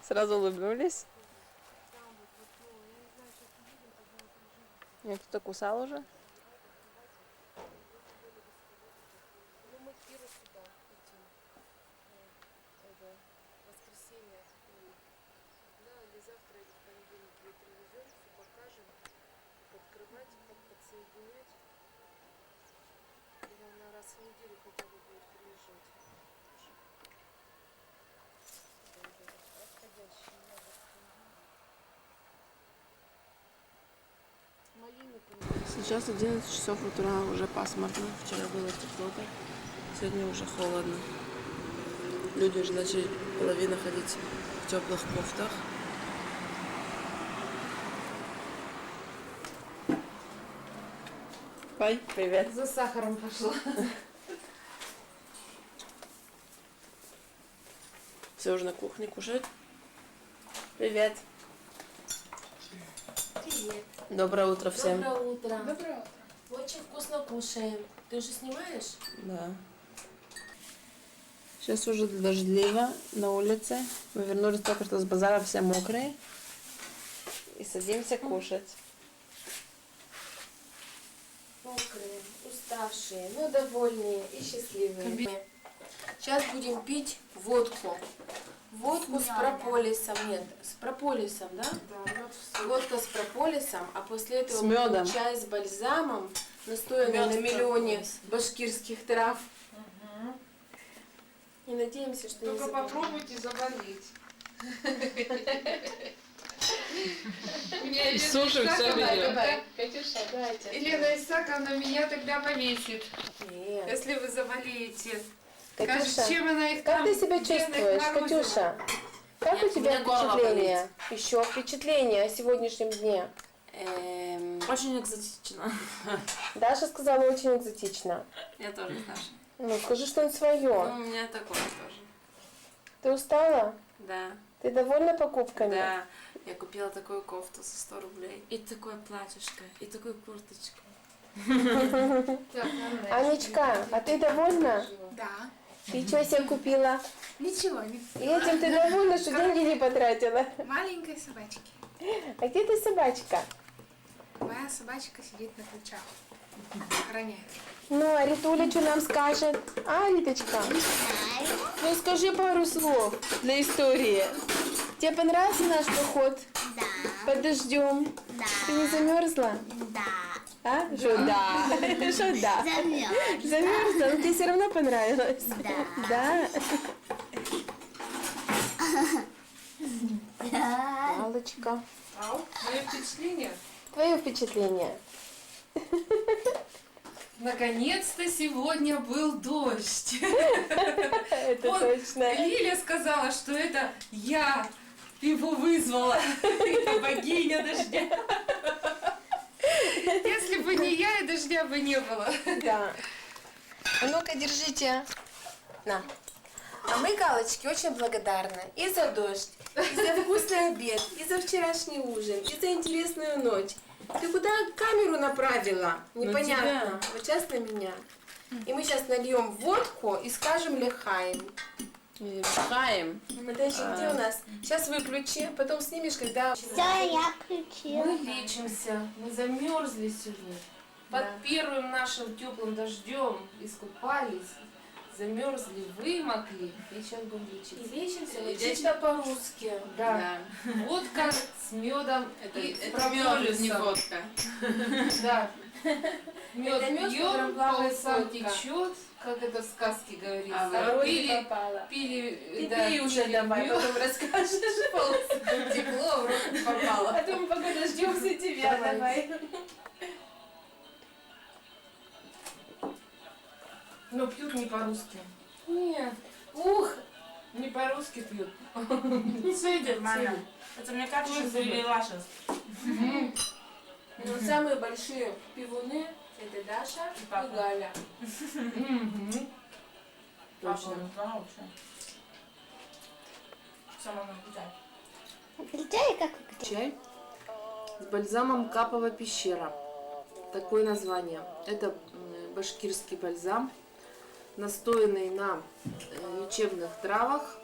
Сразу улыбнулись. Меня кто-то кусал уже. Сейчас 11 часов утра, уже пасмурно. Вчера было тепло, сегодня уже холодно. Люди уже начали половина ходить в теплых кофтах. Пай, привет. За сахаром пошла. Все уже на кухне кушают. Привет. Привет. Доброе утро всем. Доброе утро. Доброе утро. Очень вкусно кушаем. Ты уже снимаешь? Да. Сейчас уже дождливо на улице. Мы вернулись только что с базара, все мокрые. И садимся кушать. Мокрые, уставшие, но довольные и счастливые. Сейчас будем пить водку. Водку с прополисом. Нет, с прополисом, да? Да. Водка с прополисом, а после этого С мёдом. будем чай с бальзамом, настоянный Мёд на с миллионе прополисом. башкирских трав. И надеемся, что Только не заболеем. попробуйте заболеть. Сушим все берем. Катюша, дайте. Елена Исааковна меня тогда повесит, Нет. если вы заболеете. Катюша, Скажет, чем она их как там ты себя бедных чувствуешь, морозила? Катюша? Как у тебя впечатление? Еще впечатление о сегодняшнем дне. Очень экзотично. Даша сказала очень экзотично. Я тоже Даша. Ну, скажи что-нибудь свое. Ну, у меня такое тоже. Ты устала? Да. Ты довольна покупками? Да. Я купила такую кофту за 100 рублей. И такое платьишко, и такую курточку. Анечка, а ты довольна? Да. Ты что себе купила? Ничего, не И этим ты довольна, что деньги не потратила? маленькой собачки. А где ты собачка? Моя собачка сидит на ключах. Охраняет. Ну, а Ритуля что нам скажет? А, Риточка? Ну, скажи пару слов для истории. Тебе понравился наш поход? Да. Под дождем? Да. Ты не замерзла? Да. А? Что да? Что да? Замерзла. Замерзла? Но тебе все равно понравилось? Да. Да? Аллочка. Мое впечатление? Твое впечатление? Наконец-то сегодня был дождь. Это Вот точно. Лиля сказала, что это я его вызвала. Это богиня дождя. Если бы не я, и дождя бы не было. Да. А ну-ка, держите. На. А мы, Галочке, очень благодарны и за дождь, и за вкусный обед, и за вчерашний ужин, и за интересную ночь. Ты куда камеру направила? Непонятно. Вот сейчас на меня. И мы сейчас нальем водку и скажем лехаем. Лехаем. Подожди, где у нас? Сейчас выключи, потом снимешь, когда... Все, я включила. Мы лечимся, мы замерзли сегодня. Под первым нашим теплым дождем искупались, замерзли, вымокли. И сейчас будем лечиться. И лечимся мы Лечим- чисто по-русски. Да. Водка с медом и с Это мед, прополисом. не водка. Да. Мед Это мед, в пьем, котором плавает сам водка. течет, как это в сказке говорится. А, Вроде пили, попала. пили, Ты да, пей уже пили давай, мед. потом расскажешь. Тепло, в рот не попало. А то мы пока дождемся тебя, давай. Но пьют не по-русски. Нет. Ух! Не по-русски пьют. Цедят, это мне кажется, что перевела сейчас. Но самые большие пивуны это Даша и Галя. Точно. Все можно включать. Включай, как Чай? с бальзамом Капова пещера. Такое название. Это башкирский бальзам, настоянный на лечебных травах.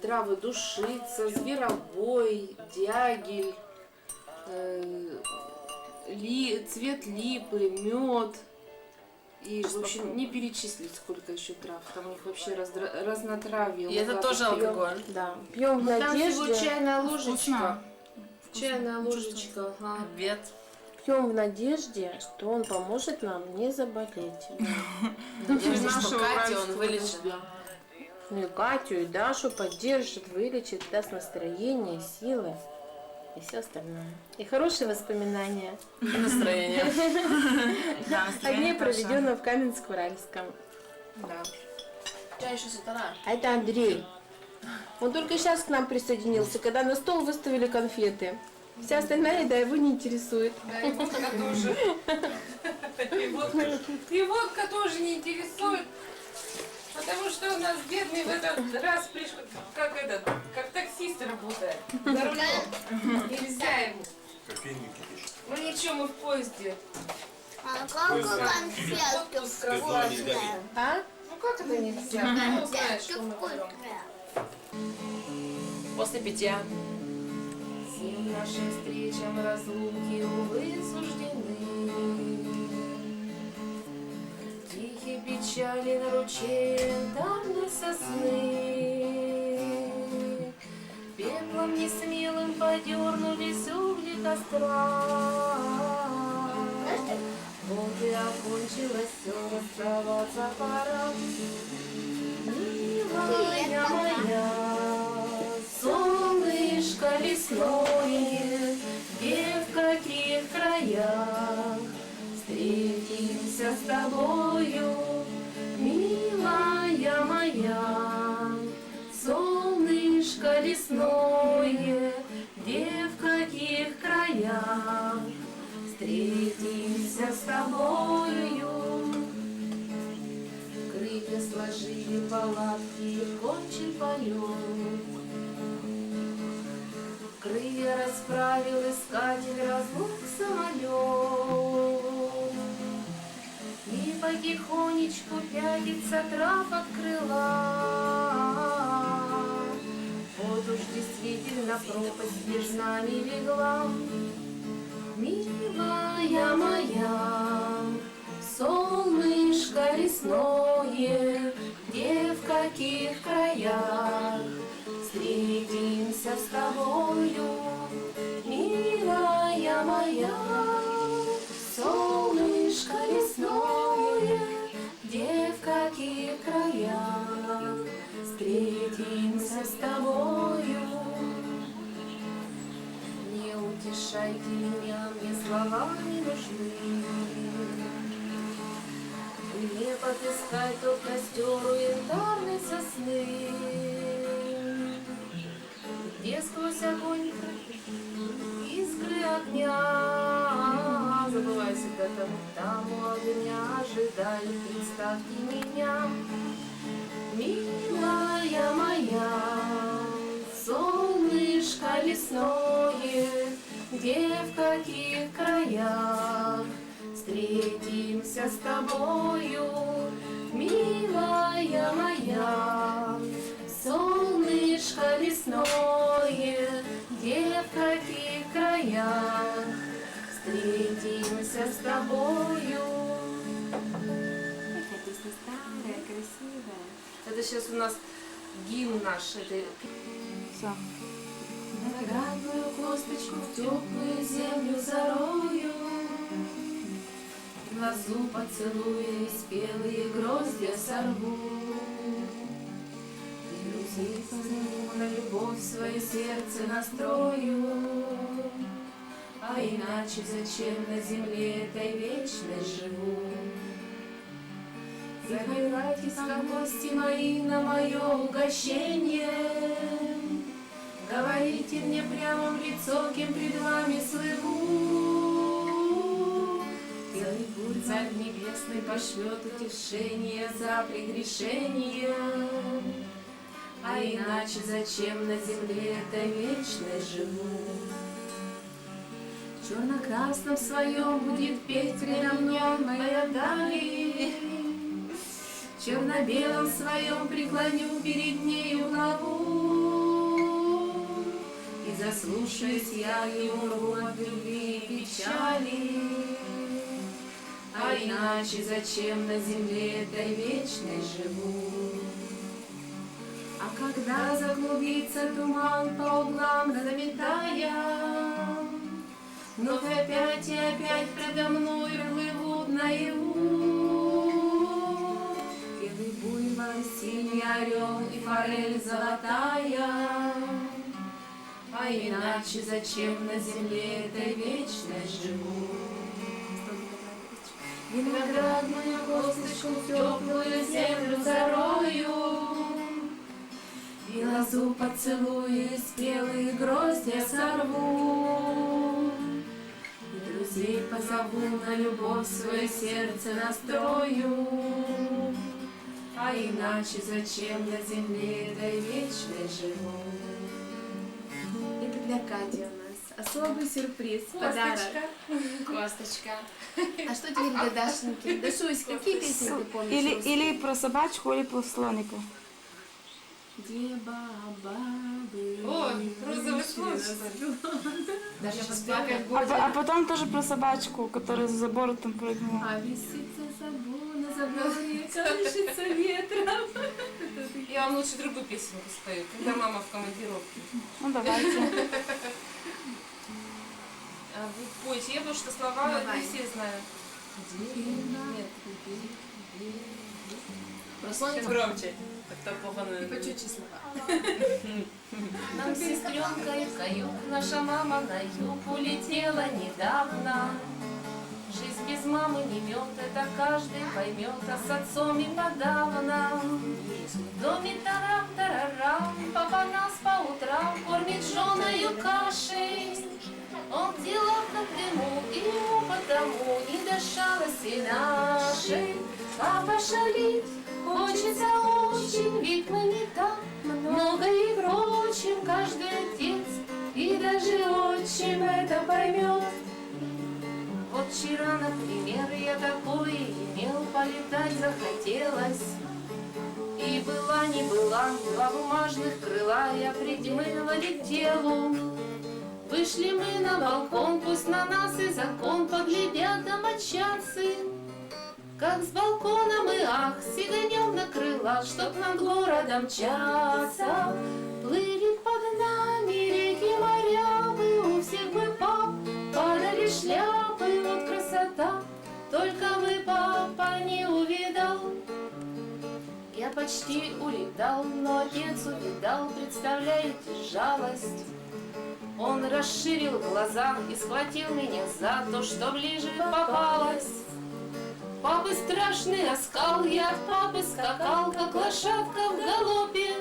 Травы душица, зверобой, дягель, цвет липы, мед. И, в общем, не перечислить, сколько еще трав. Там у них вообще разнотравье. И это тоже алкоголь? Да. Пьем в Там всего надежде. чайная ложечка. Вкусно. Чайная ложечка. Ага. Обед. Пьем в надежде, что он поможет нам не заболеть. Через нашу Катю он вылечит. Ну и Катю, и Дашу поддержит, вылечит, даст настроение, силы и все остальное. И хорошие воспоминания. И настроение. Да, О настроение дне, хорошо. проведенном в Каменск-Уральском. Да. У тебя еще сатана. А это Андрей. Он только сейчас к нам присоединился, когда на стол выставили конфеты. Вся остальная еда его не интересует. Да, и водка тоже. И водка тоже не интересует. Потому что у нас бедный в этот раз пришел, как таксист работает. За рулем. Нельзя ему. Ну ничего, мы в поезде. А как конфетки вкусные? А? Ну как это нельзя? Ну, знаешь, что мы пьем. После питья. Всем нашим встречам разлуки, увы, суждены. Тихие печали на ручье янтарной сосны. Пеплом несмелым подернулись угли костра. Вот и окончилось все, расставаться пора. Милая моя, солнышко лесное, где в каких краях встретимся с тобою, милая моя, солнышко лесное, где в каких краях встретимся с тобою. Крылья сложили палатки и кончил полет. Крылья расправил искатель разлук самолет. И потихонечку пятится трав от крыла. Вот уж действительно пропасть между нами легла. Милая моя, солнышко лесное, где в каких краях встретимся с тобою, милая моя, солнышко лесное, где в каких краях встретимся с тобою. Не утешайте меня, мне слова не нужны. Мне подыскать тот костер у янтарной сосны, где сквозь огонь искры огня. Забывай всегда там у огня ожидают, представьте меня, милая моя, солнышко лесное, где в каких краях встретимся с тобою, милая моя, солнышко лесное, где в каких краях встретимся с тобою. Какая песня старая, красивая. Это сейчас у нас гимн наш. Это... Все. Виноградную косточку в теплую землю зарою, в лозу поцелуя и спелые гроздья сорву. И друзей позову, на любовь свое сердце настрою. А иначе зачем на земле этой вечной живу? Забирайтесь, как гости мои, на мое угощение. Говорите мне прямо в лицо, кем пред вами слыву. Целый Царь Небесный пошлет утешение за прегрешение. А иначе зачем на земле этой вечной живу? В черно-красном своем будет петь предо мной моя дали. В черно-белом своем преклоню перед нею главу. И заслушаюсь я его от любви и печали. А иначе зачем на земле этой вечной живу? А когда заклубится туман по углам заметая, вновь опять и опять предо мной плывут наяву белый буйвол, синий орел и форель золотая. А иначе зачем на земле этой вечной живу? Виноградную косточку в теплую землю зарою, и лозу поцелую, и спелые гроздья сорву. И друзей позову, на любовь свое сердце настрою. А иначе зачем на земле этой вечной живу? Это для Кати у нас особый сюрприз, подарок. Косточка. А что теперь для Дашеньки? Дашусь, какие песни ты помнишь? Или про собачку, или про слоника. Где баба Ой, розовый слон. А потом тоже про собачку, которая за забор там прыгнула. А висится забор на заборе, колышется ветром. Я вам лучше другую песенку спою, когда мама в командировке. Ну давайте. А вы пойте, я потому что слова не все знаю. Нет. Про слоника громче. Так-то плохо И почуть слова. Нам сестренка и каюк, наша мама на юг улетела недавно. Жизнь без мамы не мед, это каждый поймет, а с отцом и подавно. В доме тарам-тарарам, папа нас по утрам кормит жжёною кашей. Он в делах как дыму, и ему потому не до шалости нашей. Папа шалит, хочется очень, ведь мы не так много и прочим. Каждый отец и даже отчим это поймет. Вот вчера, например, я такое имел, полетать захотелось. И была не была, два бумажных крыла, я придмыла летелу. Вышли мы на балкон, пусть на нас и закон поглядят домочадцы. Как с балкона мы, ах, сиганем на крылах, чтоб над городом мчаться. Плыли под нами реки, моря, бы у всех бы пап падали шляпы, вот красота, только бы папа не увидал. Я почти улетал, но отец увидал, представляете, жалость. Он расширил глаза и схватил меня за то, что ближе попалось. Папы страшный оскал, я от папы скакал, как лошадка в галопе.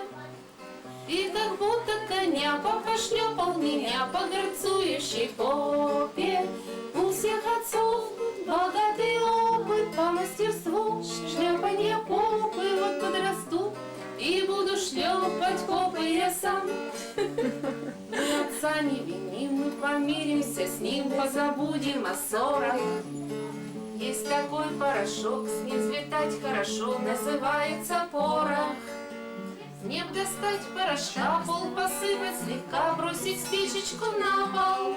И как будто коня папа шлепал меня по горцующей попе. У всех отцов богатый опыт по мастерству шляпанья попы. Вот подрасту и буду шлепать попы я сам. Мы отца не виним, мы помиримся с ним, позабудем о ссорах. Есть такой порошок, с ним взлетать хорошо, называется порох. Не б достать порошка, пол посыпать слегка, бросить спичечку на пол.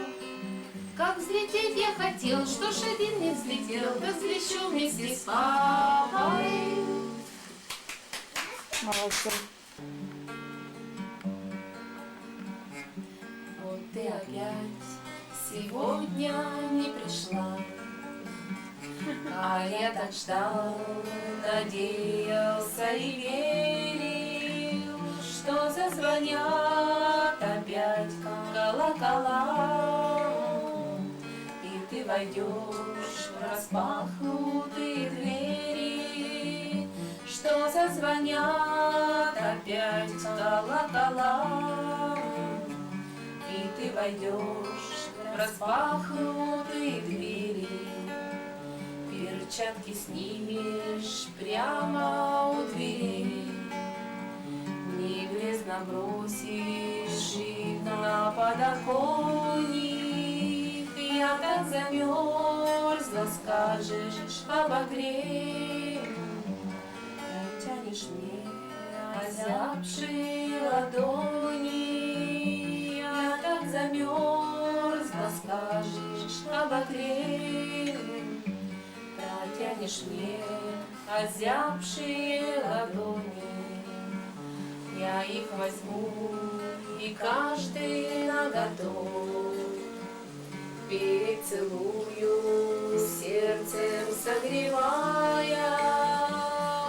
Как взлететь я хотел, что ж один не взлетел, да взлечу вместе с папой. Молодцы. Вот ты опять сегодня не пришла, а я так ждал, надеялся и верил, что зазвонят опять колокола, и ты войдешь в распахнутые двери, что зазвонят опять колокола, и ты войдешь в распахнутые двери. Перчатки снимешь прямо у двери, небрежно бросишь их на подоконник. Я Я так замерзла, скажешь, обогрей. Тянешь мне озябшие ладони. Я так замерзла, скажешь, обогрей. Протянешь мне озябшие ладони. Я их возьму, и каждый наготов перецелую, сердцем согревая.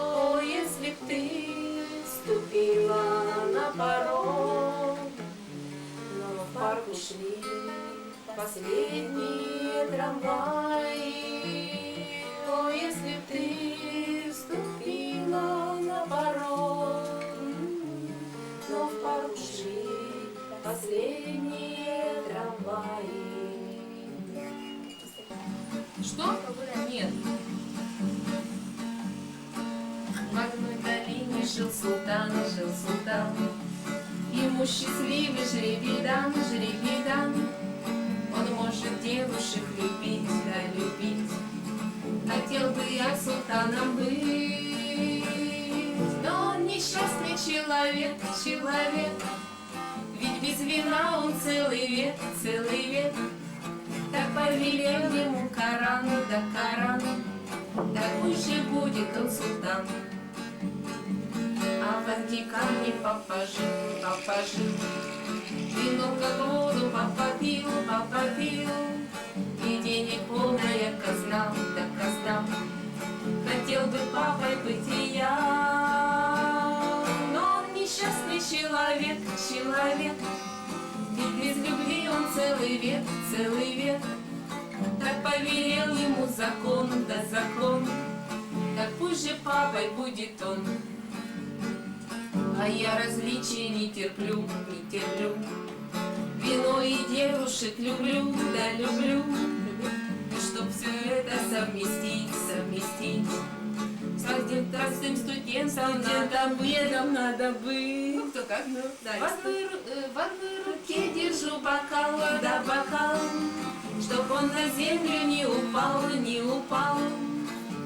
О, если б ты ступила на порог, но в парк ушли последние трамваи. О, если б ты ступила на порог, но в парк ушли последние трамваи. Что? Нет. В одной долине жил султан. Ему счастливый жребий дан. Он может девушек любить, да любить. Хотел бы я султаном быть, но он несчастный человек. Ведь без вина он целый век. Так повелел ему Коран, так пусть же будет он султан. А в Ватикане папа жил, вино как воду папа пил, и денег полная казна. Хотел бы папой быть и я, но он несчастный человек. Ведь без любви он целый век. Так повелел ему закон, так пусть же папой будет он. А я различий не терплю. Вино и девушек люблю. И чтоб все это совместить. С простым студентом надо быть. Ну, кто как? В одной руке держу бокал, чтоб он на землю не упал.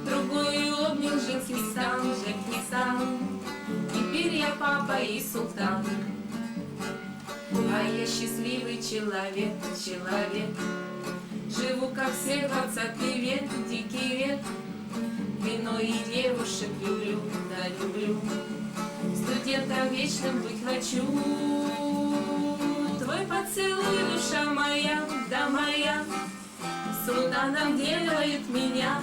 Другую обнял женский стан. Теперь я папа и султан. А я счастливый человек. Живу как все 20 век, дикий век. Вино и девушек люблю. Студентом вечным быть хочу. Твой поцелуй, душа моя, да моя, султаном делает меня.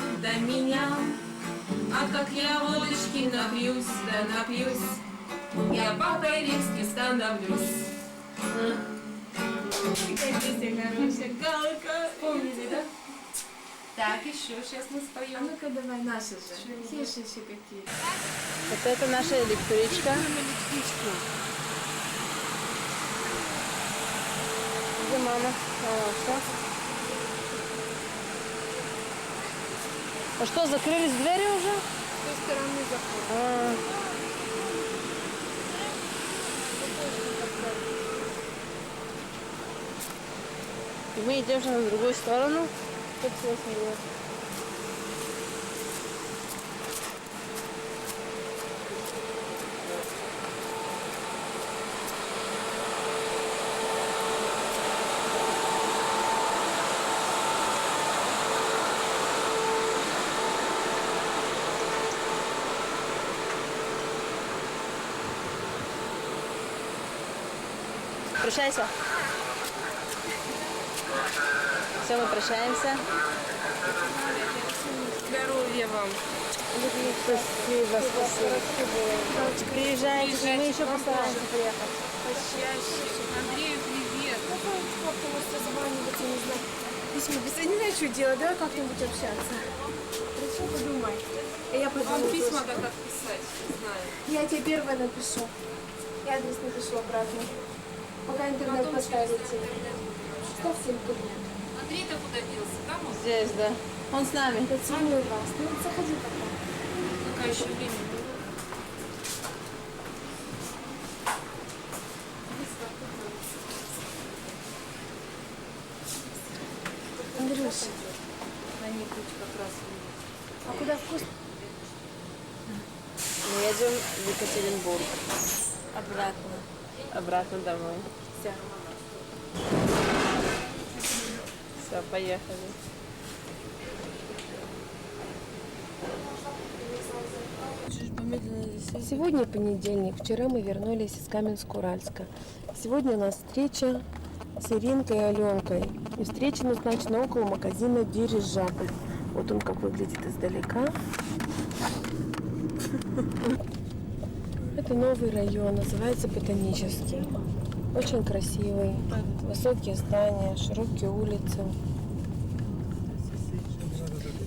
А как я водочки напьюсь, я папой римским становлюсь. Какая песня хорошая, Галка. Помнили, да? Так, еще сейчас мы споем. Ну-ка, давай наши же. Есть еще какие. Вот это наша электричка. Где мама? Все. А что, закрылись двери уже? С той стороны заход. И мы идем же на другую сторону. Тут все снег. Прощайся. Все, мы прощаемся. Здоровья вам. Спасибо. Приезжайте, мы еще постараемся приехать. Почаще. Андрею привет. Как-то может созваниваться, не знаю. Письмо писать, не знаю, что делать. Давай как-нибудь общаться. Хорошо, подумай. Я подумаю. Письма как отписать, не знаю. Я тебе первое напишу. Я адрес напишу обратно. Пока интернет поставите. Ставьте интернет. Андрей-то куда делся? Там он? Здесь, да. Он с нами. Да целую вас. Ну, заходи пока. Пока еще время. Андрей, едем в Екатеринбург. Обратно. Обратно домой. Все. Все, поехали. Сегодня понедельник. Вчера мы вернулись из Каменск-Уральска. Сегодня у нас встреча с Иринкой и Аленкой. И встреча назначена около магазина «Дирижабль». Вот он как выглядит издалека. Это новый район, называется Ботанический. Очень красивый. Высокие здания, широкие улицы.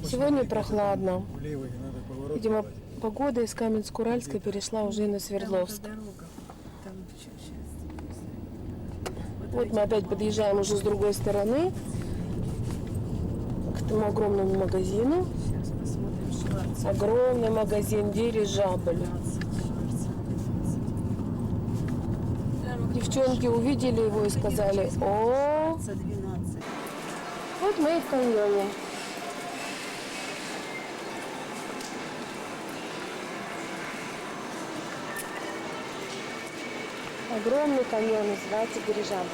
Сегодня прохладно. Видимо, погода из Каменск-Уральска перешла уже и на Свердловск. Вот мы опять подъезжаем уже с другой стороны к тому огромному магазину. Огромный магазин «Дирижабль». Девчонки увидели его и сказали: о, вот мы и в каньоне. Огромный каньон, называется «Дирижабль».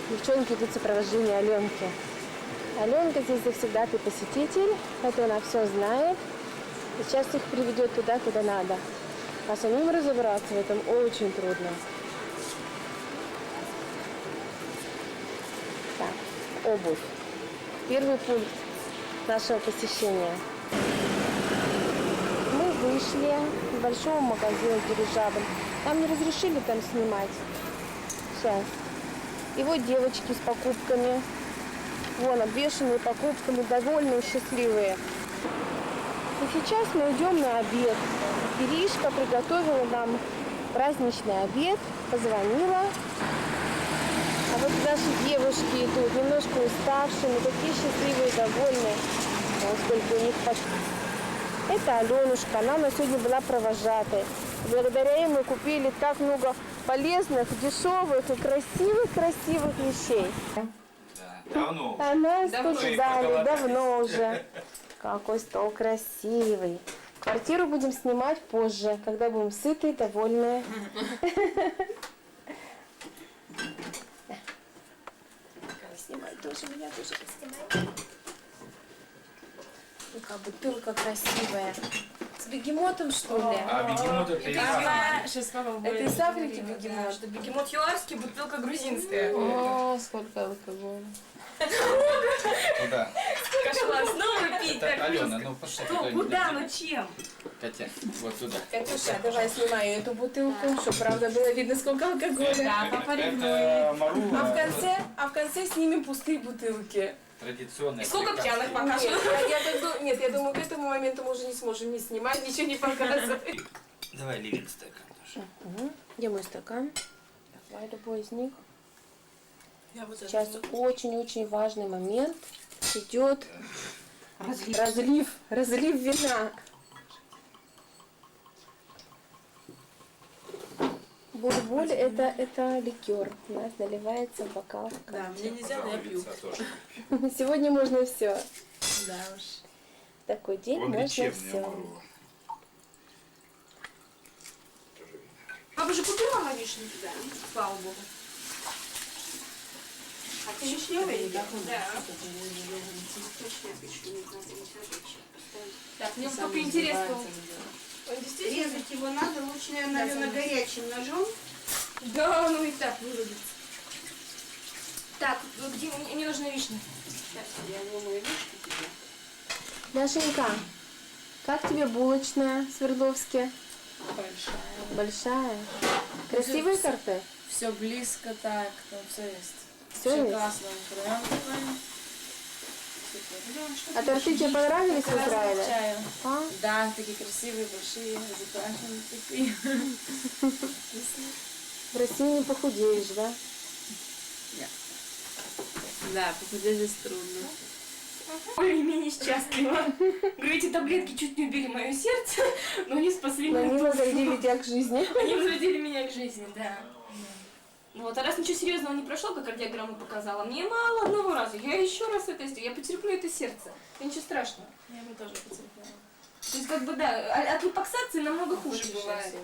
Девчонки идут в сопровождении Аленки. Аленка здесь завсегдатый посетитель, это она все знает. И сейчас их приведет туда, куда надо. А самим разобраться в этом очень трудно. Так, обувь. Первый пункт нашего посещения. Мы вышли из большого магазина «Дирижабль». Нам не разрешили там снимать. Сейчас. И вот девочки с покупками. Вон, обвешанные покупками, довольные, счастливые. И сейчас мы идем на обед. Иришка приготовила нам праздничный обед, позвонила. А вот наши девушки идут, немножко уставшие, но такие счастливые, довольные. Сколько у них Это Аленушка, она у нас сегодня была провожатой. Благодаря ей мы купили так много полезных, дешевых и красивых вещей. Давно. А нас тут ждали, давно уже. Какой стол красивый. Квартиру будем снимать позже, когда будем сытые, довольные. Снимай тоже, меня тоже снимай. Какая бутылка красивая. С бегемотом, что ли? А бегемот это Сейчас папа будет. Это из Африки бегемот. Что бегемот юарский, бутылка грузинская. О, сколько алкоголя. Куда? Кошмар, снова пить. Это Алена, ну пошли туда. Куда, ну чем? Катя, вот туда. Катюша, давай снимай эту бутылку, чтобы правда было видно, сколько алкоголя. Да, папа Это ревнует. Марула. А в конце снимем пустые бутылки. Традиционная. Сколько пьяных покажем? Нет, я думаю, к этому моменту мы уже не сможем не снимать, ничего не показывать. Давай Ливин стакан тоже. Где мой стакан? Давай любой из них. Сейчас очень-очень важный момент. Идет разлив вина. Буль-буль это ликер. У нас наливается в бокал. Да, мне нельзя, но я пью. Сегодня можно все. Да уж. Такой день Он можно лечебный, все. Марула. Папа же купил мама вишню туда, слава богу. А ты вишневый? Да. Так, мне только интересно. Резать его надо, лучше, наверное, горячим ножом. Да, ну и так вырубится. Так, где мне нужны вишни? Сейчас я вымою вишни тебе. Дашенька, как тебе булочная в Свердловске? Большая. Большая? Красивые торты? Все близко так, там все есть. Всё есть? классно. Прям А торты тебе понравились в Израиле? Чаю. А? Да, такие красивые, большие, закрашенные такие. В России не похудеешь, да? Да, похудеть здесь трудно. Более-менее счастлива. Говорю, эти таблетки чуть не убили мое сердце, но они спасли Но мою они душу. возродили тебя к жизни. Они возродили меня к жизни, да. Вот, а раз ничего серьезного не прошло, как кардиограмма показала, мне мало одного раза, я еще раз это сделаю, я потерплю это сердце, это ничего страшного. Я бы тоже потерпела. То есть, как бы, да, от липоксации намного хуже бывает.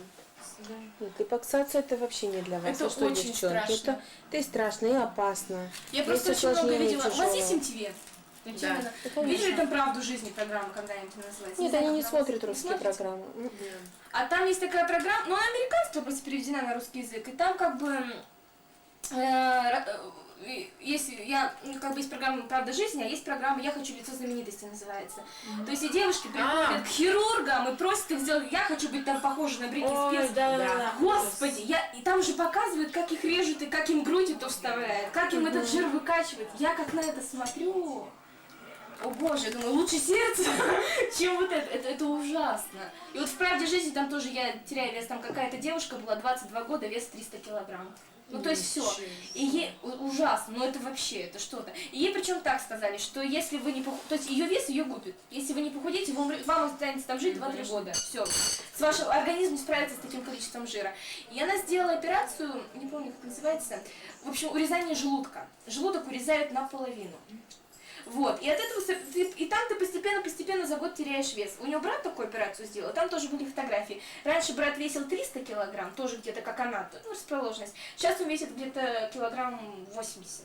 Нет, липоксация это вообще не для вас. Это Вы что, очень девчонки? страшно. Это и страшно, и опасно. Я Есть просто очень много осложнения видела. У вас есть тяжелые. MTV? Да, Именно. конечно. Видели там «Правду жизни» программу когда-нибудь называется? Нет, знаю, они не как она смотрят называется. русские Смотрите? программы. А там есть такая программа, ну, она американская, просто переведена на русский язык, и там как бы как бы есть программа «Правда жизни», а есть программа «Я хочу лицо знаменитости» называется. То есть и девушки приходят к хирургам и просят их сделать, я хочу быть там похожа на Бритни Спирс. Господи, и там же показывают, как их режут и как им грудь эту вставляют, как им этот жир выкачивают. Я как на это смотрю, о боже, я думаю, лучше сердце, чем вот это. Это ужасно. И вот в «Правде жизни» там тоже я теряю вес, там какая-то девушка была, 22 года, вес 300 килограмм. Ну, то есть все. И ей ужасно, но это вообще, это что-то. И ей причем так сказали, что если вы не похудеете, то есть ее вес ее губит. Если вы не похудеете, вам останется там жить 2-3 года. Все. С вашим организмом справится с таким количеством жира. И она сделала операцию, не помню, как называется, в общем, урезание желудка. Желудок урезают наполовину. Вот, и от этого, и там ты постепенно за год теряешь вес. У него брат такую операцию сделал, там тоже были фотографии. Раньше брат весил 300 килограмм, тоже где-то как она, ну, расположенность. Сейчас он весит где-то килограмм 80.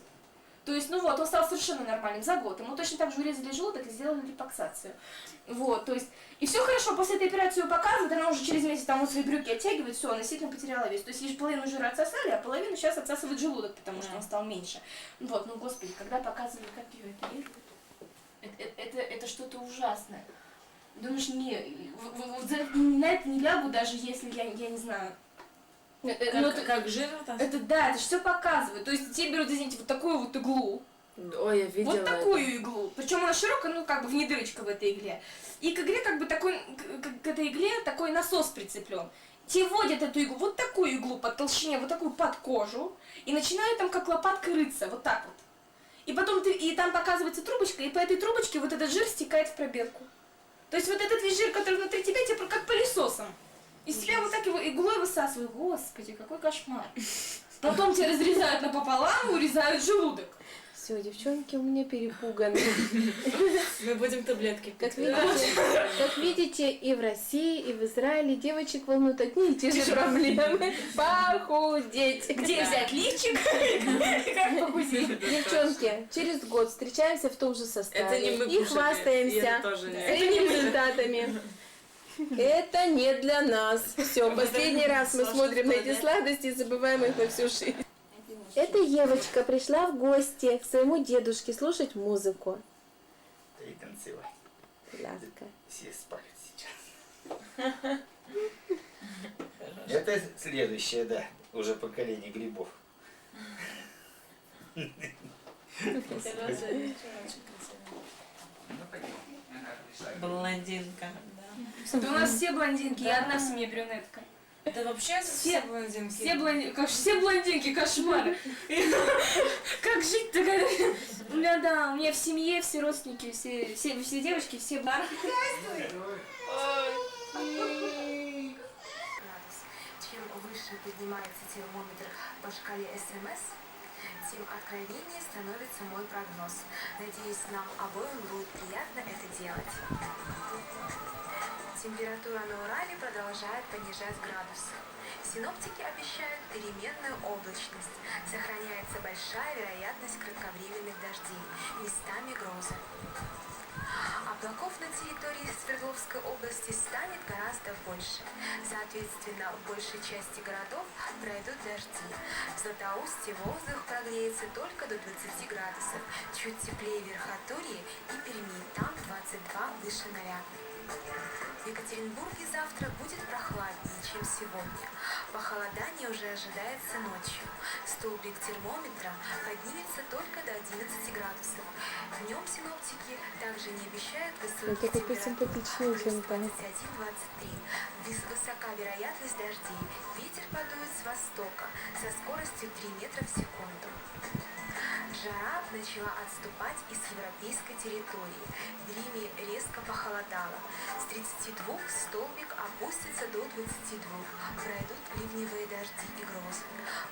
То есть, ну вот, он стал совершенно нормальным за год. Ему точно так же урезали желудок и сделали липоксацию. Вот, то есть, и все хорошо, после этой операции ее показывают, она уже через месяц там вот свои брюки оттягивает, все, она действительно потеряла вес. То есть, лишь половину жира отсосали, а половину сейчас отсасывает желудок, потому что он стал меньше. Вот, ну господи, когда показывали, как ее это режут, это что-то ужасное. Думаешь, не, на это не лягу, даже если я не знаю. Как жир это да, это же все показывает. То есть тебе берут, извините, вот такую вот иглу. Ой, я видела Вот такую иглу. Причем она широкая, ну как бы внедрычка в этой игле. И к игле как бы такой, к этой игле такой насос прицеплен. Те вводят эту иглу, вот такую иглу по толщине, вот такую под кожу, и начинают там как лопаткой рыться, вот так вот. И потом и там показывается трубочка, и по этой трубочке вот этот жир стекает в пробирку. То есть вот этот весь жир, который внутри тебя, тебе как пылесосом. Из тебя вот так его иглой высасывают. Господи, какой кошмар. Потом тебя разрезают напополам и урезают желудок. Все, девчонки у меня перепуганы. Мы будем таблетки пить. Как видите, и в России, и в Израиле девочек волнуют одни и те же проблемы. Похудеть. Где взять лифчик? Как похудеть? Девчонки, через год встречаемся в том же составе. Это не мы и кушали, хвастаемся я тоже не. своими результатами. Это не для нас. Все, последний раз мы смотрим на эти сладости и забываем их на всю жизнь. Эта Евочка пришла в гости к своему дедушке слушать музыку. И танцевать. Ляска. Все спали сейчас. Это следующее, да, уже поколение грибов. Блондинка. Да у нас все блондинки, я одна в семье брюнетка. Да вообще все блондинки. Все блондинки, кошмар. Как жить-то? У меня в семье все родственники, все девочки, все бар. Чем выше поднимается термометр по шкале СМС, тем откровеннее становится мой прогноз. Надеюсь, нам обоим будет приятно это делать. Температура на Урале продолжает понижать градусы. Синоптики обещают переменную облачность. Сохраняется большая вероятность кратковременных дождей, местами грозы. Облаков на территории Свердловской области станет гораздо больше. Соответственно, в большей части городов пройдут дожди. В Златоусте воздух прогреется только до 20 градусов. Чуть теплее в Верхотурье и Перми, там 22 выше 0. В Екатеринбурге завтра будет прохладнее, чем сегодня. Похолодание уже ожидается ночью. Столбик термометра поднимется только до 11 градусов. Днем синоптики также не обещают высоких температур. Плюс 21-23. Высока вероятность дождей. Ветер подует с востока со скоростью 3 метра в секунду. Жара начала отступать из европейской территории. В Риме резко похолодало. С 32 столбик опустится до 22. Пройдут ливневые дожди и грозы.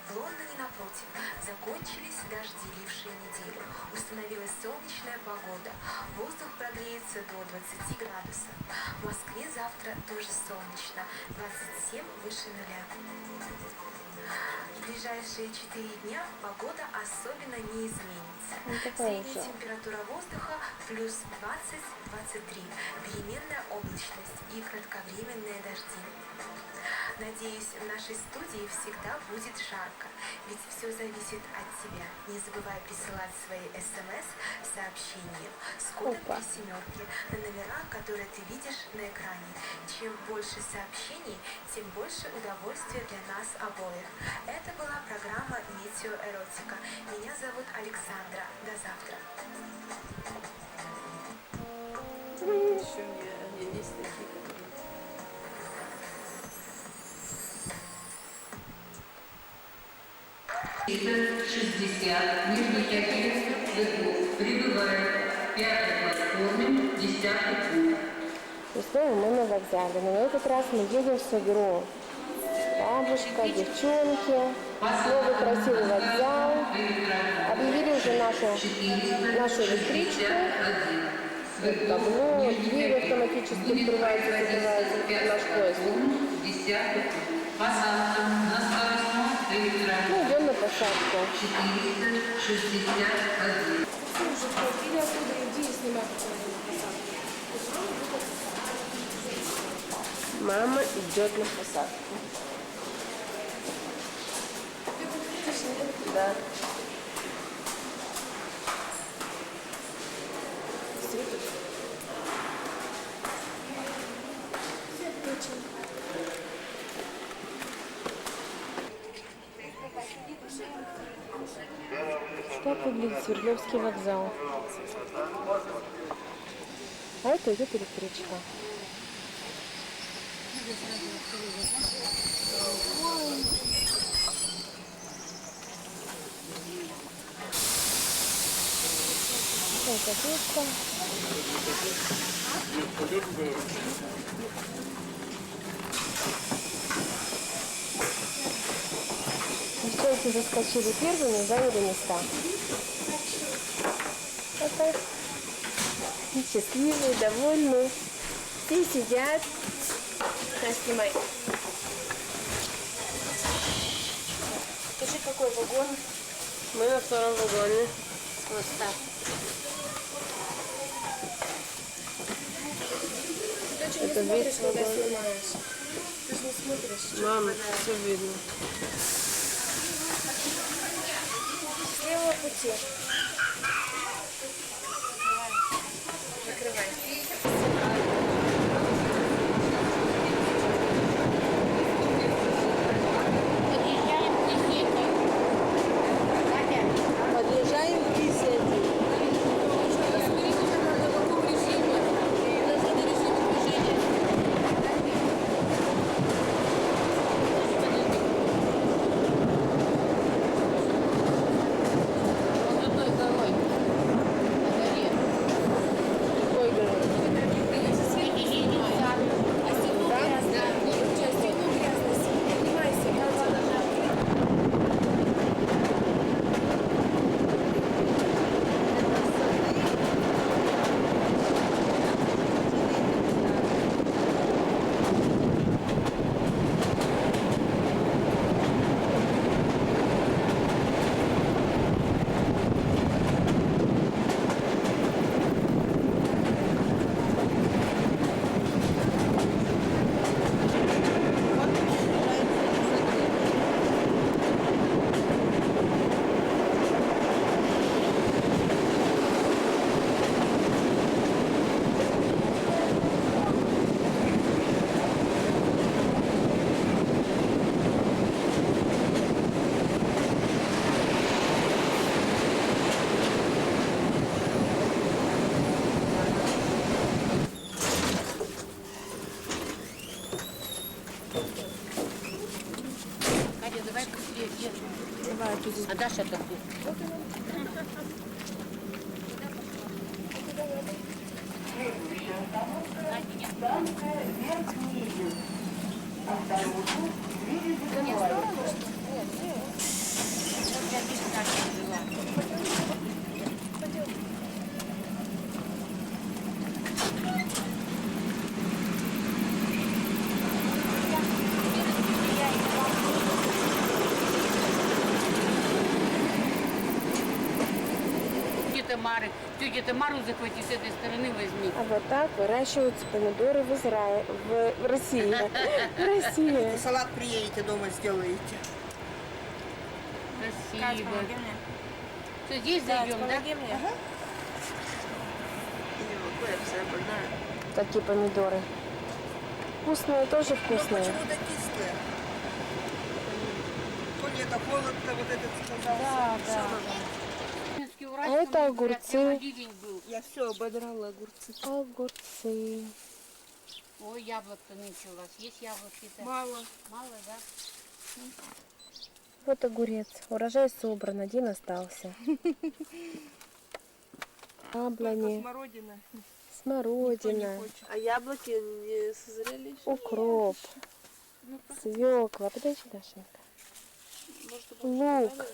В Лондоне, напротив, закончились дожди, лившие неделю. Установилась солнечная погода. Воздух прогреется до 20 градусов. В Москве завтра тоже солнечно. 27 выше нуля. В ближайшие 4 дня погода особенно не изменится. Средняя температура воздуха плюс 20-23. Переменная облачность и кратковременные дожди. Надеюсь, в нашей студии всегда будет жарко, ведь все зависит от тебя. Не забывай присылать свои смс-сообщения с кодом 3 семерки на номера, которые ты видишь на экране. Чем больше сообщений, тем больше удовольствия для нас обоих. Это была программа Метеоэротика. Меня зовут Александра. До завтра. Еще не есть такие. Метр 60 Нижнетагильских цветов прибывает 5-й платформе 10-й пункт. И снова мы на вокзале, но на этот раз мы едем в Согру. Бабушка, девчонки, новый красивый вокзал. Объявили уже нашу электричку. Табло, двери автоматически открываются, закрываются, наш поезд. Ну, идем на посадку. 461. Или оттуда иди и снимай посадку. Мама идет на посадку. Да. Так выглядит Свердловский вокзал. А это идет электричка. Это печка. Девчонки заскочили первыми, заняли места. Вот так. И счастливые, довольные. Все сидят. На, снимай. Скажи, какой вагон? Мы на втором вагоне. Вот так. Это весь вагон. Ты же не смотришь. Мама, все видно. Слева пути. Закрывай. Подъезжаем к Кисете. Давай быстрее, держи. Давай, А Даша как? Тетя Тамару захвати, с этой стороны возьми. А вот так выращиваются помидоры в Израиле, в России. В России. Салат приедете, дома сделаете. Спасибо. Что, здесь зайдем, да? Ага. Такие помидоры. Вкусные, тоже вкусные. Почему-то кислые. То ли это холод, вот этот сказал. Да. А это огурцы. Я все ободрала огурцы. Огурцы. Ой, яблок-то нынче у вас. Есть яблоки-то? Мало. Мало, да? Вот огурец. Урожай собран, один остался. Яблони. Смородина. Смородина. А яблоки не созрели еще? Укроп. Свекла. Подожди, Дашенька. Лук.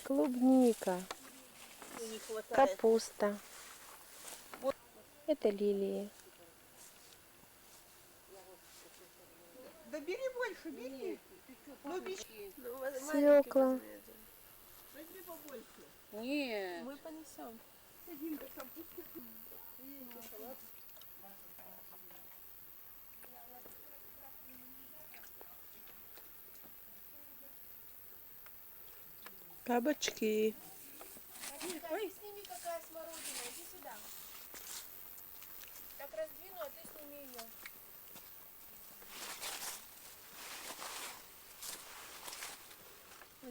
Клубника. Капуста. Это лилии. Да бери больше, бери. Ну, бери. Свекла. Возьми побольше. Нет. Мы понесем. Кабачки. Ой, сними, какая смородина. Иди сюда. Так раздвину, а ты сними ее.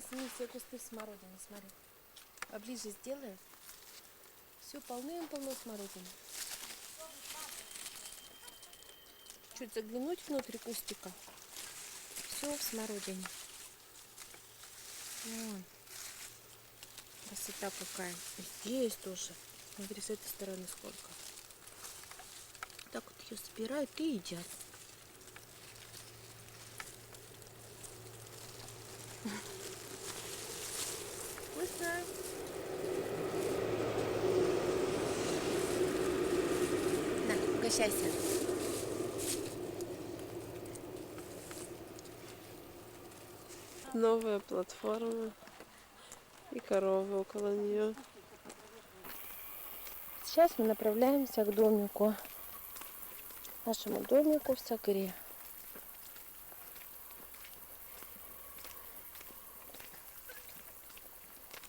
Сними все кусты смородины, смотри. Поближе сделай. Все полным-полно смородины. Чуть заглянуть внутрь кустика. Все в смородине. Вон. Красота какая. Здесь тоже. Смотри, с этой стороны сколько. Так вот ее собирают и едят. Вкусно. На, угощайся. Новая платформа. И коровы около нее. Сейчас мы направляемся к домику. Нашему домику в Сакыре.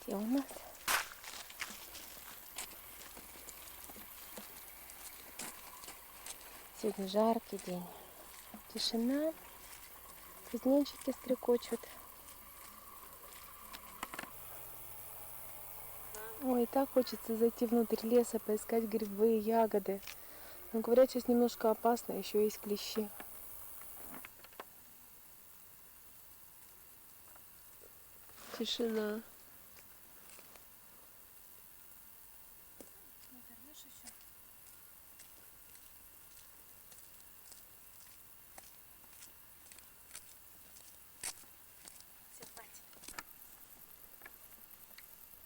Где у нас? Сегодня жаркий день. Тишина. Кузнечики стрекочут. Ой, так хочется зайти внутрь леса, поискать грибы, ягоды. Но говорят, сейчас немножко опасно, еще есть клещи. Тишина.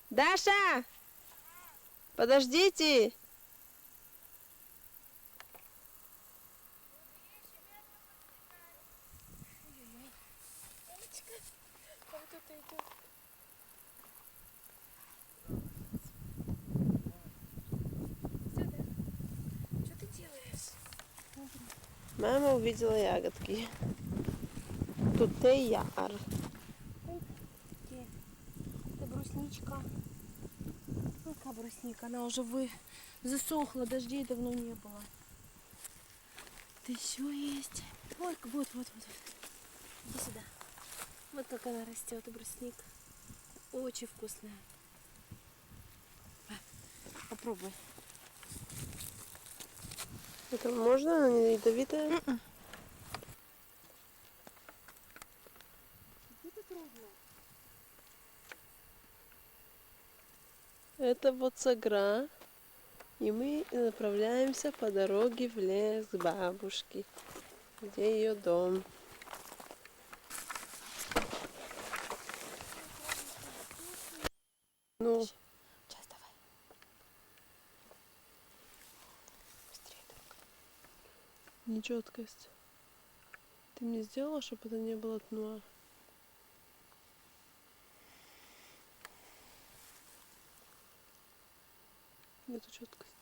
Даша! Подождите! Что ты делаешь? Мама увидела ягодки. Тут яр. Это брусничка. Ну, какая брусника? Она уже засохла, дождей давно не было. Это еще есть. Ой, вот. Иди сюда. Вот как она растет, брусника. Очень вкусная. Попробуй. Это можно? Она не ядовитая? Это трудно. Это вот Сагра. И мы направляемся по дороге в лес к бабушке, где ее дом. Ну, Сейчас давай. Быстрее, дорога. нечеткость. Ты мне сделала, чтобы это не было тнуа? Нету четкости.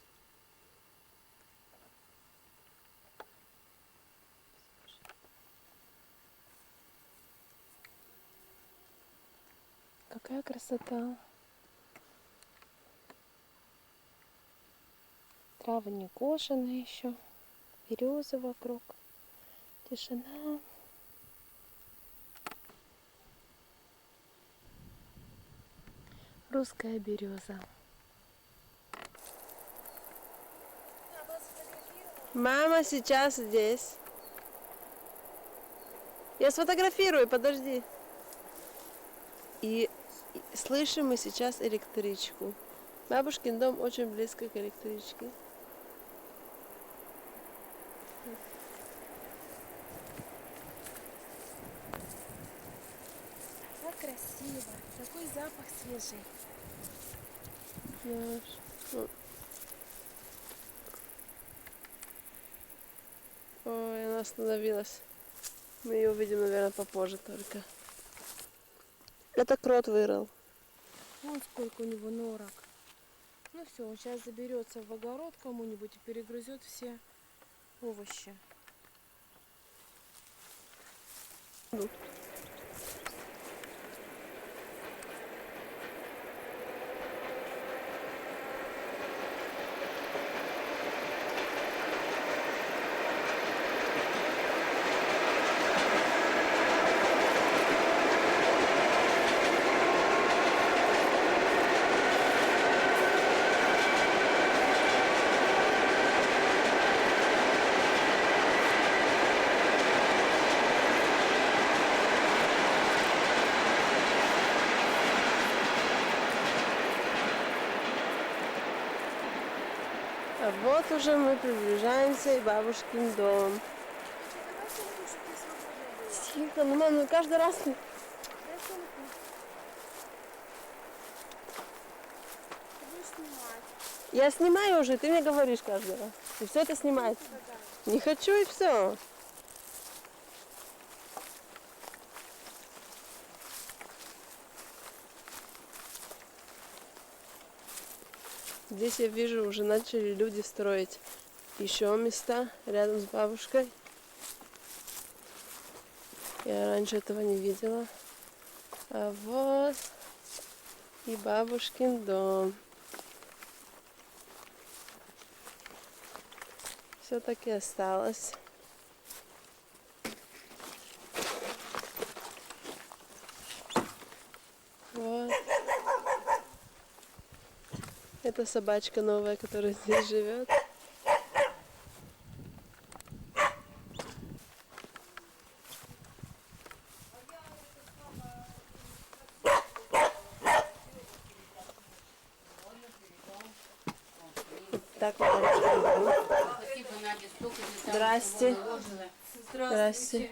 Какая красота. Травы не кошеные еще. Березы вокруг. Тишина. Русская береза. Мама сейчас здесь. Я сфотографирую, подожди. И слышим мы сейчас электричку. Бабушкин дом очень близко к электричке. Как красиво. Такой запах свежий. Ой, она остановилась. Мы ее увидим, наверное, попозже только. Это крот вырыл. Вон сколько у него норок. Ну все, он сейчас заберется в огород кому-нибудь и перегрызет все овощи. А вот уже мы приближаемся и бабушкин дом. Тихо, ну мам, ну каждый раз... Я снимаю уже, ты мне говоришь каждый раз. И все это снимается. Не хочу и все. Здесь я вижу, уже начали люди строить еще места рядом с бабушкой. Я раньше этого не видела. А вот и бабушкин дом. Все таки осталось. Вот. Это собачка новая, которая здесь живет. Так вот. Здрасте. Здрасте.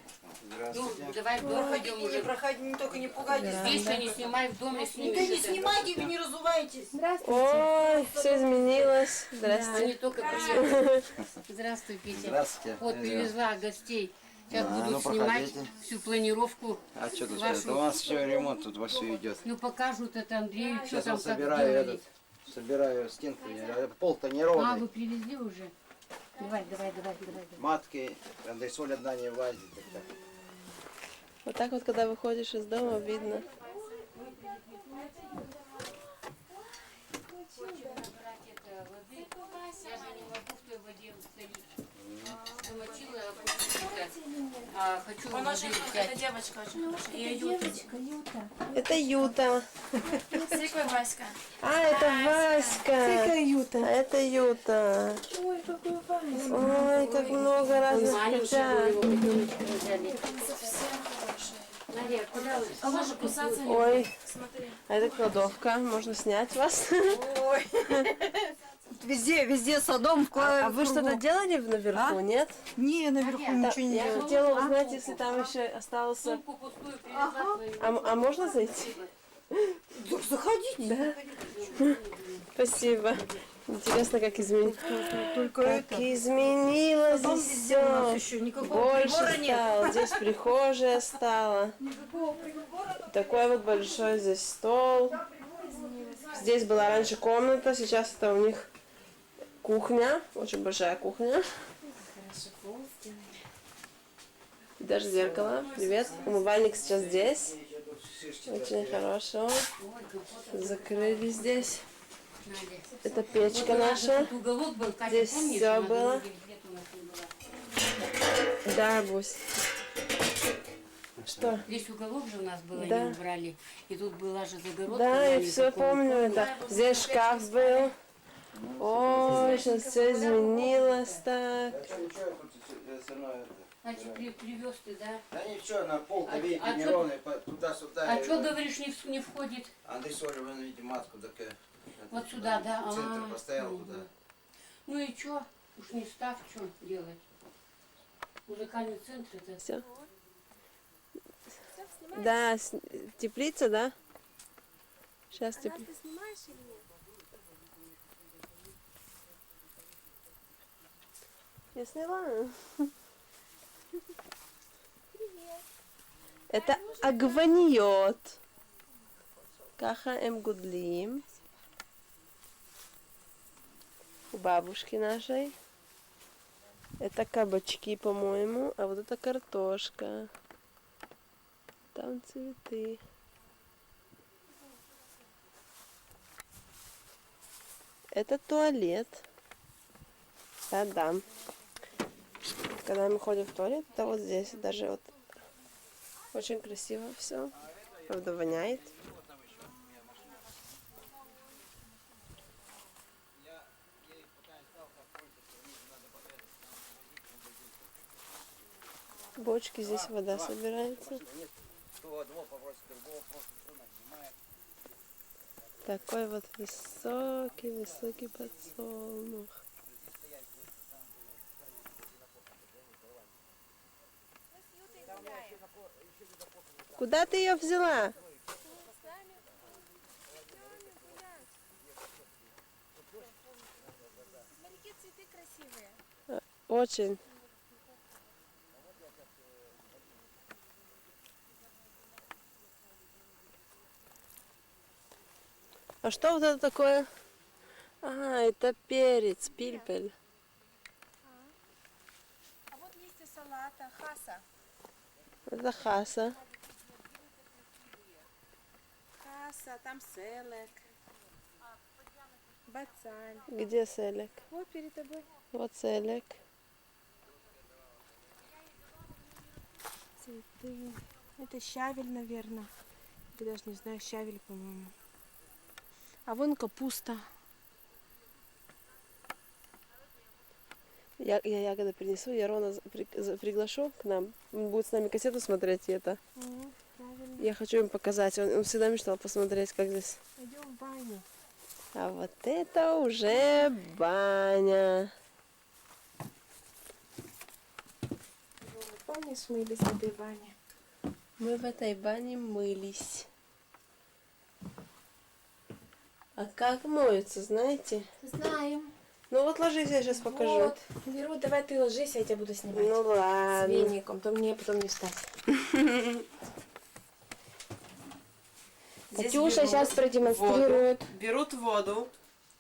Ну, давай в дом пойдем уже. Проходи, только не пугайтесь. Здесь не снимай, в доме снимешь. Да не снимайте, вы не разувайтесь. Ой, все изменилось. Да, Здрасте. они только приехали. Здравствуй, Петя. Здравствуйте. Вот привезла гостей. Сейчас Да, будут ну, снимать проходите. всю планировку. А что тут? вашу. Это у нас еще ремонт тут вовсю идет. Ну покажут это Андрею, что Сейчас там я как собираю делали. собираю стенку. Пол-то А, неровный. вы привезли уже? Давай. Матки, андресоль одна не влазит. Вот так вот, когда выходишь из дома, видно. Я же не могу в той воде стоять. Замочила, а хочу Он воды очень, взять. эта девочка очень хорошая. Ее Юта. Это Юта. Сиква Васька. А, это Васька. Это Юта. А это Юта. Ой, какой Васька. Ой, как много разных котят. Совсем хорошая. Надя, куда вы? А можно кусаться не Ой, будет. Смотри. а это кладовка, можно снять вас. Ой. Везде садом А вы что-то делали наверху, нет? Не, наверху ничего не Я делала. хотела узнать, если там еще остался... А можно зайти? Заходите. Да? Спасибо. Интересно, как изменилось. Как изменилось здесь все. Еще никакого Больше прибора нет. стало. Здесь прихожая стала. Такой вот большой здесь стол. Здесь была раньше комната, сейчас это у них кухня. Очень большая кухня. Даже зеркало. Привет. Умывальник сейчас здесь. Очень хорошо. Закрыли здесь. Это печка наша. Здесь все было. Да, Бусь. Что? Здесь уголок же у нас был, Да. они убрали. И тут была же загородка. Да, я маленькая, все помню помню. это. Здесь шкаф был. Ой, сейчас все изменилось так. Значит, привез ты, да? Да ничего, на пол А- видите, а неровный, туда-сюда. А что, говоришь, не входит? Андрей Сольван, видите, матку такая. Вот сюда, да? В центр А, поставил мгм. туда. Ну и что? Уж не ставь, что делать? Музыкальный центр это... Все. Да, теплица, да? Сейчас теплица. Ты снимаешь или нет? Я сняла. Привет. Это агваниот. Каха гудлим. У бабушки нашей. Это кабачки, по-моему. А вот это картошка. Там цветы. Это туалет. Да. Когда мы ходим в туалет, это вот здесь. Даже вот очень красиво все. Правда, воняет. Бочки, здесь вода собирается. Такой вот высокий подсолнух. Куда ты ее взяла? Смотри, какие цветы красивые. Очень. А что вот это такое? А, это перец, пильпель. А вот листья салата, хаса. Это хаса. Хаса, там селек. Бацаль. Где селек? Вот перед тобой. Вот селек. Цветы. Это щавель, наверное. Я даже не знаю, щавель, по-моему. А вон капуста. Я ягоды принесу, Ярона приглашу к нам. Он будет с нами кассету смотреть, и это. Правильно. Я хочу им показать. Он всегда мечтал посмотреть, как здесь. Пойдем в баню. А вот это уже баня. В бане смылись в этой бане. Мы в этой бане мылись. А как моются, знаете? Знаем. Ну вот ложись, я сейчас покажу. Вот. Беру, давай ты ложись, а я тебя буду снимать. Ну ладно. С веником, то мне потом не встать. Катюша сейчас продемонстрирует. Берут воду.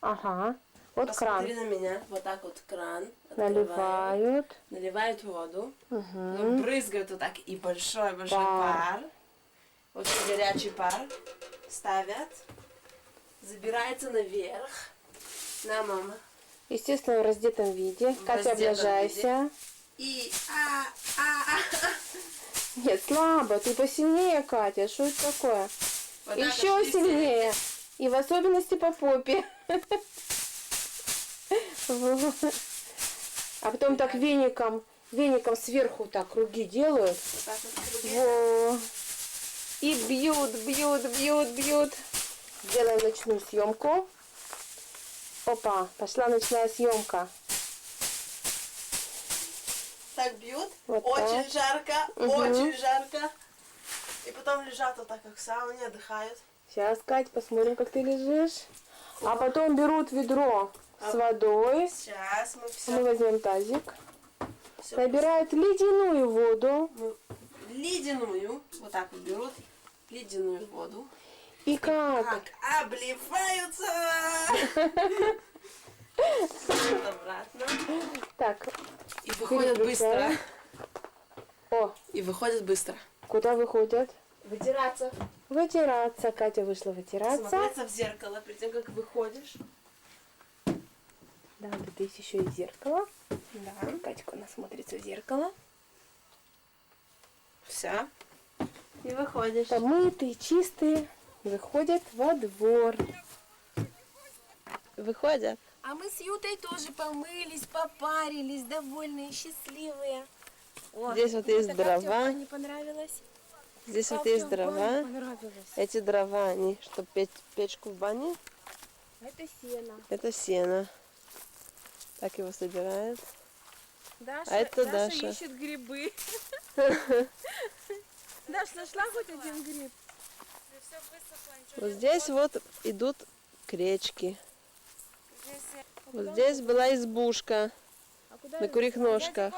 Ага. Вот Посмотри кран. на меня. Вот так вот кран. Наливают. Наливают воду. Угу. Потом брызгают вот так и большой-большой Пар. пар. Очень горячий пар. Ставят. Забирается наверх. На, мама. Естественно, в раздетом виде. Катя, раздетом облажайся. И... Нет, слабо. Ты посильнее, Катя. Что это такое? Вот так Еще вот сильнее. И в особенности по попе. Вот. А потом так веником сверху так круги делают. Вот так вот круги. Во. И бьют, бьют, бьют, бьют. Сделаем ночную съемку. Опа, пошла ночная съемка. Так бьют, Вот очень так. жарко, очень жарко. И потом лежат вот так, как в сауне, отдыхают. Сейчас, Кать, посмотрим, как ты лежишь. А потом берут ведро с водой. Сейчас мы все. Мы возьмем тазик. Набирают ледяную воду. Ледяную, вот так вот берут, ледяную воду. И как? Обливаются! Обратно. Так. И выходят быстро. О. И выходят быстро. Куда выходят? Вытираться. Вытираться. Катя вышла вытираться. Смотреться в зеркало перед тем, как выходишь. Да, вот здесь еще и зеркало. Да. Катька у нас смотрится в зеркало. Все. И выходишь. Помытые, чистые. Выходят во двор. Выходят. А мы с Ютой тоже помылись, попарились, довольные, счастливые. О, Здесь вот есть Юта, как тебе дрова. не понравилось? Здесь Как вот есть тебе дрова. баня понравилась? Эти дрова, они, чтобы печь печку в бане, Это сено. это сено. Так его собирают. Даша, А это Даша Даша. ищет грибы. Даш, нашла хоть один гриб? Вот здесь вот идут к речке. Вот здесь была избушка на курьих ножках.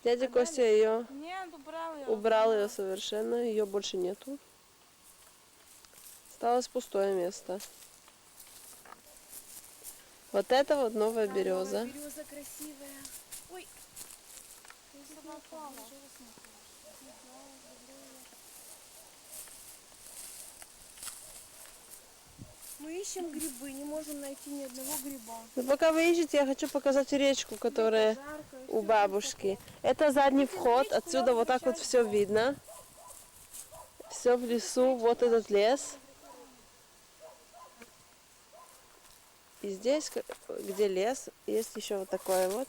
Дядя Костя ее Нет, убрал ее совершенно, ее больше нету. Осталось пустое место. Вот это вот новая береза. Береза красивая. Ой. Мы ищем грибы, не можем найти ни одного гриба. Но пока вы ищете, я хочу показать речку, которая у бабушки. Это задний вход, отсюда вот так вот все видно. Все в лесу, вот этот лес. И здесь, где лес, есть еще вот такое вот.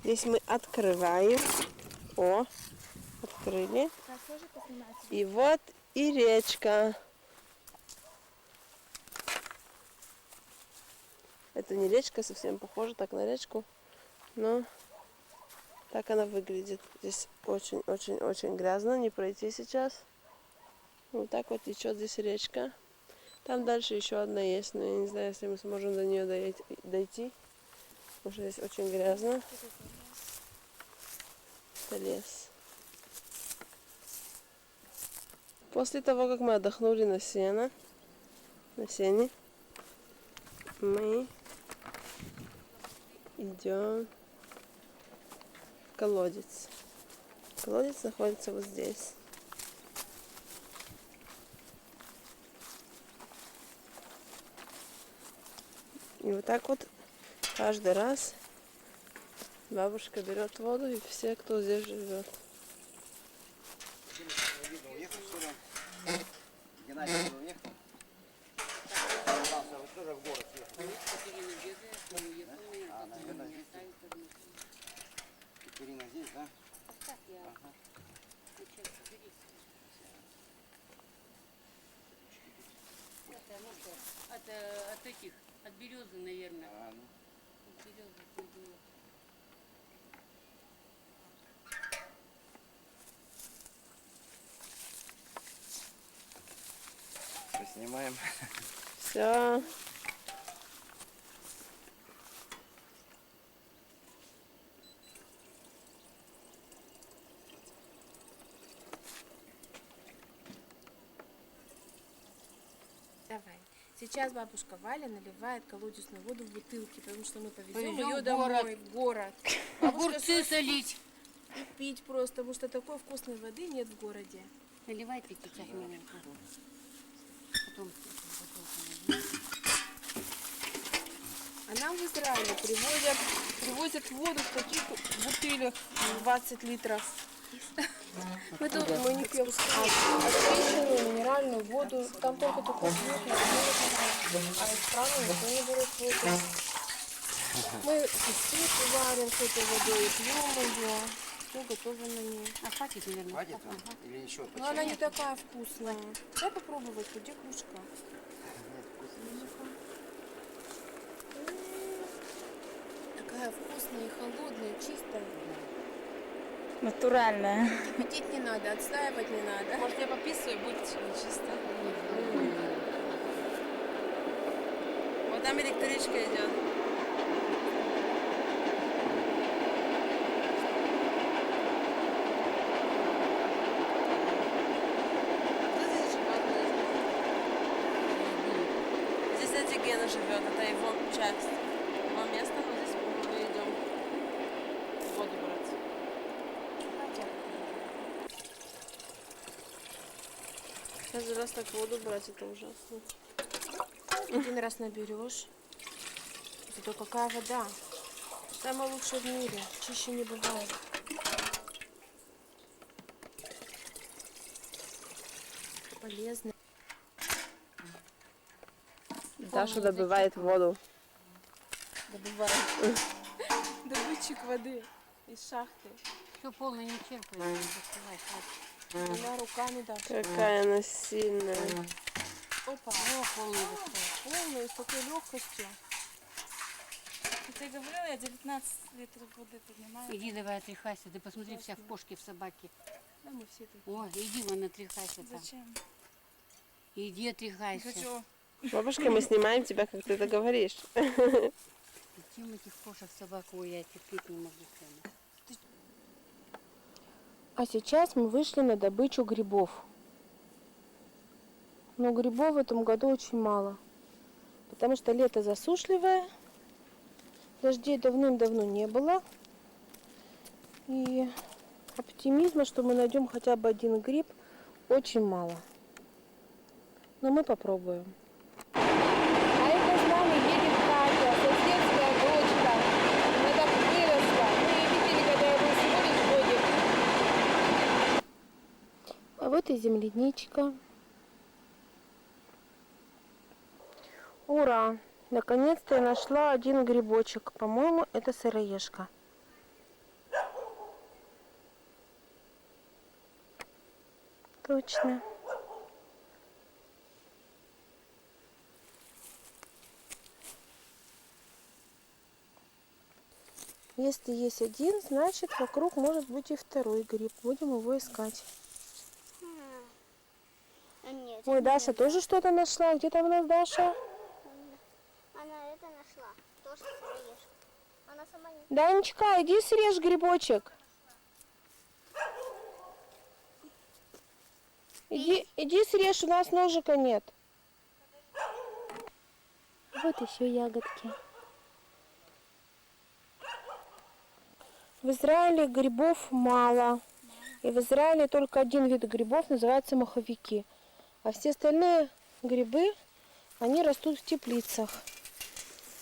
Здесь мы открываем. О, открыли. И вот и речка. Это не речка, совсем похожа так на речку, но так она выглядит. Здесь очень-очень-очень грязно, не пройти сейчас. Вот так вот течет здесь речка. Там дальше еще одна есть, но я не знаю, если мы сможем до нее дойти. Потому что здесь очень грязно. Это лес. После того, как мы отдохнули на сене, мы идем в колодец. Колодец находится вот здесь. И вот так вот каждый раз бабушка берет воду, и все, кто здесь живет. Екатерина здесь, да? От этих, от березы, наверное. От березы было. Снимаем. Все. Давай. Сейчас бабушка Валя наливает колодезную воду в бутылки, потому что мы повезем Повезем ее в домой, город. в город. Огурцы солить. И пить просто, потому что такой вкусной воды нет в городе. Наливайте сейчас маленько. Потом. А нам в Израиле привозят воду в таких бутылях 20 литров. Мы не пьем очищенную минеральную воду, там только такой цвет, а из крана никто не берет воду. Мы супы варим с этой водой и пьем ее. Все готово на ней. А хватит, наверное? Хватит? Или еще Но она не такая вкусная. Дай попробовать, где кружка? Такая вкусная и холодная, чистая. Натуральная. Кипятить не надо, отстаивать не надо. Может, я пописываю, будет чисто. Вот там электричка идет. Здесь, кстати, Гена живет, это его часть. Его место, но здесь мы идем воду брать. Каждый раз так воду брать, это ужасно. Один раз наберешь. Зато какая вода. Самая лучшая в мире. Чище не бывает. Полезно. Даша добывает воду. Добывает. Добытчик воды из шахты. Все полное не черпай. Двумя руками даже. Какая она сильная. Опа. Полное Полную, с такой легкостью. Я тебе говорила, я 19 литров воды поднимаю. Иди давай отряхайся, ты посмотри, вся в кошке, в собаке. Да мы все такие. Ой, иди вон отряхайся там. Зачем? Иди отряхайся. Не хочу. Бабушка, мы снимаем тебя, как ты это говоришь. Зачем этих кошек, собак? Ой, я терпеть не могу прямо. А сейчас мы вышли на добычу грибов. Но грибов в этом году очень мало. Потому что лето засушливое. Дождей давным-давно не было. И оптимизма, что мы найдем хотя бы один гриб, очень мало. Но мы попробуем. А это с нами едет Катя, соседская дочка. Она так выросла. Мы ее видели, когда я был всего лишь годик. А вот и земляничка. Ура! Наконец-то я нашла один грибочек. По-моему, это сыроежка. Точно. Если есть один, значит вокруг может быть и второй гриб. Будем его искать. Нет, Ой, Даша тоже что-то нашла. Где там у нас Даша? она это нашла. Тоже сыроежка. Она сама не... Данечка, иди срежь грибочек. Иди срежь, у нас ножика нет. Вот еще ягодки. В Израиле грибов мало. И в Израиле только один вид грибов, называется маховики. А все остальные грибы, они растут в теплицах.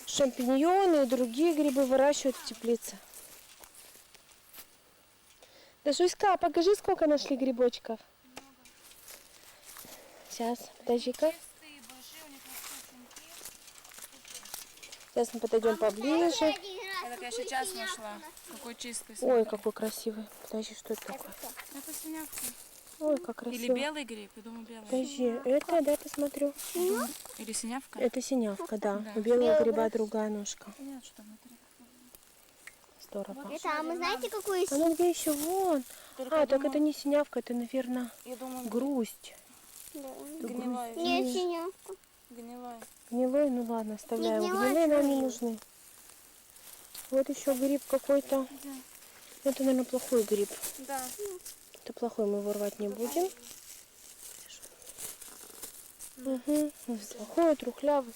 Шампиньоны и другие грибы выращивают в теплицах. Дашуська, покажи, сколько нашли грибочков. Сейчас, подожди-ка. Сейчас мы подойдем поближе. Это я сейчас нашла. Какой чистый. Ой, какой красивый. Подожди, что это такое? Это синявка. Ой, как красиво. Или белый гриб, я думаю, белый. Подожди, это, дай посмотрю. Или синявка? Это синявка, да. Да. У белого гриба другая ножка. Нет, что внутри. Здорово. Это, а мы знаете, какую... А ну где еще? Вон. Только Так думаю- это не синявка, это, наверное, Я думаю, грусть. гнилой. Нет, синявка. Гнилой. Гнилой, ну ладно, оставляем. Не гнилой, Гнилые нам не гнилой. нужны. Вот еще гриб какой-то. Это, наверное, плохой гриб. Да. Это плохой, мы его рвать не будем. Угу. Плохой, трухлявый.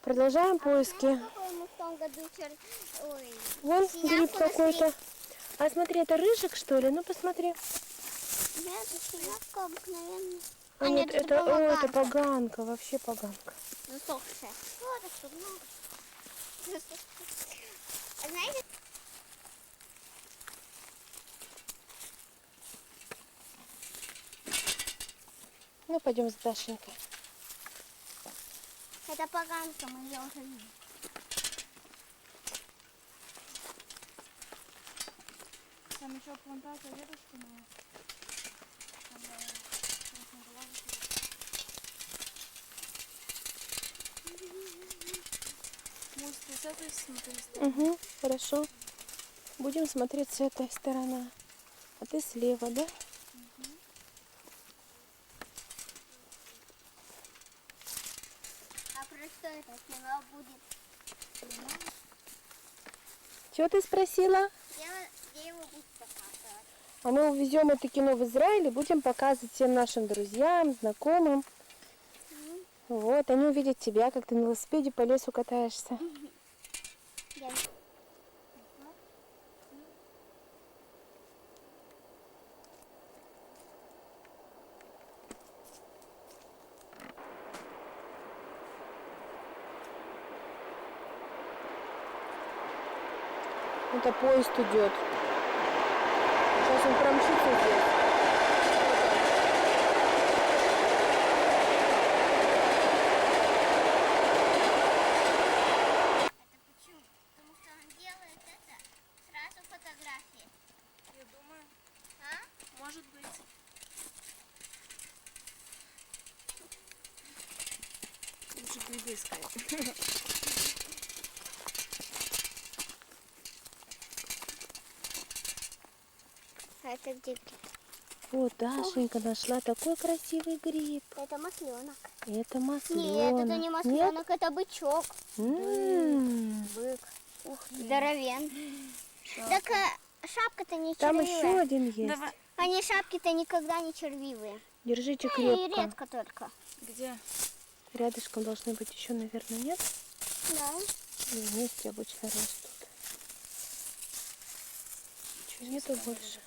Продолжаем поиски. Какой мы в том году Ой, Вон синявку гриб нашли. какой-то. А смотри, это рыжик, что ли? Ну посмотри. Нет, это синявка обыкновенная. А нет, это поганка. это поганка, вообще поганка. Засохшая. Вот так тут много. А знаете, Ну, пойдем с Дашенькой. это поганка, мы ее уже видели. Там еще плантация дедушкиная. Может, с этой стороны? Угу, хорошо. Будем смотреть с этой стороны. А ты слева, да? А про что это кино будет? Чего ты спросила? Где его будет показывать? А мы увезем это кино в Израиль и будем показывать всем нашим друзьям, знакомым. Вот, они увидят тебя, как ты на велосипеде по лесу катаешься. Это поезд идет. Сейчас он промчится здесь. Почему? Потому что он делает это сразу фотографии. Я думаю, А? может быть. Лучше грибы искать. А это где? Вот Дашенька нашла такой красивый гриб. Это масленок. Это масленок. Нет, это не масленок, это бычок. Бык. Ух ты. Здоровен. Так шапка-то не Там червивая. еще один есть. Давай. Они шапки-то никогда не червивые. Держите И крепко. редко только. Где? Рядышком должны быть еще, наверное, нет? Да. И вместе обычно растут. Чего нету больше?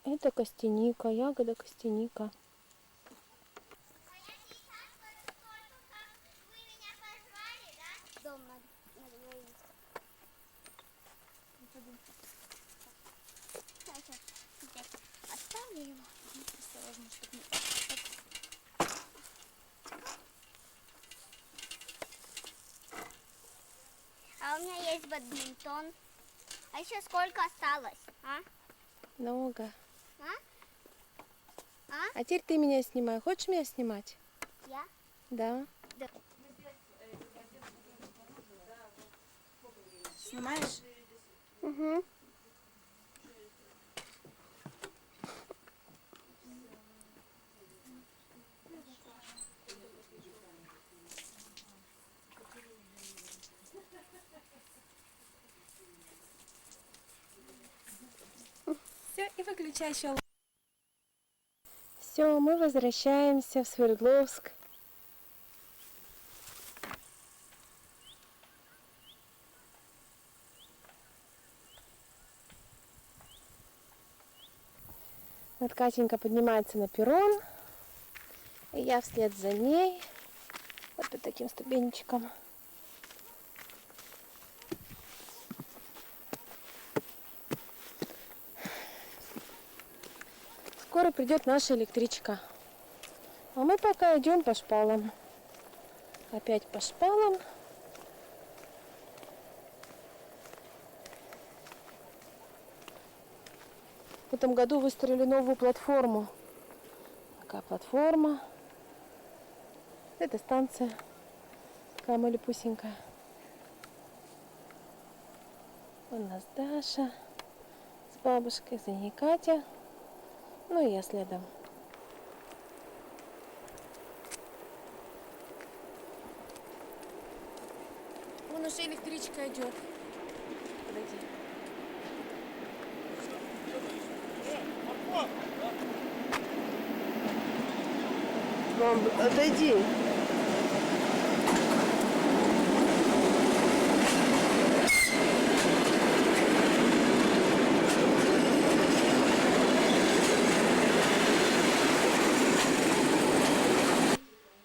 Это костяника, ягода костяника. Дом на двоих. Сейчас, здесь оставлю его. Осторожно, чтобы не... А у меня есть бадминтон. А еще сколько осталось? А? Много. А? А теперь ты меня снимай. Хочешь меня снимать? Я? Да. Да. Снимаешь? Угу. Все, и выключай еще. Все, мы возвращаемся в Свердловск. Вот Катенька поднимается на перрон, и я вслед за ней, вот по таким ступенечкам. Скоро придет наша электричка. А мы пока идем по шпалам. Опять по шпалам. В этом году выстроили новую платформу. Такая платформа. Это станция. Такая малюпусенькая. У нас Даша с бабушкой, за ней Катя. Ну и я следом. Вон уже электричка идет. Подойди. Мам, отойди.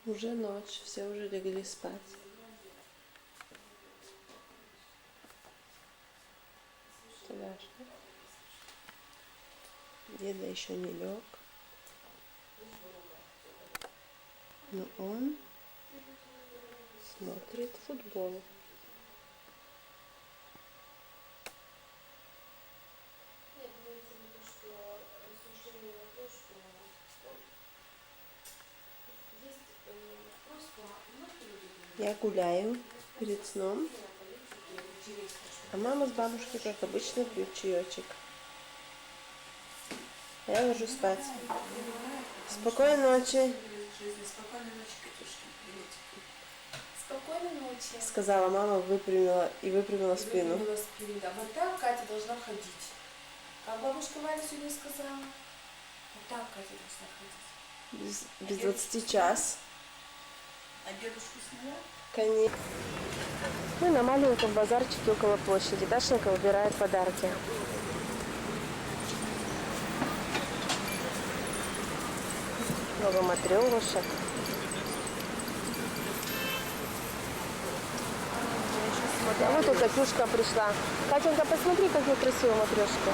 Уже ночь, все уже легли спать. Ты Даша? Деда еще не лег. Но он смотрит футбол. Я гуляю перед сном, а мама с бабушкой, как обычно, пьют чаечек. Я ложусь спать. Спокойной ночи, Спокойной ночи. сказала мама, выпрямила спину. Выпрямила спину, да. Вот так Катя должна ходить. Как бабушка Валя сегодня сказала. Вот так Катя должна ходить. Без 20 час. А дедушку сняла? Конечно. Мы на маленьком базарчике около площади. Дашенька выбирает подарки. Много матрешек. А вот эта Катюшка пришла. Катенька, посмотри, какие красивые матрешки.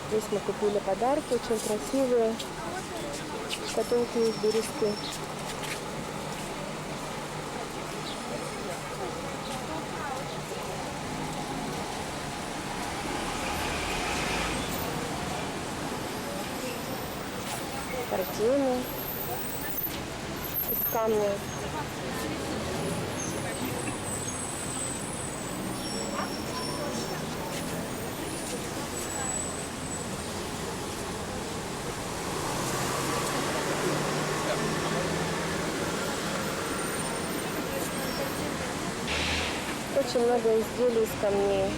Здесь мы купили подарки, очень красивые. Шкатулки из бересты. Картины из камня. Очень много изделий из камней.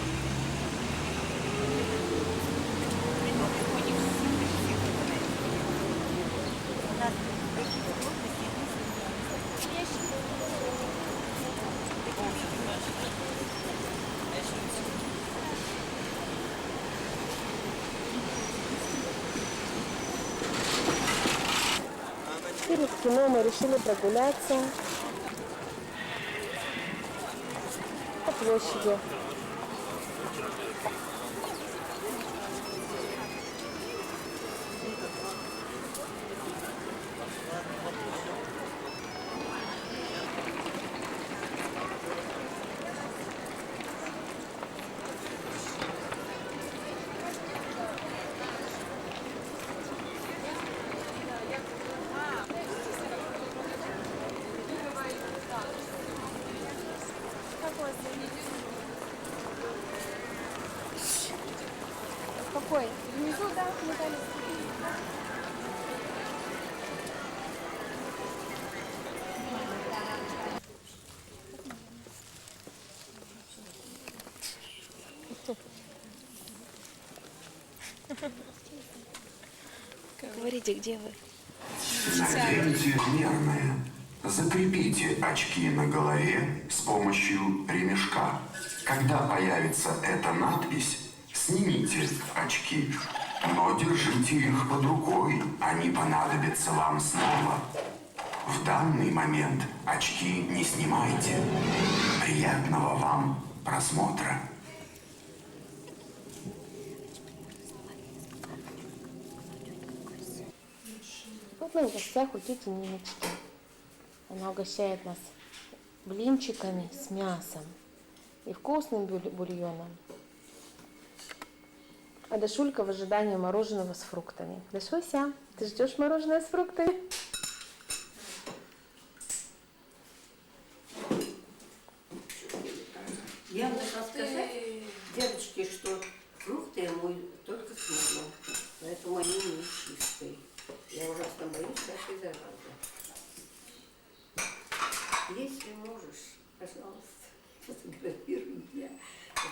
Перед кино мы решили прогуляться по площади. Какой? Внизу, да, Наталья? Говорите, где вы? Наденьте мерное. Закрепите очки на голове с помощью ремешка. Когда появится эта надпись, снимите очки, но держите их под рукой, они понадобятся вам снова. В данный момент очки не снимайте. Приятного вам просмотра. Вот мы в гостях у тети Ниночки. Она угощает нас блинчиками с мясом и вкусным бульоном. А Дашулька в ожидании мороженого с фруктами. Дашуся, ты ждешь мороженое с фруктами? Я могла сказать девочке, что фрукты я мою только с мылом, поэтому они не чистые. Я ужасно боюсь всякой заразы. Если можешь, пожалуйста, фотографируй меня.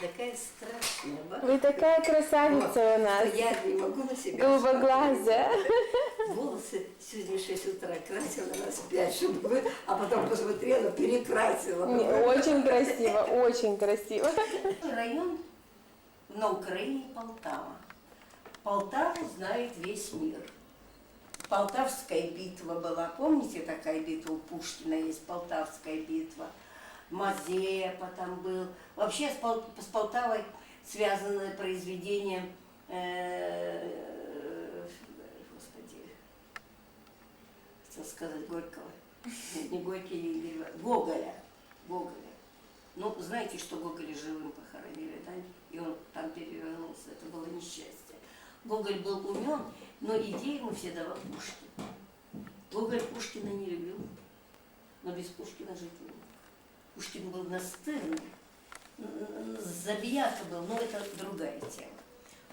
Я такая страшная баба. Вы такая красавица у нас. Я не могу на себя. Голубоглазая. Волосы сегодня в 6 утра красила раз 5, чтобы вы, а потом посмотрела, перекрасила. Очень красиво, очень красиво. Район на Украине Полтава. Полтаву знает весь мир. Полтавская битва была. Помните, такая битва у Пушкина есть, Полтавская битва. Мазепа там был. Вообще с Полтавой связано произведение, господи, хотел сказать Горького, не Горький, Гоголя. Ну, знаете, что Гоголя живым похоронили, да? И он там перевернулся, это было несчастье. Гоголь был умен, но идеи ему все давал Пушкин. Гоголь Пушкина не любил, но без Пушкина жить не мог. Пушкин был настырный, забияка был, но это другая тема.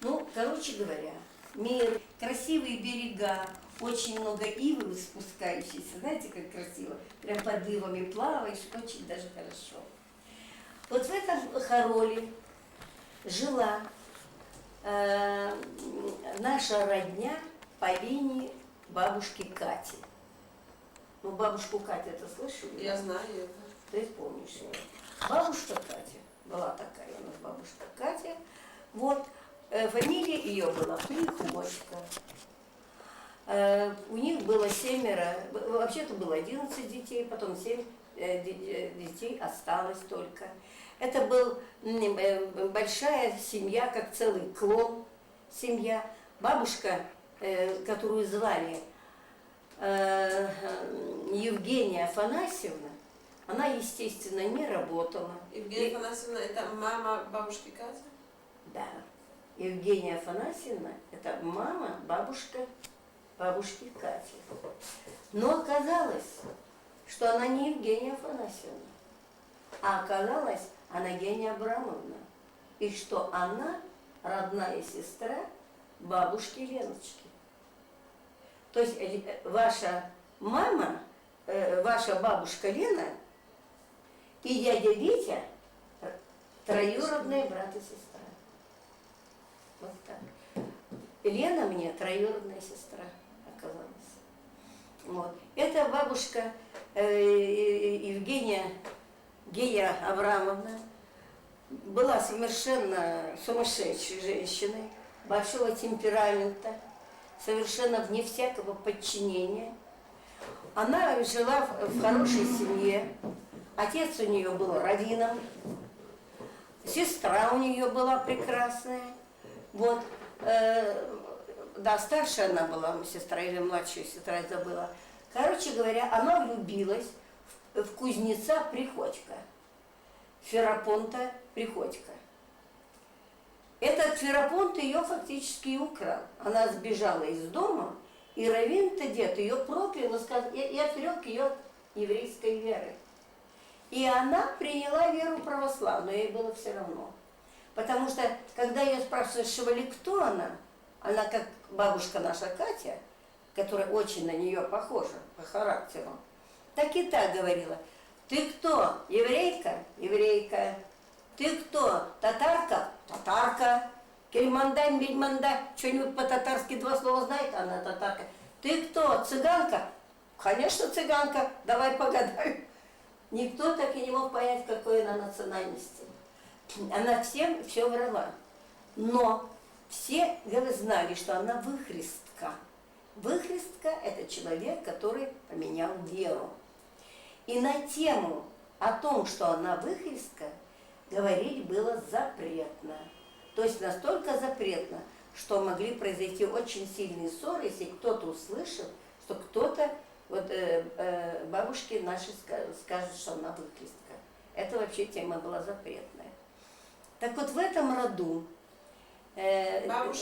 Ну, короче говоря, мир, красивые берега, очень много ивы спускающиеся, знаете, как красиво, прям под ивами плаваешь, очень даже хорошо. Вот в этом хороле жила наша родня по линии бабушки Кати. Ну, бабушку Катю это слышали? Я знаю ее. Ты помнишь ее. Бабушка Катя, была такая у нас бабушка Катя. Вот, фамилия ее была Приходько. У них было 7, вообще-то было 11 детей, потом 7 детей осталось только. Это была большая семья, как целый клон семья. Бабушка, которую звали Евгения Афанасьевна, она, естественно, не работала. Евгения Афанасьевна, это мама бабушки Кати? Да. Евгения Афанасьевна, это мама, бабушки Кати. Но оказалось, что она не Евгения Афанасьевна, а оказалось, она Гения Абрамовна. И что она родная сестра бабушки Леночки. То есть ваша мама, ваша бабушка Лена и дядя Витя троюродные брат и сестра. Вот так. Лена мне троюродная сестра оказалась. Вот. Это бабушка Евгения Абрамовна была совершенно сумасшедшей женщиной, большого темперамента, совершенно вне всякого подчинения. Она жила в хорошей семье. Отец у нее был раввином, сестра у нее была прекрасная. Вот, да, старшая она была, сестра, или младшая сестра, я забыла. Короче говоря, она влюбилась в кузнеца Приходько, Ферапонта Приходько. Этот Ферапонт ее фактически и украл. Она сбежала из дома, и раввин-то дед ее проклял и отрек ее от еврейской веры. И она приняла веру православную, ей было все равно. Потому что, когда ее спрашивали, кто она как бабушка наша Катя, которая очень на нее похожа по характеру, так и так говорила: ты кто, еврейка? Еврейка. Ты кто, татарка? Татарка. Кельманда, Мельманда, что-нибудь по-татарски 2 слова знает? Она татарка. Ты кто, цыганка? Конечно, цыганка, давай погадай. Никто так и не мог понять, какой она национальности. Она всем все врала. Но все знали, что она выхристка. Выхристка – это человек, который поменял веру. И на тему о том, что она выхристка, говорить было запретно. То есть настолько запретно, что могли произойти очень сильные ссоры, если кто-то услышал, что кто-то, вот бабушки наши скажут, что она выхристка. Это вообще тема была запретная. Так вот в этом роду... мама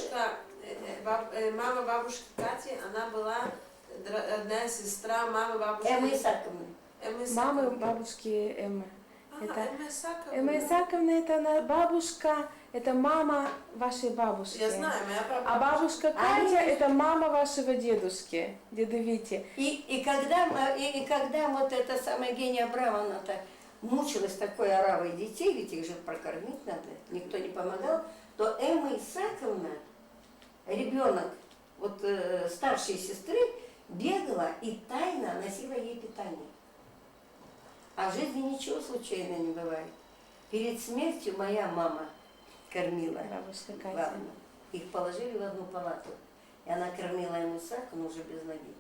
бабушки Кати, она была родная сестра мамы бабушки... Эммы Исааковны. Мамы бабушки Эммы. Это Эмма Исааковна, это она бабушка, это мама вашей бабушки. Я знаю, моя бабушка. А бабушка Катя, это мама вашего дедушки, деда Вити. И когда вот эта самая Гения Абрамовна-то мучилась такой оравой детей, ведь их же прокормить надо, никто не помогал, то Эмма Исааковна, ребенок вот старшей сестры, бегала и тайно носила ей питание. А в жизни ничего случайно не бывает. Перед смертью моя мама кормила бабушка Катя. Ладно. Их положили в одну палату. И она кормила ему Исааковну уже без ноги.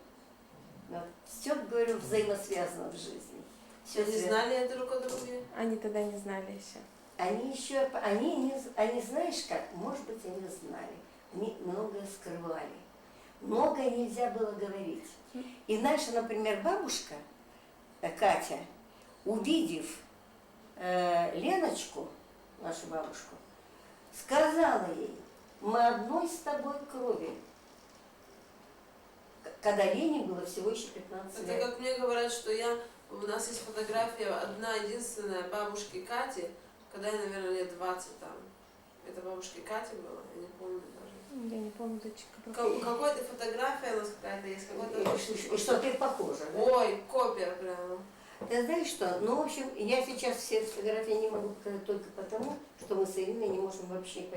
Вот. Все, говорю, взаимосвязано в жизни. Все Они знали друг о друге? Они тогда не знали еще. Они знаешь как, может быть, они знали. Они многое скрывали. Многое нельзя было говорить. И наша, например, бабушка Катя, увидев Леночку, нашу бабушку, сказала ей: мы одной с тобой крови. Когда Лене было всего еще 15 лет. Это как мне говорят, что у нас есть фотография одна единственная бабушки Кати, когда ей, наверное, лет 20 там. Это бабушки Кати было, я не помню даже. Я не помню, дочка. Какой-то фотография у нас какая-то есть, какой-то... И что ты похожа, да? Ой, копия прямо. Ты знаешь что? Ну, в общем, я сейчас все фотографии не могу показать только потому, что мы с Ириной не можем вообще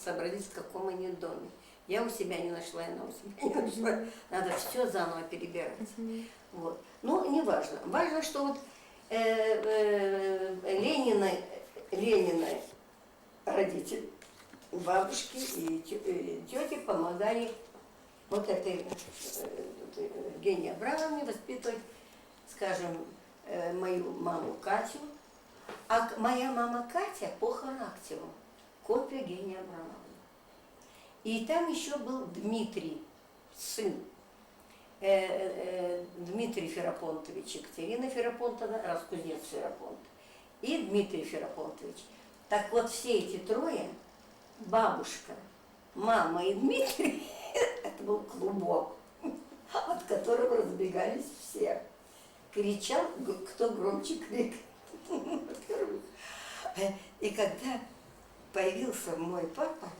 сообразить, в каком они доме. Я у себя не нашла, она у себя не нашла. Надо все заново перебирать. Вот. Ну, не важно. Важно, что вот Ленина родители, бабушки и тети помогали вот этой Евгении Абрамовне воспитывать, скажем, мою маму Катю. А моя мама Катя по характеру копия Евгении Абрамовны. И там еще был Дмитрий, сын Дмитрий Ферапонтович, Екатерина Ферапонтовна, Раскузнец Ферапонт и Дмитрий Ферапонтович. Так вот, все эти трое, бабушка, мама и Дмитрий, это был клубок, от которого разбегались все. Кричал, кто громче крикнет. И когда появился мой папа,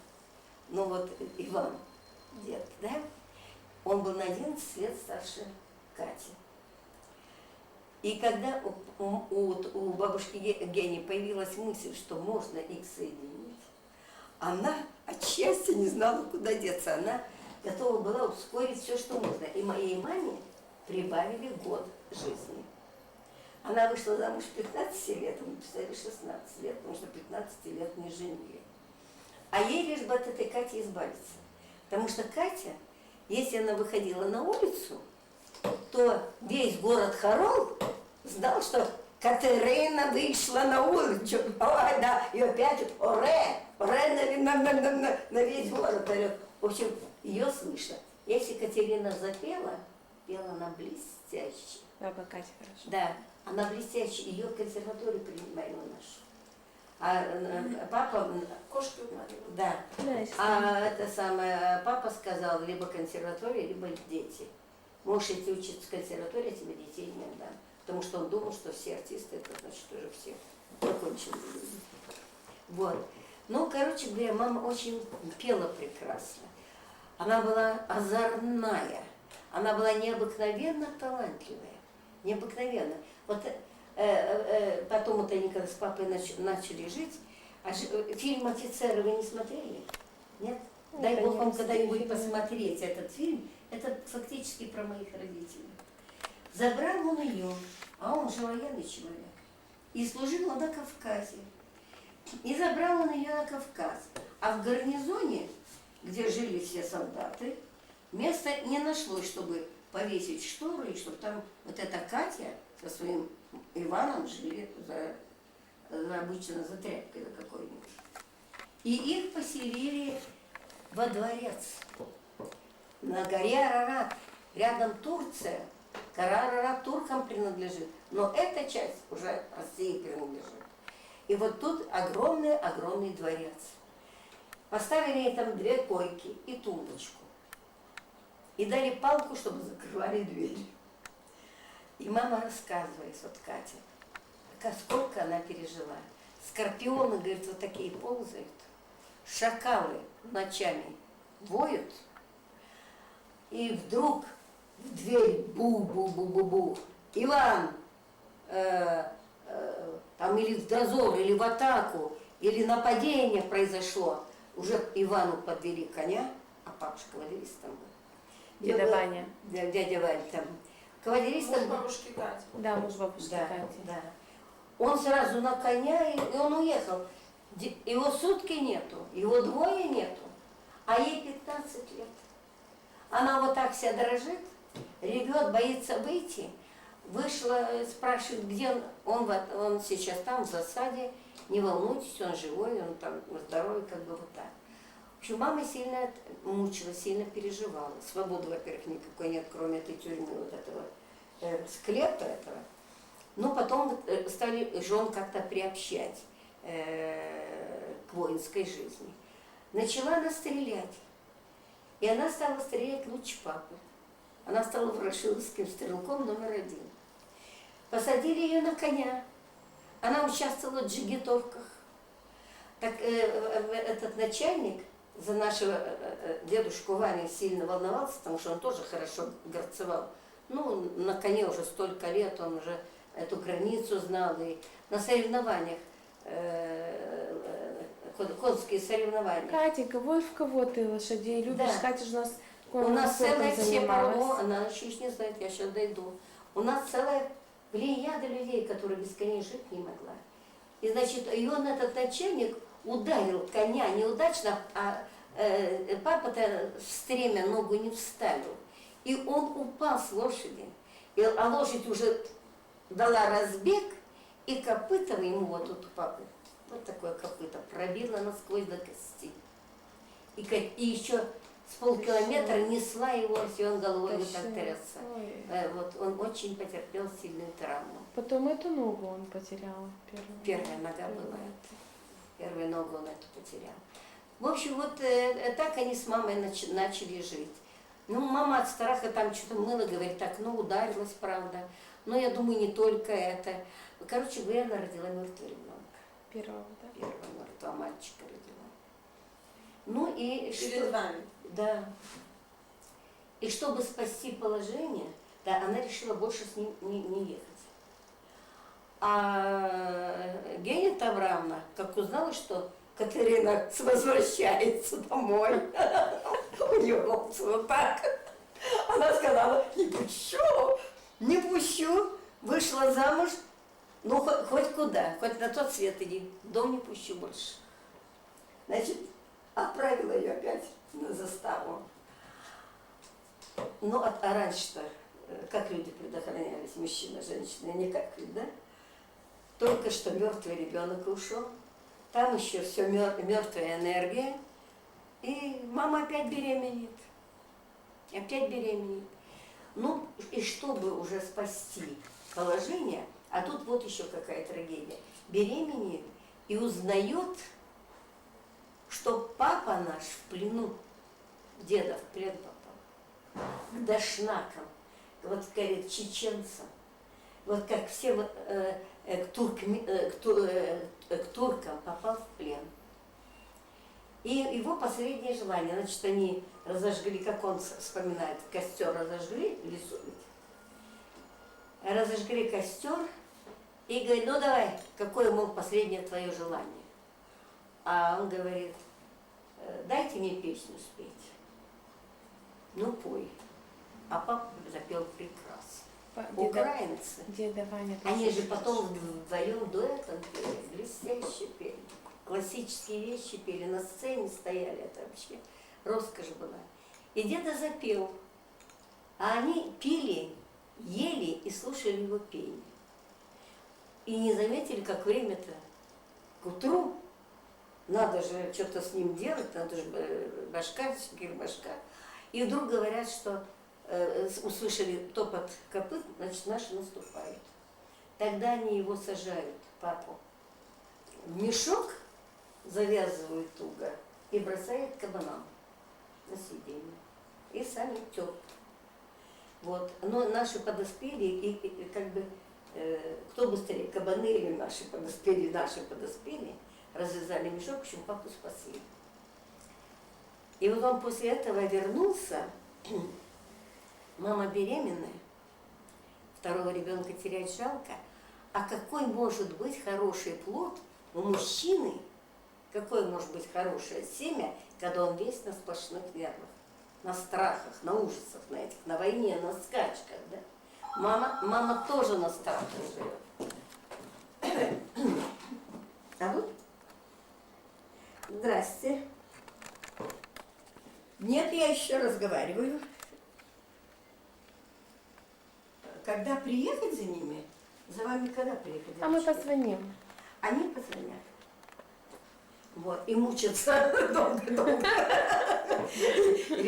ну вот Иван, дед, да, он был на 11 лет старше Кати. И когда у бабушки Гени появилась мысль, что можно их соединить, она от счастья не знала, куда деться. Она готова была ускорить все, что можно. И моей маме прибавили год жизни. Она вышла замуж 15 лет, а мы написали 16 лет, потому что 15 лет не женили. А ей лишь бы от этой Кати избавиться. Потому что Катя, если она выходила на улицу, то весь город Харол знал, что Катерина вышла на улицу. Ой, да, и опять оре на весь город орет. В общем, ее слышно. Если Катерина запела, пела она блестяще. Баба Катя, хорошо. Да, она блестяще. Ее в консерваторию принимали нашу. А папа... Кошки да. А это самое, папа сказал, либо консерватория, либо дети. Можешь идти учиться в консерватории, я тебе детей не отдам. Потому что он думал, что все артисты, это значит уже все закончили. Вот. Ну, короче говоря, мама очень пела прекрасно. Она была озорная. Она была необыкновенно талантливая. Необыкновенно. Вот потом вот они когда с папой начали жить, фильм «Офицеры» вы не смотрели? Нет? Дай Бог вам когда-нибудь посмотреть этот фильм. Это фактически про моих родителей. Забрал он ее, а он же военный человек. И служил он на Кавказе. И забрал он ее на Кавказ. А в гарнизоне, где жили все солдаты, места не нашлось, чтобы повесить штору, и чтобы там вот эта Катя со своим Иваном жили обычно за тряпкой за какой-нибудь. И их поселили во дворец. На горе Арарат. Рядом Турция. Гора Арарат туркам принадлежит. Но эта часть уже России принадлежит. И вот тут огромный дворец. Поставили там 2 койки и тумбочку. И дали палку, чтобы закрывали дверь. И мама рассказывает, вот Катя, сколько она пережила. Скорпионы, говорит, вот такие ползают. Шакалы ночами воют. И вдруг в дверь бу-бу-бу-бу-бу. Иван, там или в дозор, или в атаку, или нападение произошло. Уже Ивану подвели коня, а папушка кавалеристом был. Дядя Ваня. Дядя Ваня там. Кавалеристом. Муж бабушки Кати. Да, муж бабушки Кати. Да. Он сразу на коня, и он уехал. Его сутки нету, его 2 нету, а ей 15 лет. Она вот так вся дрожит, ревет, боится выйти. Вышла, спрашивает, где он сейчас там, в засаде, не волнуйтесь, он живой, он там здоровый, как бы вот так. В общем, мама сильно мучилась, сильно переживала. Свободы, во-первых, никакой нет, кроме этой тюрьмы, вот этого склепа этого. Но потом стали жен как-то приобщать к воинской жизни. Начала она стрелять. И она стала стрелять лучше папы. Она стала ворошиловским стрелком номер 1. Посадили ее на коня. Она участвовала в джигитовках. Так этот начальник за нашего дедушку Ваню сильно волновался, потому что он тоже хорошо горцевал. Ну, на коне уже столько лет, он уже эту границу знал. И на соревнованиях, конские соревнования. Катенька, вот в кого ты лошадей любишь? Да. Катя же у нас У нас целая занималась. всепорога, она еще не знает, я сейчас дойду. У нас целая плеяда людей, которые без коней жить не могла. И значит, и он, этот начальник, ударил коня неудачно, а папа-то в стремя ногу не вставил. И он упал с лошади. А лошадь уже дала разбег, и копытом ему вот тут у папы, вот такое копыто, пробило насквозь до кости. И еще с полкилометра несла его, и он головой вот так трясся. Вот он очень потерпел сильную травму. Потом эту ногу он потерял. Первая нога была. Первую ногу он эту потерял. В общем, вот так они с мамой начали жить. Ну, мама от страха там что-то мыла, говорит, так, ну, ударилась, правда. Но я думаю, не только это. Короче говоря, она родила мертвого ребенка. Первого, да? Первого мертвого мальчика родила. Ну и Перед вами? Да. И чтобы спасти положение, да, она решила больше с ним не ехать. А Геня Таврамовна, как узнала, что Катерина возвращается домой, у нее голос вот так, она сказала, не пущу, вышла замуж, ну хоть куда, хоть на тот свет иди, в дом не пущу больше. Значит, отправила ее опять на заставу. Ну, а раньше-то, как люди предохранялись, мужчина, женщина, не как ведь, да? Только что мертвый ребенок ушел, там еще все мертвая энергия, и мама опять беременеет. Опять беременеет. Ну, и чтобы уже спасти положение, а тут вот еще какая трагедия. Беременеет и узнает, что папа наш в плену, деда в плен попал, к дашнакам, вот, говорит, чеченцам, вот как все вот, к туркам попал в плен. И его последнее желание, значит, они разожгли, как он вспоминает, костер разожгли в лесу, разожгли костер и говорит, ну давай, какое, мол, последнее твое желание? А он говорит, дайте мне песню спеть. Ну, пой. А папа запел прекрасно. Украинцы. Деда Ваня. Они же потом вдвоем дуэтом пели, блестяще пели. Классические вещи пели, на сцене стояли, это вообще роскошь была. И деда запел, а они пили, ели и слушали его пение. И не заметили, как время-то к утру, надо же что-то с ним делать, надо же башка, башка. И вдруг говорят, что услышали топот копыт, значит, наши наступают. Тогда они его сажают, папу, в мешок, завязывают туго и бросают кабанам на сиденье. И сами тёп. Вот. Но наши подоспели, и как бы, кто быстрее, кабаны или наши подоспели, развязали мешок, в общем, папу спасли. И вот он после этого вернулся, мама беременная, второго ребенка терять жалко, а какой может быть хороший плод у мужчины, какое может быть хорошее семя, когда он весь на сплошных нервах, на страхах, на ужасах, на этих, на войне, на скачках, да? Мама тоже на страхах живет. А вот? Здрасте. Нет, я еще разговариваю. Когда приехать за ними? За вами когда приехать? А мы позвоним. Они позвонят. Вот, и мучатся долго-долго.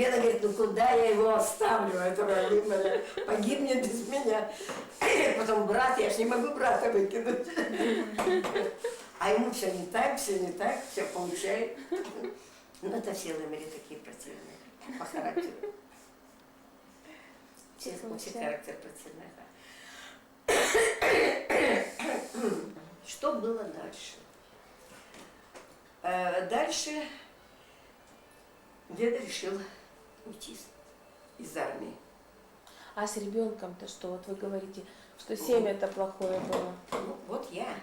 Лена говорит, ну куда я его оставлю, этого Равима, погибнет без меня. Потом брат, я ж не могу брата выкинуть. А ему все не так, все получает. Ну это все в мире такие противные по характеру. Все характер противный. Что было дальше? Дальше дед решил уйти из армии. А с ребенком-то что? Вот вы говорите, что семя-то плохое было. Ну, вот я.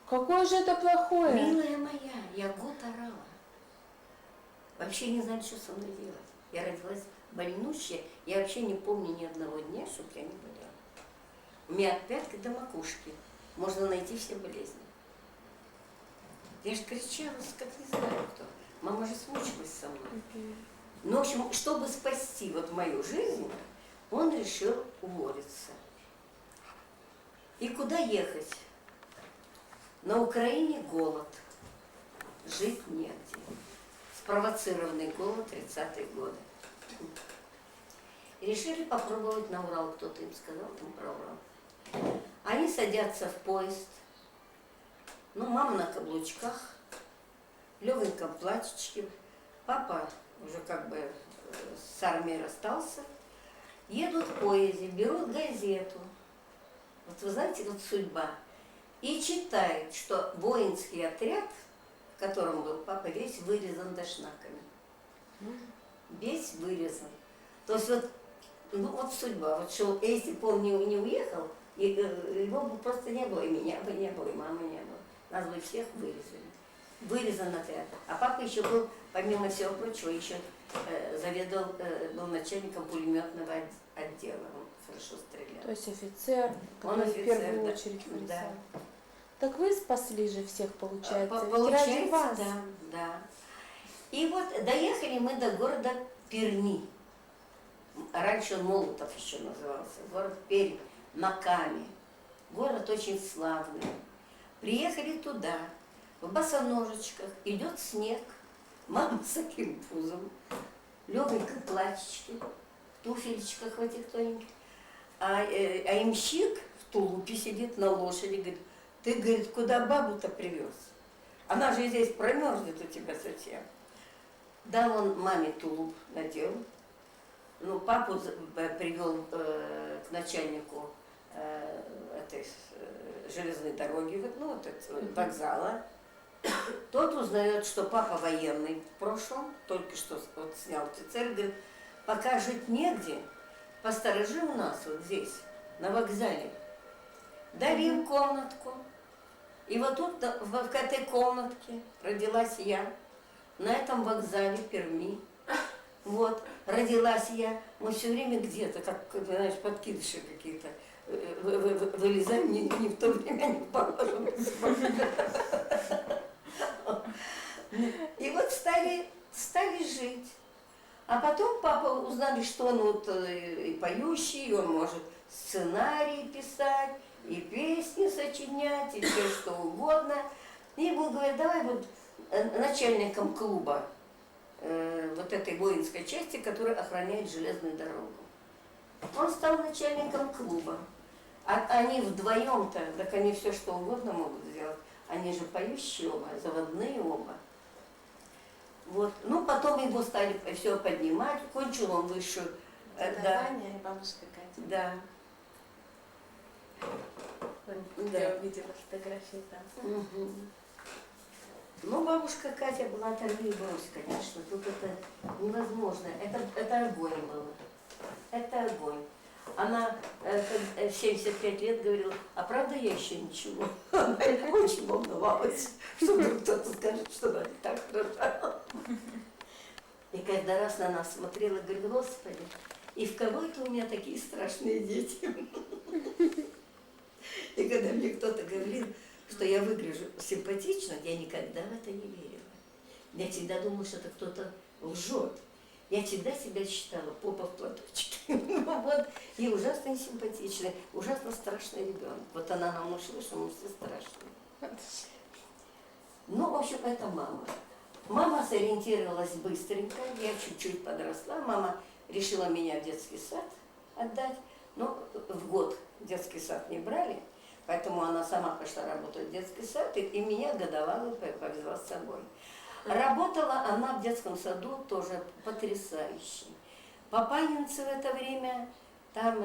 Какое же это плохое? Милая моя, я год орала. Вообще не знаю, что со мной делать. Я родилась больнущая. Я вообще не помню ни одного дня, чтобы я не болела. У меня от пятки до макушки можно найти все болезни. Я же кричала, как не знаю кто. Мама же смучилась со мной. Ну, в общем, чтобы спасти вот мою жизнь, он решил уволиться. И куда ехать? На Украине голод. Жить негде. Спровоцированный голод 30-е годы. И решили попробовать на Урал. Кто-то им сказал там про Урал. Они садятся в поезд. Ну, мама на каблучках, в легоньком платьичке. Папа уже как бы с армией расстался. Едут в поезде, берут газету. Вот вы знаете, вот судьба. И читают, что воинский отряд, в котором был папа, весь вырезан дошнаками. Весь вырезан. То есть вот, ну вот судьба. Вот что, если бы он не уехал, его бы просто не было, и меня бы не было, и мамы не было. Нас бы всех вырезали. Вырезан отряд. А папа еще был, помимо всего прочего, еще заведовал, был начальником пулеметного отдела. Он хорошо стрелял. То есть офицер, Он который офицер, в первую да. очередь вырезал. Да. Так вы спасли же всех, получается. Ведь Получается, ради вас. да, да. И вот доехали мы до города Перми. Раньше он Молотов еще назывался. Город Пермь, на Каме. Город очень славный. Приехали туда, в босоножечках, идет снег, мама с таким пузом, легонько платьички, в туфельчиках в этих тоненьких. А имщик в тулупе сидит на лошади, говорит, ты, говорит, куда бабу-то привез? Она же здесь промерзнет у тебя совсем. Дал он маме тулуп, надел. Ну, папу привел к начальнику этой железной дороги, ну, вот этого вокзала. Тот узнает, что папа военный в прошлом, только что вот снял офицер, говорит, пока жить негде, посторожи у нас вот здесь, на вокзале. Дали им комнатку. И вот тут, в этой комнатке, родилась я, на этом вокзале Перми. Вот, родилась я, мы все время где-то, как, знаешь, подкидыши какие-то, вылезаем не в то время, не положено. И вот стали жить. А потом папа узнали, что он вот и поющий, и он может сценарий писать, и песни сочинять, и все что угодно. И ему говорят, давай вот начальником клуба вот этой воинской части, которая охраняет железную дорогу. Он стал начальником клуба. А они вдвоем-то, так они все что угодно могут сделать. Они же поющие оба, заводные оба. Вот. Ну, потом его стали все поднимать. Кончил он высшую. Да. И бабушка Катя. Да. Я увидела фотографии там. Угу. Ну, бабушка Катя была торгивалась, конечно. Тут это невозможно. Это огонь было. Это огонь. Она в 75 лет говорила, а правда я еще ничего? Она очень волновалась, что вдруг кто-то скажет, что она не так рожала. И каждый раз на нас смотрела, говорит, Господи, и в кого это у меня такие страшные дети? И когда мне кто-то говорил, что я выгляжу симпатично, я никогда в это не верила. Я всегда думала, что это кто-то лжет. Я всегда себя считала попа в платочке. Вот. И ужасно симпатичный, ужасно страшный ребенок. Вот она нам нашла, что мы все страшные. Ну, в общем, это мама. Мама сориентировалась быстренько, я чуть-чуть подросла. Мама решила меня в детский сад отдать. Но в год детский сад не брали, поэтому она сама пошла работать в детский сад, и меня годовалую повезла с собой. Работала она в детском саду тоже потрясающе. Папанинцы в это время, там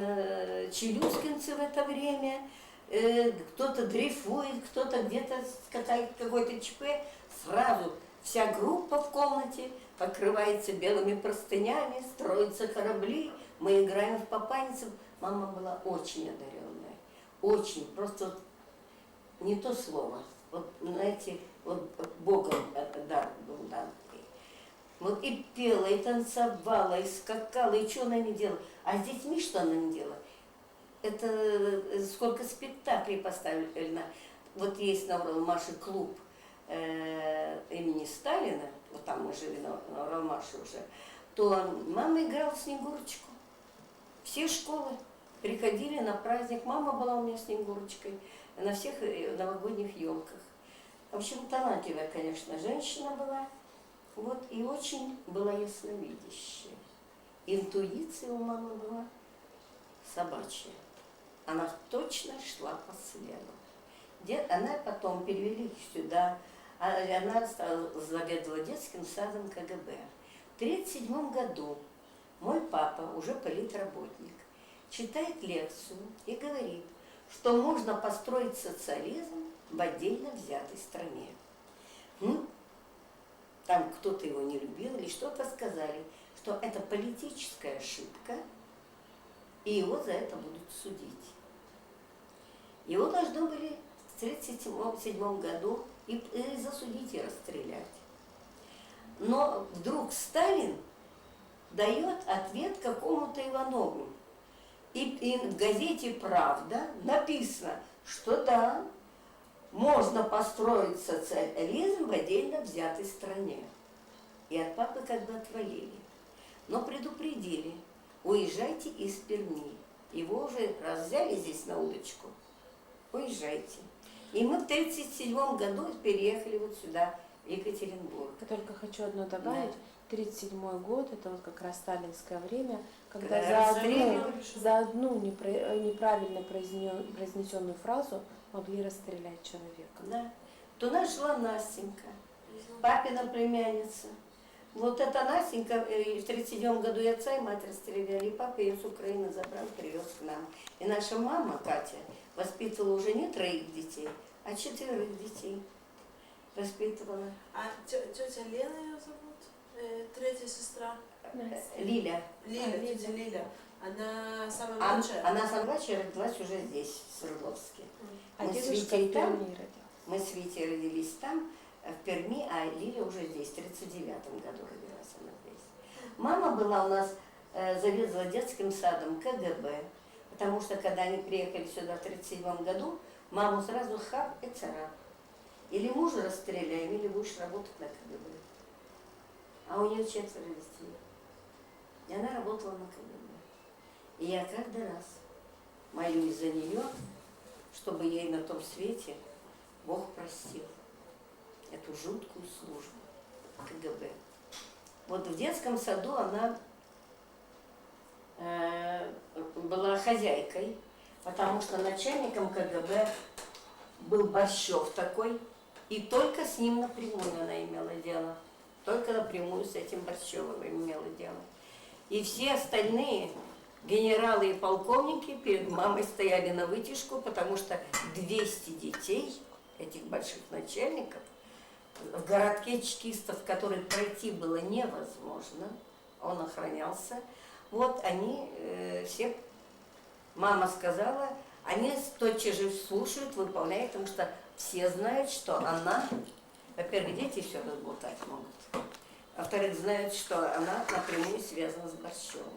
челюскинцы в это время, кто-то дрейфует, кто-то где-то какой-то ЧП, сразу вся группа в комнате покрывается белыми простынями, строятся корабли, мы играем в папанинцев. Мама была очень одаренная, очень, просто вот не то слово, вот знаете, вот Богом дар был дан. Вот и пела, и танцевала, и скакала, и что она не делала. А с детьми что она не делала? Это сколько спектаклей поставлено. Вот есть на Уралмаше клуб имени Сталина, вот там мы жили на Уралмаше уже, то мама играла Снегурочку. Все школы приходили на праздник. Мама была у меня Снегурочкой на всех новогодних елках. В общем, талантливая, конечно, женщина была. Вот, и очень была ясновидящая. Интуиция у мамы была собачья. Она точно шла по следу. Она потом перевели их сюда. Она заведовала детским садом КГБ. В 1937 году мой папа, уже политработник, читает лекцию и говорит, что можно построить социализм в отдельно взятой стране. Там кто-то его не любил или что-то сказали, что это политическая ошибка, и его за это будут судить. Его должны были в 1937 году и засудить, и расстрелять. Но вдруг Сталин дает ответ какому-то Иванову. И в газете «Правда» написано, что да, можно построить социализм в отдельно взятой стране. И от папы как бы отвалили. Но предупредили, уезжайте из Перми. Его уже раз взяли здесь на удочку, уезжайте. И мы в 1937 году переехали вот сюда, в Екатеринбург. Я только хочу одно добавить. Да. 1937 год, это вот как раз сталинское время, когда Да, за одну неправильно произнесенную фразу могли расстрелять человека. Да. Туда шла Настенька, папина племянница. Вот эта Настенька в 1937 году и отца, и мать расстреляли, и папа ее с Украины забрал, привез к нам. И наша мама, Катя, воспитывала уже не 3 детей, а 4 детей. Воспитывала. А тетя Лена ее зовут? Третья сестра? Лиля. Тетя Лиля. Она самая младшая? Она самая младшая родилась уже здесь, в Свердловске. А Мы с дедушка Витей в там, Перми родился. мы с Витей родились там, в Перми, а Лиля уже здесь, в 1939 году родилась она здесь. Мама была у нас, заведовала детским садом КГБ, потому что когда они приехали сюда в 1937 году, маму сразу хап и царап. Или мужа расстреляем, или будешь работать на КГБ. А у нее 4 детей. И она работала на КГБ. И я каждый раз молюсь за нее, чтобы ей на том свете Бог простил эту жуткую службу КГБ. Вот в детском саду она была хозяйкой, потому что начальником КГБ был Борщев такой, и только с ним напрямую она имела дело. Только напрямую с этим Борщевым имела дело. И все остальные генералы и полковники перед мамой стояли на вытяжку, потому что 200 детей, этих больших начальников, в городке чекистов, который пройти было невозможно, он охранялся. Вот они все, мама сказала, они тотчас же слушают, выполняют, потому что все знают, что она, во-первых, дети все разболтать могут, во-вторых, знают, что она напрямую связана с Борщевым.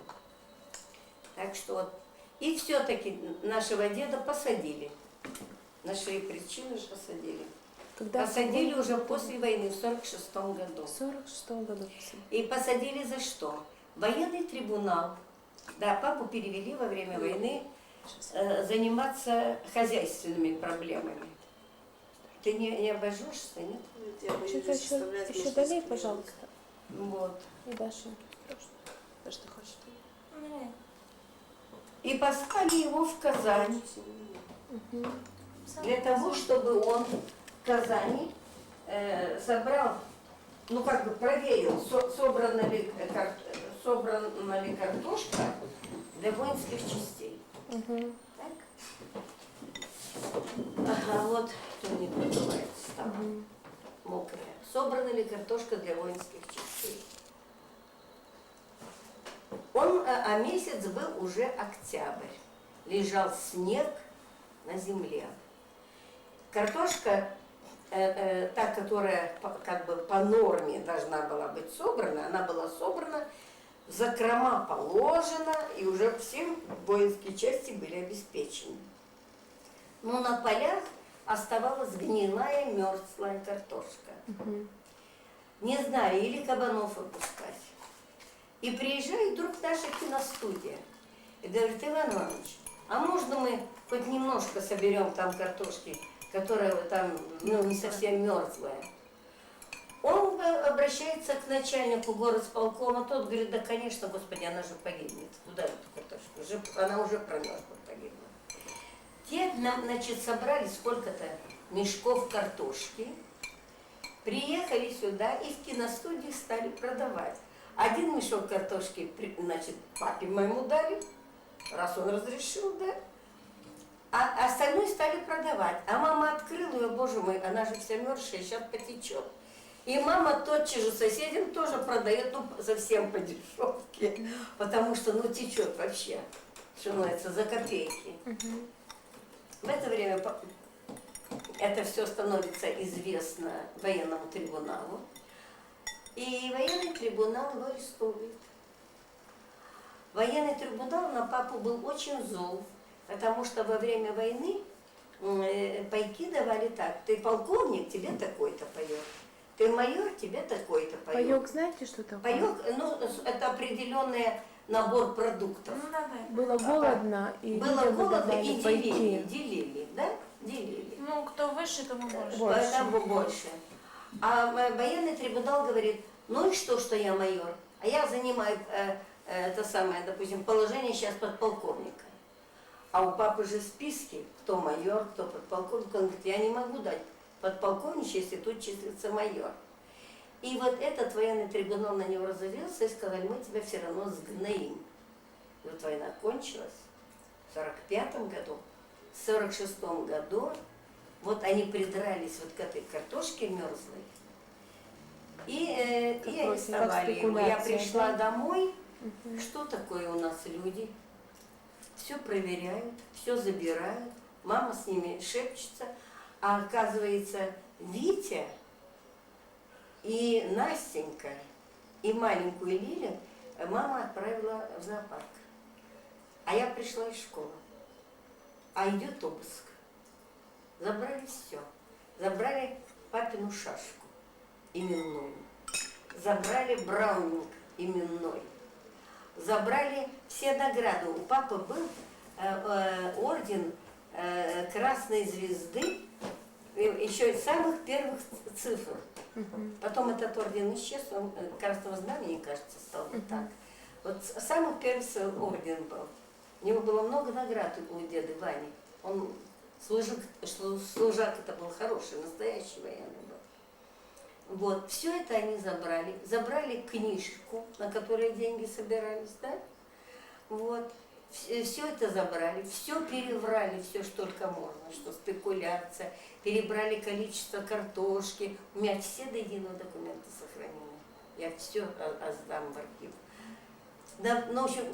Так что вот, и все-таки нашего деда посадили, наши причины посадили. Когда посадили уже после войны, в 1946 году. В 1946 году. И посадили за что? Военный трибунал. Да, папу перевели во время войны заниматься хозяйственными проблемами. Ты не обожжешься, нет? Что-то еще долей, пожалуйста. Вот. И Даша. То, что хочешь. И послали его в Казань. Для того, чтобы он в Казани собрал, ну как бы проверил, собрана ли картошка для воинских частей. Так? Ага, вот кто-нибудь называется там, мокрая. Собрана ли картошка для воинских частей? А месяц был уже октябрь. Лежал снег на земле. Картошка, та, которая как бы по норме должна была быть собрана, она была собрана, в закрома положена, и уже все воинские части были обеспечены. Но на полях оставалась гнилая, мерзлая картошка. Не знаю, или кабанов выпускать. И приезжает вдруг наша киностудия и говорит: Иван Иванович, а можно мы хоть немножко соберем там картошки, которая там не совсем мерзлая? Он обращается к начальнику горосполкома, тот говорит: да, конечно, господи, она же погибнет. Куда эту картошку? Она уже промерзла, погибла. Те, значит, собрали сколько-то мешков картошки, приехали сюда и в киностудии стали продавать. Один мешок картошки, значит, папе моему дали, раз он разрешил, да. А остальное стали продавать. А мама открыла ее, боже мой, она же вся мерзшая, сейчас потечет. И мама тотчас же соседям тоже продает, ну, совсем по дешевке, потому что, ну, течет вообще, что называется, за копейки. В это время это все становится известно военному трибуналу. И военный трибунал его арестовывает. Военный трибунал на папу был очень зол, потому что во время войны пайки давали так: ты полковник, тебе такой-то паёк, ты майор, тебе такой-то паёк. Паёк, знаете, что такое? Паёк, ну, это определенный набор продуктов. Было голодно, и было людям голодно, выдавали и пайки. делили, да? Делили. Ну, кто выше, тому больше. Поэтому больше. А военный трибунал говорит: ну и что я майор? А я занимаю это самое, допустим, положение сейчас подполковника. А у папы же списки, кто майор, кто подполковник. Он говорит: я не могу дать подполковничье, если тут числится майор. И вот этот военный трибунал на него разозлился и сказали: мы тебя все равно сгноим. И вот война кончилась в 1945 году. В 1946 году вот они придрались вот к этой картошке мерзлой и арестовали его. Я пришла домой, что такое у нас люди? Все проверяют, все забирают, мама с ними шепчется, а оказывается Витя и Настенька и маленькую Лилю мама отправила в зоопарк. А я пришла из школы. А идет обыск. Забрали все. Забрали папину шашку именную. Забрали браунинг именной. Забрали все награды. У папы был орден Красной Звезды, еще из самых первых цифр. Потом этот орден исчез, он Красного Знамени, кажется, стал вот так. Вот самый первый орден был. У него было много наград у деда Вани. Он служак это был хороший, настоящий военный был. Вот, все это они забрали. Забрали книжку, на которой деньги собирались, да? Вот. Все это забрали, все переврали, все, что только можно, что спекуляция, перебрали количество картошки. У меня все до единого документы сохранены. Я все сдам в архив. Ну, в общем,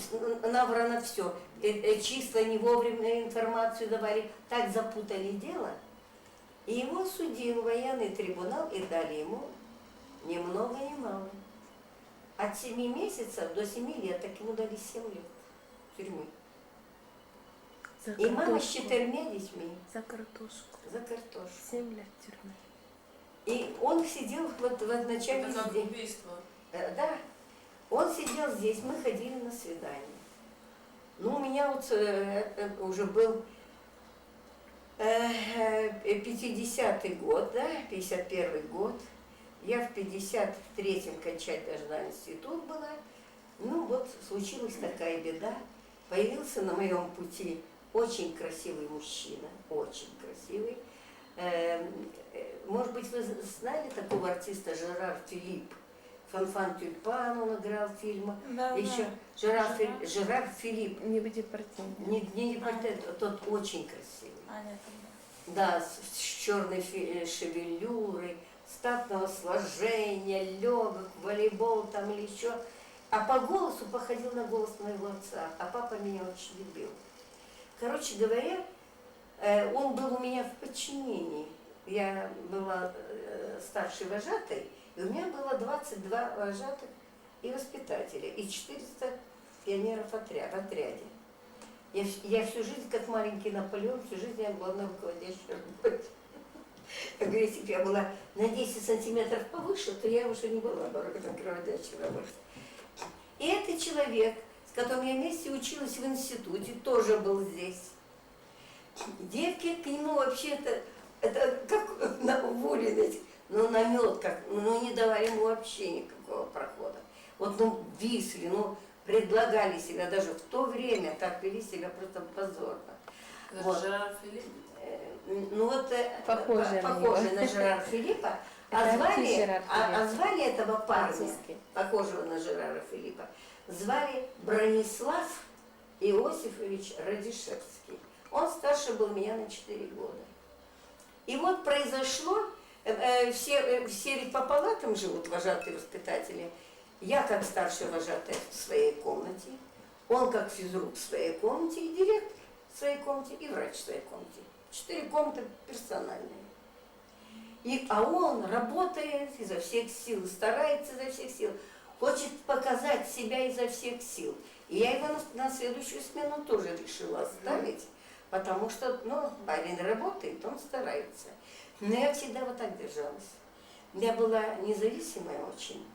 набрано все. Числа не вовремя информацию давали, так запутали дело. И его судил военный трибунал и дали ему ни много ни мало. От 7 месяцев до 7 лет, так ему дали 7 лет тюрьмы. И мама с 4 детьми. За картошку. За картошку. 7 лет тюрьмы. И он сидел вот в начале... Это как убийство. Да. Он сидел здесь, мы ходили на свидание. Ну, у меня вот уже был 50-й год, да, 51-й год. Я в 53-м кончать должна институт была. Ну вот случилась такая беда. Появился на моем пути очень красивый мужчина, очень красивый. Может быть, вы знали такого артиста Жерар Филипп? Фанфан Тюльпан он играл в фильмах. Да, Еще да. Жерар Филипп. Не Депардье. Не Депардье, тот очень красивый. Нет, Да, с черной шевелюрой, статного сложения, легок, волейбол там или еще. А по голосу походил на голос моего отца, а папа меня очень любил. Короче говоря, он был у меня в подчинении. Я была старшей вожатой, и у меня было 22 вожатых и воспитателя, и 400 пионеров в отряде. Я всю жизнь, как маленький Наполеон, всю жизнь я была на руководящей работе. Как говорится, если бы я была на 10 сантиметров повыше, то я уже не была бы на руководящей работе. И этот человек, с которым я вместе училась в институте, тоже был здесь. Девки к нему вообще-то, это как на воле, ну намет, как, ну не давали ему вообще никакого прохода. Вот ну висли, ну предлагали себя, даже в то время так вели себя просто позорно. Вот. Жерар Филипп? Ну вот похоже на Жерара Филиппа, а звали этого парня, похожего на Жерара Филиппа, звали Бронислав Иосифович Радишевский. Он старше был меня на 4 года. И вот произошло, все ведь по палатам живут, вожатые воспитатели. Я как старшая вожатая в своей комнате, он как физрук в своей комнате, и директор в своей комнате, и врач в своей комнате. 4 комнаты персональные. А он работает изо всех сил, старается изо всех сил, хочет показать себя изо всех сил. И я его на следующую смену тоже решила оставить, потому что, ну, парень работает, он старается. Но я всегда вот так держалась. Я была независимая очень,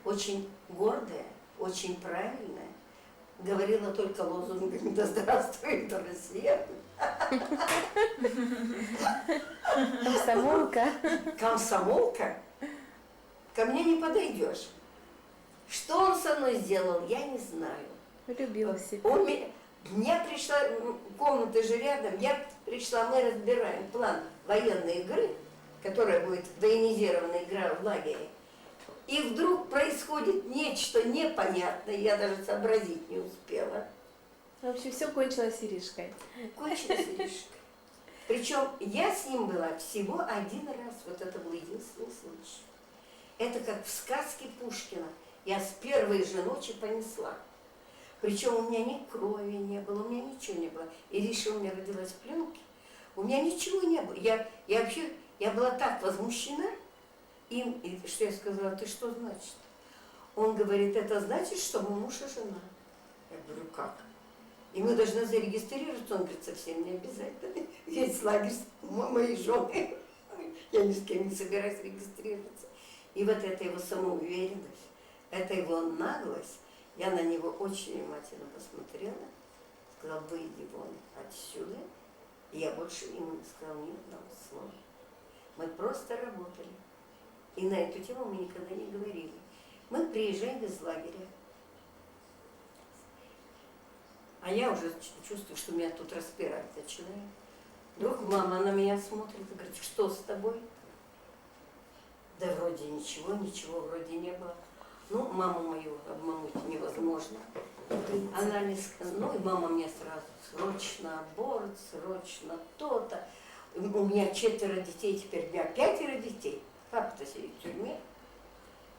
очень гордая, очень правильная. Говорила только лозунгами «Да здравствует Россия!» Комсомолка. Комсомолка? Ко мне не подойдешь. Что он со мной сделал, я не знаю. Любил себя. Я пришла, комната же рядом, я пришла, мы разбираем план военной игры, которая будет военизированная игра в лагере. И вдруг происходит нечто непонятное, я даже сообразить не успела. В общем, все кончилось иришкой. Кончилось иришкой. Причем я с ним была всего один раз, вот это был единственный случай. Это как в сказке Пушкина. Я с первой же ночи понесла. Причем у меня ни крови не было, у меня ничего не было. Ириша у меня родилась в пленке. У меня ничего не было. Я была так возмущена им, и что я сказала, ты что значит? Он говорит, это значит, что мы муж и жена. Я говорю, как? И мы должны зарегистрироваться. Он говорит, совсем не обязательно. Весь лагерь моей жены. Я ни с кем не собираюсь регистрироваться. И вот эта его самоуверенность, это его наглость, я на него очень внимательно посмотрела, сказала, выйди вон отсюда. И я больше ему не сказала ни одного слова. Мы просто работали. И на эту тему мы никогда не говорили. Мы приезжаем из лагеря. А я уже чувствую, что меня тут распирать начинает. Вдруг мама на меня смотрит и говорит, что с тобой? Да вроде ничего вроде не было. Ну, маму мою обмануть невозможно. Она не сказала, ну и мама мне сразу, срочно аборт, срочно то-то. У меня 4 детей, теперь у меня 5 детей. Папа-то сидит в тюрьме.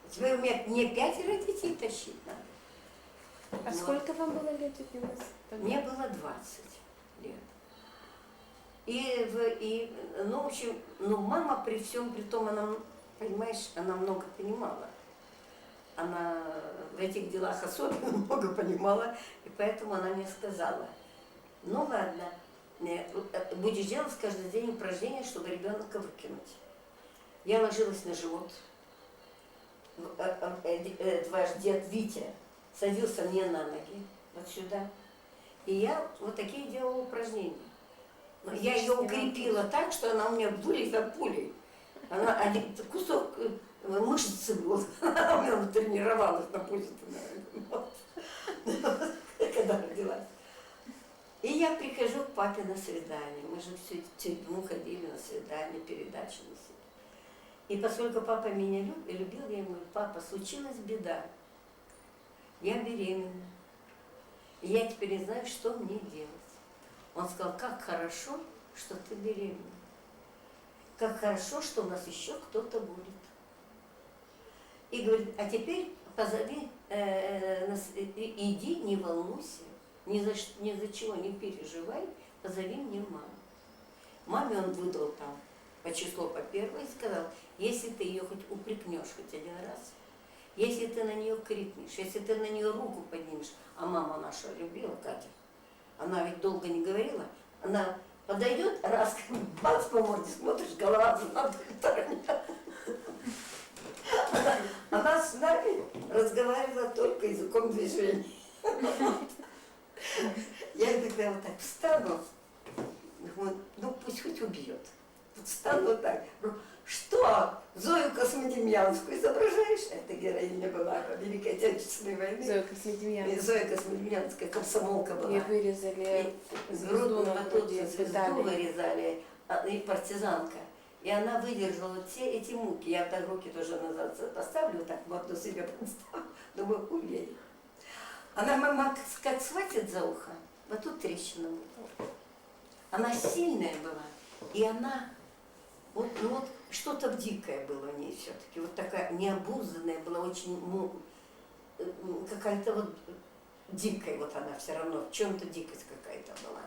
Теперь у меня не 5 детей тащить надо. А сколько вам было лет, Людмила? Мне было 20 лет. И ну, в общем, ну, мама при всем при том, она, понимаешь, она много понимала. Она в этих делах особенно много понимала, и поэтому она мне сказала, ну ладно, будешь делать каждый день упражнения, чтобы ребенка выкинуть. Я ложилась на живот. Ваш дед Витя садился мне на ноги, вот сюда. И я вот такие делала упражнения. Я ее укрепила так, что она у меня пулей за пулей. Она кусок мышцы был. Она у меня тренировалась на пульсе, когда родилась. И я прихожу к папе на свидание. Мы же всю тюрьму ходили на свидание, передачи носили. И поскольку папа меня любил, я ему говорю: папа, случилась беда. Я беременна. И я теперь не знаю, что мне делать. Он сказал: как хорошо, что ты беременна. Как хорошо, что у нас еще кто-то будет. И говорит: а теперь позови, иди, не волнуйся, ни за чего не переживай, позови мне маму. Маме он выдал там по числу по первой и сказал: если ты ее хоть упрекнешь хоть один раз, если ты на нее крикнешь, если ты на нее руку поднимешь, а мама наша любила, Катя, она ведь долго не говорила, она подойдет, раз, бац, по морде смотришь, голова на той стороне. Она с нами разговаривала только языком движений. Я когда вот так встану, думаю, ну пусть хоть убьет. Вот встану вот так. Что? Зою Космодемьянскую изображаешь? Это героиня была Великой Отечественной войны. Зоя Космодемьянская. Зоя Космодемьянская, комсомолка была. Ей вырезали звезду на груди, звезду вырезали, и партизанка. И она выдержала вот все эти муки. Я так руки тоже назад поставлю, так морду себе подставлю, думаю, убей. Она мама как схватит за ухо, вот тут трещина будет. Она сильная была, и она, вот что-то дикое было в ней все-таки, вот такая необузданная была, очень, какая-то вот дикая вот она все равно, в чем-то дикость какая-то была.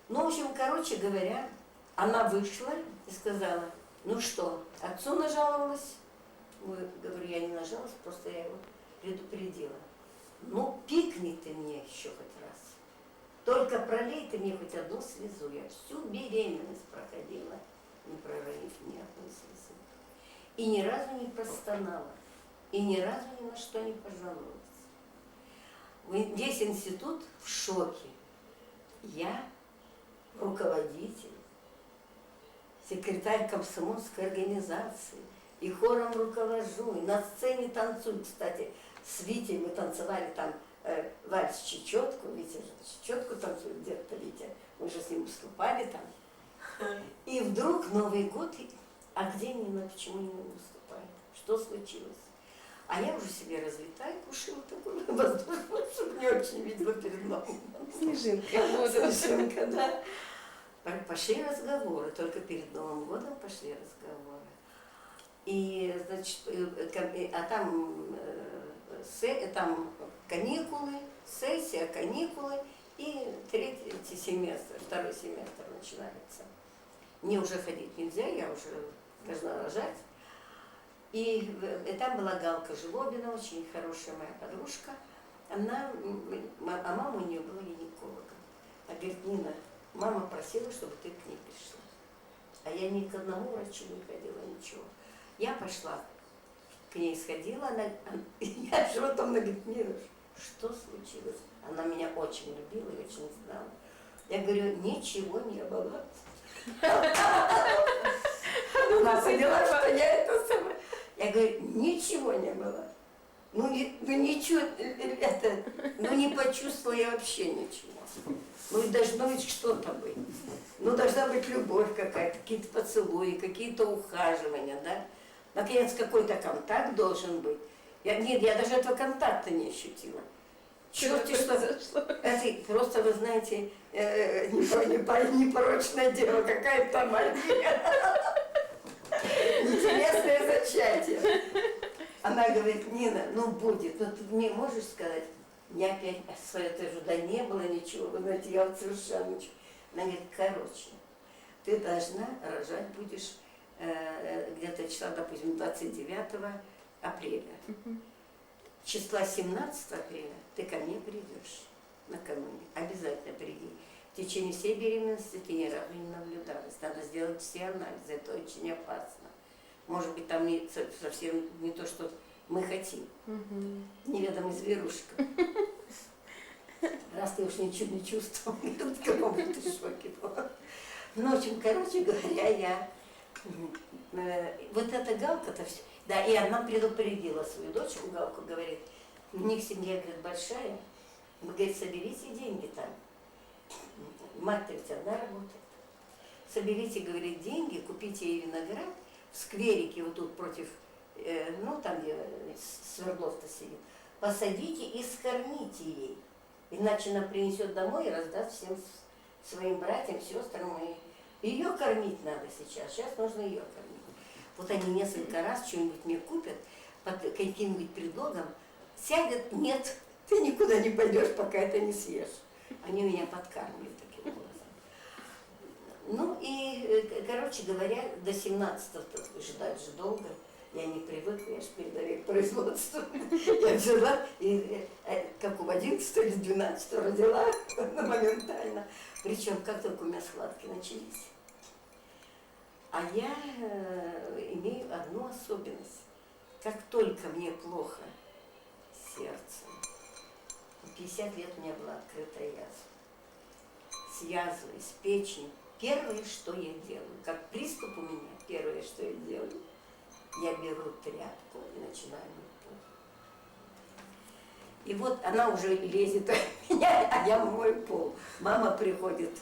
Ну, в общем, короче говоря, она вышла и сказала: ну что, отцу нажаловалась? Говорю, я не нажаловалась, просто я его предупредила. Ну, пикни ты мне еще хоть раз. Только пролей ты мне хоть одну слезу. Я всю беременность проходила, не проронив ни одной слезы. И ни разу не простонала. И ни разу ни на что не пожаловалась. Весь институт в шоке. Я руководитель, секретарь комсомольской организации, и хором руковожу, и на сцене танцую. Кстати, с Витей мы танцевали там вальс чечетку, Витя же чечетку танцует где-то, Витя, мы же с ним выступали там. И вдруг Новый год, а где Нина, почему не выступает? Что случилось? А я уже себе разлетаю, ушила такую воздушную, чтобы не очень видела перед Новым годом. Снежинка. Снежинка, да. Пошли разговоры, только перед Новым годом пошли разговоры. И, значит, а там каникулы, сессия, каникулы, и третий семестр, второй семестр начинается. Мне уже ходить нельзя, я уже должна рожать. И там была Галка Живобина, очень хорошая моя подружка. А мама у нее была гинекологом. Она говорит: Нина, мама просила, чтобы ты к ней пришла. А я ни к одному врачу не ходила, ничего. Я пошла, к ней сходила, я животом, она говорит: Мира, что случилось? Она меня очень любила и очень знала. Я говорю: ничего не было. Она поняла, что я это сама. Я говорю: ничего не было. Ну ничего, не почувствовала я вообще ничего. Ну и должно ведь что-то быть. Ну должна быть любовь какая-то, какие-то поцелуи, какие-то ухаживания, да? Наконец, какой-то контакт должен быть. Я даже этого контакта не ощутила. Черти что это просто, вы знаете, непорочная дева, какая-то магия. Интересное зачатие. Она говорит: Нина, ну будет, но ты мне можешь сказать? Мне опять свое тоже, да не было ничего, вы знаете, я вот совершенно ничего. Она говорит: короче, ты должна рожать будешь где-то числа, допустим, 29 апреля. Числа 17 апреля ты ко мне придешь накануне. Обязательно приди. В течение всей беременности ты ни разу не наблюдалась. Надо сделать все анализы. Это очень опасно. Может быть, там совсем не то, что мы хотим. Неведомый зверушка. раз ты уж ничего не чувствовал, в каком ты шоке была. Ну, в общем, короче говоря, вот эта Галка-то все. Да, и она предупредила свою дочку, Галку, говорит, у них семья, говорит, большая, вы, говорит, соберите деньги там. Мать-то ведь одна работает. Соберите, говорит, деньги, купите ей виноград в скверике вот тут против, ну там, где Свердлов-то сидит, посадите и скормите ей. Иначе она принесет домой и раздаст всем своим братьям, сестрам. И ее кормить надо сейчас. Сейчас нужно ее кормить. Вот они несколько раз что-нибудь мне купят под каким-нибудь предлогом, сядет, нет, ты никуда не пойдешь, пока это не съешь. Они меня подкармливают таким образом. Ну и, короче говоря, до 17-го ждать же долго. Я не привыкла, я же передовик производства. Я взяла, и как в 11 или 12 родила моментально. Причем, как только у меня схватки начались. А я имею одну особенность. Как только мне плохо сердцем, 50 лет у меня была открытая язва. С язвой, с печенью. Первое, что я делаю, как приступ у меня, первое, что я делаю, я беру тряпку и начинаю мыть пол. И вот она уже лезет в меня, а я мою пол. Мама приходит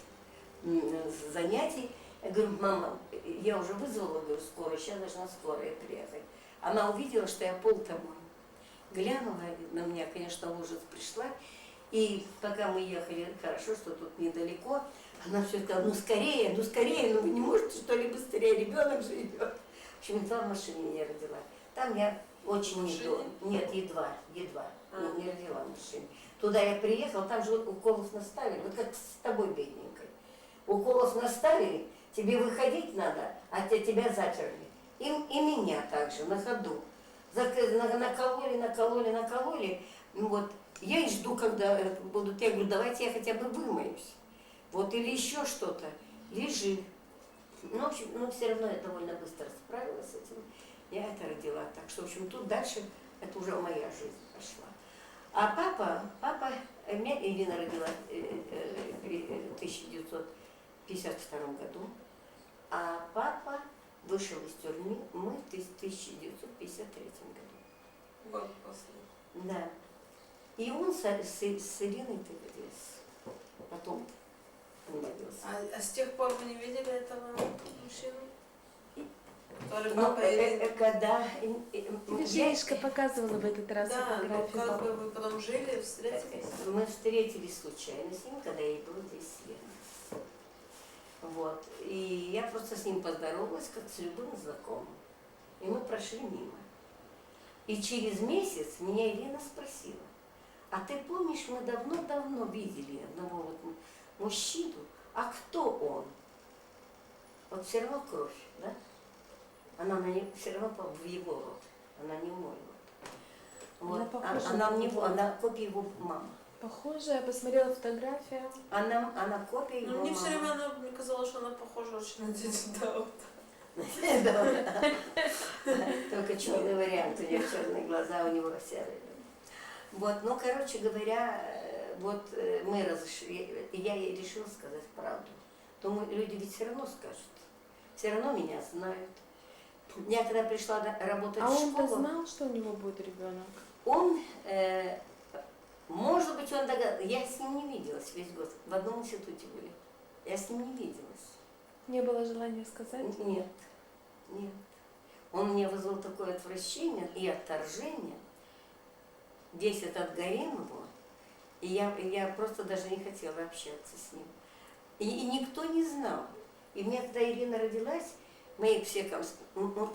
с занятий. Я говорю, мама, я уже вызвала, говорю, скорую, сейчас должна скорая приехать. Она увидела, что я пол-то мою. Глянула на меня, конечно, в ужас пришла. И пока мы ехали, хорошо, что тут недалеко, она все сказала, ну скорее, ну вы не можете, что ли, быстрее, ребенок же идет. В общем, 2 в машине я родила. Там я очень недолго. Нет, едва. Не родила в машине. Туда я приехала, там же вот уколов наставили, вот как с тобой, бедненькой. Уколов наставили, тебе выходить надо, а тебя заперли. И меня также на ходу. Накололи. Вот. Я и жду, когда будут. Я говорю, давайте я хотя бы вымоюсь. Вот, или еще что-то. Лежи. Ну, в общем, все равно я довольно быстро справилась с этим. Я это родила. Так что, в общем, тут дальше это уже моя жизнь пошла. А папа, меня Ирина родила в 1952 году, а папа вышел из тюрьмы в 1953 году. Год после. Да. И он с Ириной-то родился. Потом он родился. А с тех пор вы не видели этого мужчину? Который Ну, папа Ирины? когда... Тебе Женечка показывала в этот раз фотографию. Да, ну как бы вы потом жили, встретились? Мы встретились случайно с ним, когда ей было 10 лет. Вот. И я просто с ним поздоровалась, как с любым знакомым. И мы прошли мимо. И через месяц меня Ирина спросила, а ты помнишь, мы давно-давно видели одного вот мужчину, а кто он? Вот все равно кровь, да? Она все равно в его род, она не в мой род. Вот. Она в него, она копия его мамы. Похоже, я посмотрела фотографию. Она копия его Ну, мне все мамы. время мне казалось, что она похожа очень на дядю Даута. Только черный вариант, у нее черные глаза, у него серые. Вот, ну, короче говоря, вот мы разошли, я ей решила сказать правду. Думаю, люди ведь все равно скажут, все равно меня знают. Я когда пришла работать в школу... А он-то знал, что у него будет ребенок? Он, может быть, он догадался. Я с ним не виделась весь год. В одном институте были. Я с ним не виделась. Не было желания сказать? Нет. Он мне вызвал такое отвращение и отторжение. Весь этот гарем его. И я просто даже не хотела общаться с ним. И никто не знал. И мне, когда Ирина родилась, мы все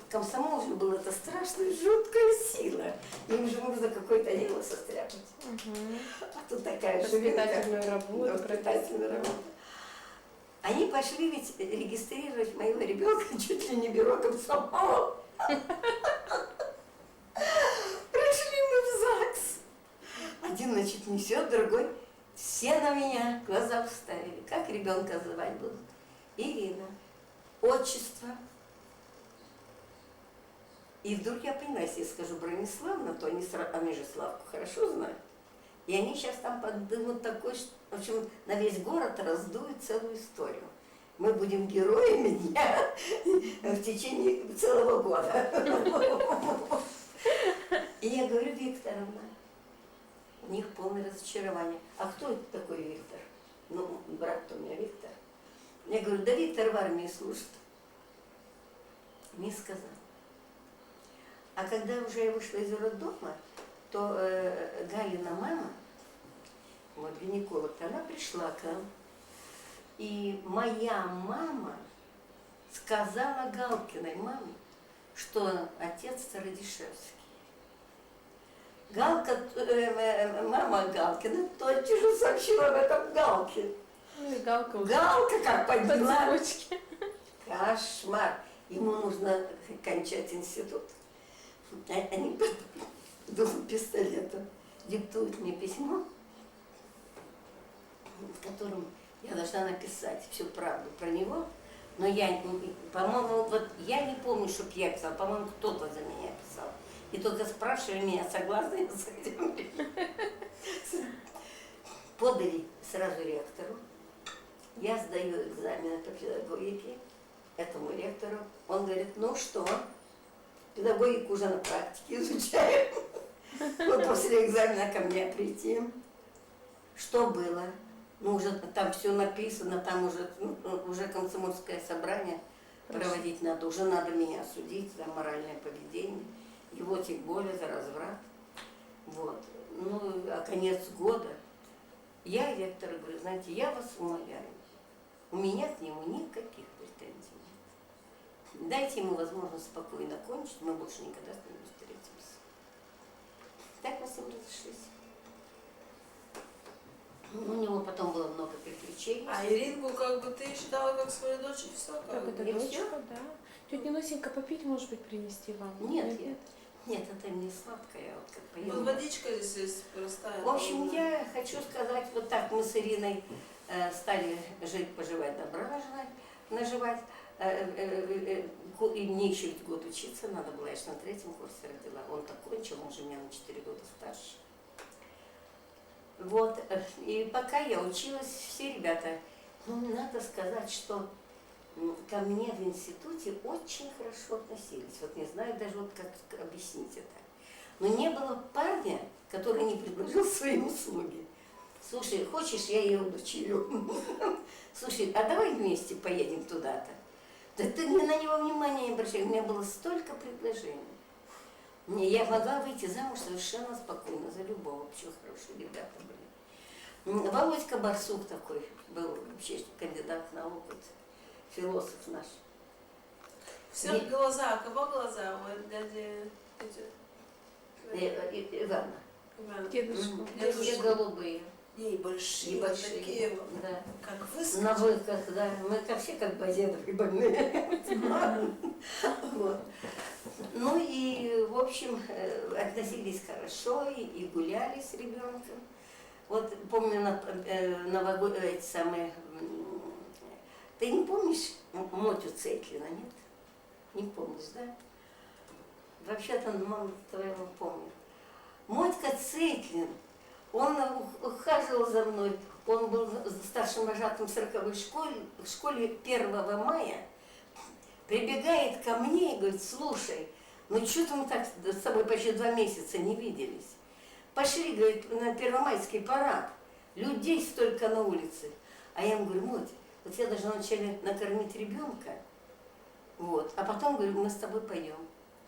комсомол же был это страшная, жуткая сила. Им же нужно какое-то дело состряпать. А тут такая воспитательную работу. Воспитательную работу. Они пошли ведь регистрировать моего ребенка чуть ли не бюро комсомола. Пришли мы в ЗАГС. Один, значит, несет, другой. Все на меня глаза вставили. Как ребенка звать будут? Ирина. Отчество. И вдруг я поняла, если я скажу Брониславна, то они же Славку хорошо знают. И они сейчас там подымут такой, в общем, на весь город раздуют целую историю. Мы будем героями дня в течение целого года. И я говорю: Викторовна, у них полное разочарование. А кто это такой Виктор? Ну, брат-то у меня Виктор. Я говорю: да Виктор в армии служит. Не сказал. А когда уже я вышла из роддома, то Галина мама, вот гинеколог, она пришла к нам. И моя мама сказала Галкиной маме, что отец Радишевский. Мама Галкина тотчас же сообщила об этом Галке. Галка как подняла. Кошмар. Ему нужно кончать институт. Они под дулом пистолета диктуют мне письмо, в котором я должна написать всю правду про него, но я, по-моему, вот я не помню, чтоб я писала, по-моему, кто-то за меня писал. И только спрашивали меня, согласна я с этим. Подали сразу ректору. Я сдаю экзамены по педагогике этому ректору. Он говорит: ну что, педагогику уже на практике изучаем. Вот после экзамена ко мне прийти. Что было? Ну, уже там все написано, там уже комсомольское собрание проводить надо. Уже надо меня судить за моральное поведение. Его тем более за разврат. Вот. Ну, а конец года. Я ректору говорю: знаете, я вас умоляю, у меня к нему никаких претензий нет. Дайте ему возможность спокойно кончить, мы больше никогда с ним не встретимся. Так мы с ним разошлись. У него потом было много приключений. А Иринку как бы ты считала как свою дочь и все? Как это дочка, да. Тетя Носенька, попить, может быть, принести вам? Нет, нет, это не сладкое, вот как поем. Вот водичка здесь есть простая. В общем, я хочу сказать, вот так мы с Ириной стали жить, поживать, добра наживать. И мне еще ведь год учиться надо было, я же на 3-м курсе родила. Он-то кончил, он же меня на 4 года старше. Вот, и пока я училась, все ребята, ну, надо сказать, что ко мне в институте очень хорошо относились. Вот не знаю даже, вот как объяснить это. Но не было парня, который не предложил свои услуги. Слушай, хочешь, я ее удочерю? Слушай, а давай вместе поедем туда-то. Да ты на него внимания не обращай, у меня было столько предложений. Я могла выйти замуж совершенно спокойно за любого, почему хорошие ребята были. Володька Барсук такой был вообще кандидат наук, вот, философ наш. Все глаза, кого глаза? У дяди Ивана. Дедушку. Все голубые. И большие, большие, такие вот, да. как выскочили. На выкат, да. Мы вообще как базеновые больные. Вот. Ну и, в общем, относились хорошо и гуляли с ребенком. Вот помню, новогодние эти самые... Ты не помнишь Мотю Цейтлина, нет? Не помнишь, да? Вообще-то мама твоего помнит. Мотька Цейтлин, он ухаживал за мной, он был старшим вожатым в 40-й школе 1 мая, прибегает ко мне и говорит: слушай, ну что-то мы так с тобой почти 2 месяца не виделись. Пошли, говорит, на первомайский парад, людей столько на улице. А я ему говорю: Моть, вот я должна вначале накормить ребенка, вот, а потом, говорю, мы с тобой пойдем.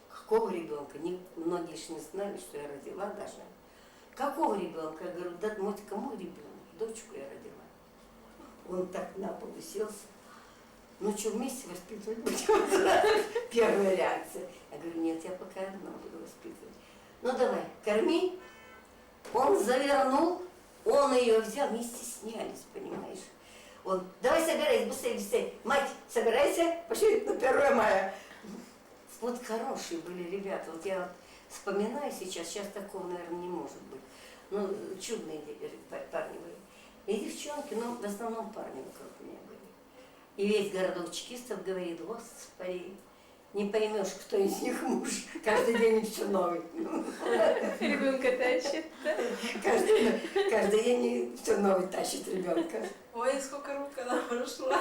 Какого ребенка? Многие же не знали, что я родила даже. Какого ребенка? Я говорю: да, Моть, кому ребенок? Дочку я родила. Он так на пол уселся. Ну что, вместе воспитывать будем? Первая реакция. Я говорю: нет, я пока одна буду воспитывать. Ну давай, корми. Он завернул, он ее взял, не стеснялись, понимаешь. Он: давай собирайся, быстрее, быстрее. Мать, собирайся, пошли на 1 мая. Вот хорошие были ребята. Вот я вот вспоминаю сейчас такого, наверное, не может быть. Ну, чудные парни были. И девчонки, ну, в основном парни вокруг меня были. И весь городок чекистов говорит: господи, не поймешь, кто из них муж. Каждый день все новый. Ребенка тащит. Каждый день все новый тащит ребенка. Ой, сколько рук она прошла.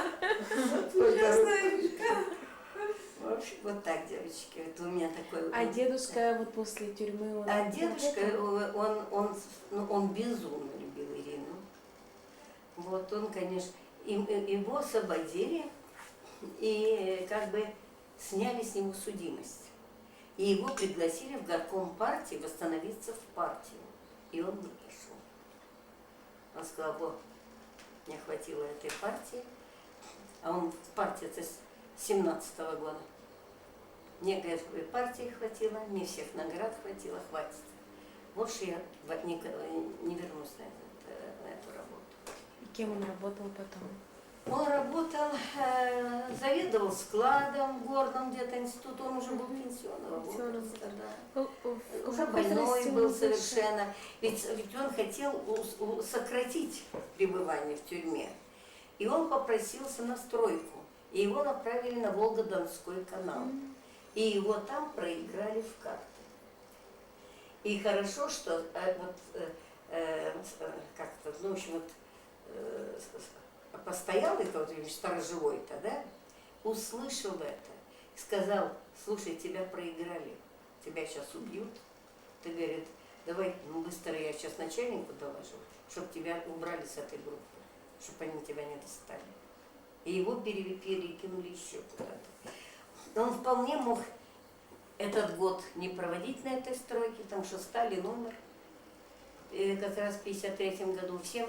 В общем, вот так, девочки. Это у меня такой... А дедушка вот после тюрьмы... А дедушка, он безумно любил Ирину. Вот он, конечно, его освободили и как бы сняли с него судимость. И его пригласили в горком партии восстановиться в партию. И он не пошел. Он сказал: вот, мне хватило этой партии. А он в партии-то с 17-го года. Мне, говорит, партии хватило, мне всех наград хватило, хватит. Больше я не вернусь на эту работу. И кем он работал потом? Он работал, заведовал складом горным где-то институт, он уже был пенсионного возраста, да. Уже больной был совершенно. Ведь он хотел сократить пребывание в тюрьме. И он попросился на стройку. И его направили на Волго-Донской канал. И его там проиграли в карты. И хорошо, что как-то, ну, в общем, постоялый кто-то, сторожевой-то, да, услышал это и сказал: слушай, тебя проиграли, тебя сейчас убьют. Ты, говорит, давай, быстро я сейчас начальнику доложу, чтобы тебя убрали с этой группы, чтобы они тебя не достали. И его перекинули еще куда-то. Он вполне мог этот год не проводить на этой стройке, потому что Сталин умер. И как раз в 1953 году всех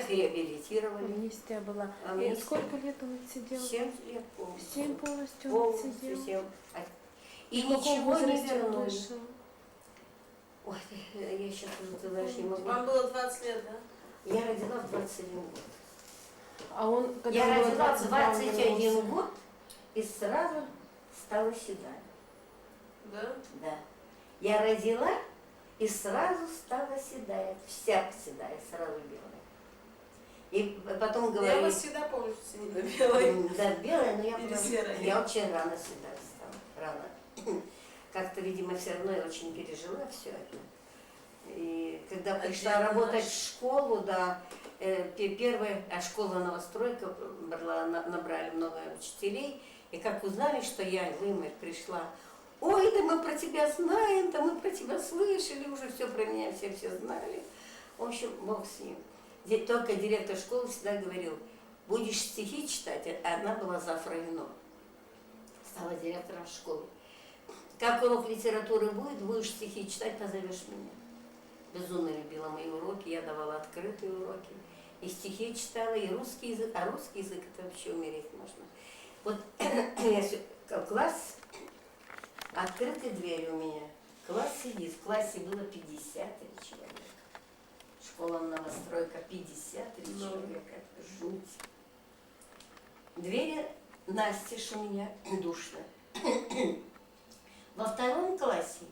реабилитировали. Амнистия была. Амнистия. И сколько лет он отсидел? 7 лет полностью. 7 полностью он отсидел. 7. И в каком ничего не возрасте он вернули. вышел? Ой, я сейчас уже, ты знаешь, не могу. Вам было 20 лет, да? Я родила в 21 год. А он, когда Я было родила в 22, 21 год и сразу стала седая. Да? Да. Я родила и сразу стала седая. Вся седая, сразу белая. И потом говорили... Я вас всегда помню, что всегда белой. Да, белая, но Или серая. я очень рано седая стала. Рано. Как-то, видимо, все равно я очень пережила все это. И когда пришла работать в школу, да, первая, школа новостройка, набрали много учителей, и как узнали, что я, Вымер, пришла: ой, да мы про тебя знаем, да мы про тебя слышали, уже все про меня все знали. В общем, Бог с ним. Только директор школы всегда говорил: будешь стихи читать, а она была Зафраино, стала директором школы. Как урок литературы будет, будешь стихи читать, позовешь меня. Безумно любила мои уроки, я давала открытые уроки. И стихи читала, и русский язык. А русский язык — это вообще умереть можно. Вот класс, открытые двери у меня. Класс сидит. В классе было 53 человека. Школа новостройка, 53 человека. Это жуть. Двери настежь у меня душно. Во втором классе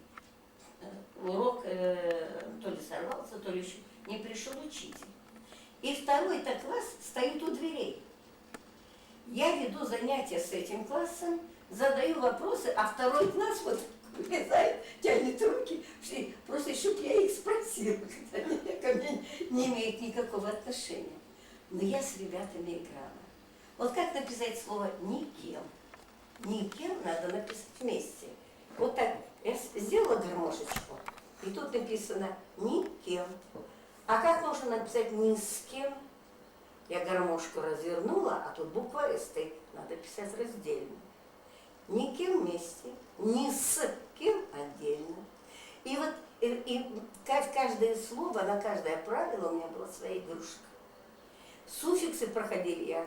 урок то ли сорвался, то ли еще не пришел учитель. И второй-то класс стоит у дверей. Я веду занятия с этим классом, задаю вопросы, а второй класс вот влезает, тянет руки, просто чтобы я их спросила, хотя они ко мне не имеют никакого отношения. Но я с ребятами играла. Вот как написать слово «никем»? «Никем» надо написать вместе. Вот так я сделала гармошечку, и тут написано «никем». А как можно написать «ни с кем»? Я гармошку развернула, а тут буква «С» стоит. Надо писать раздельно. Никем вместе, ни с кем отдельно. И вот каждое слово, на каждое правило у меня была своя игрушка. Суффиксы проходили я,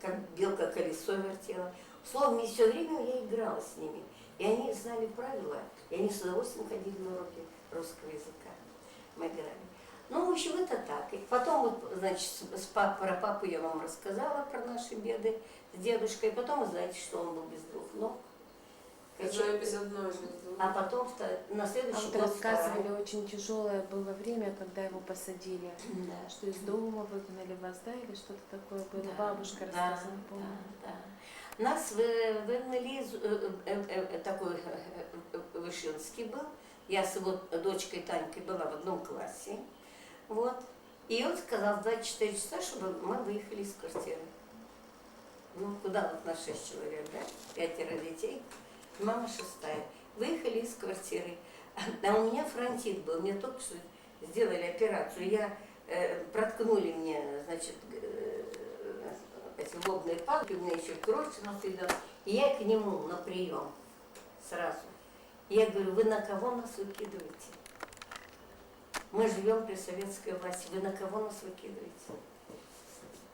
как белка колесо вертела. Словом, все время я играла с ними. И они знали правила, и они с удовольствием ходили на уроки русского языка. Мы играли. Ну, в общем, это так. И потом, вот, значит, про папу я вам рассказала, про наши беды с дедушкой. И потом, вы знаете, что он был без двух ног. Без одной, без двух. А потом на следующий вот год рассказывали, очень тяжелое было время, когда его посадили. Да. Что из дома выгнали вас, да, или что-то такое было? Да, Бабушка да, рассказывала, помню. Да. Нас выгнали из такой Вышинский был. Я с его дочкой Танькой была в одном классе. Вот. И он сказал 24 часа, чтобы мы выехали из квартиры. Ну, куда вот на 6 человек, да? 5 детей. Мама 6-я. Выехали из квартиры. А у меня фронтит был. Мне только что сделали операцию. Проткнули мне, значит, эти лобные палки. У меня еще кровь с носа идет. И я к нему на прием сразу. Я говорю, вы на кого нас выкидываете? Мы живем при советской власти. Вы на кого нас выкидываете?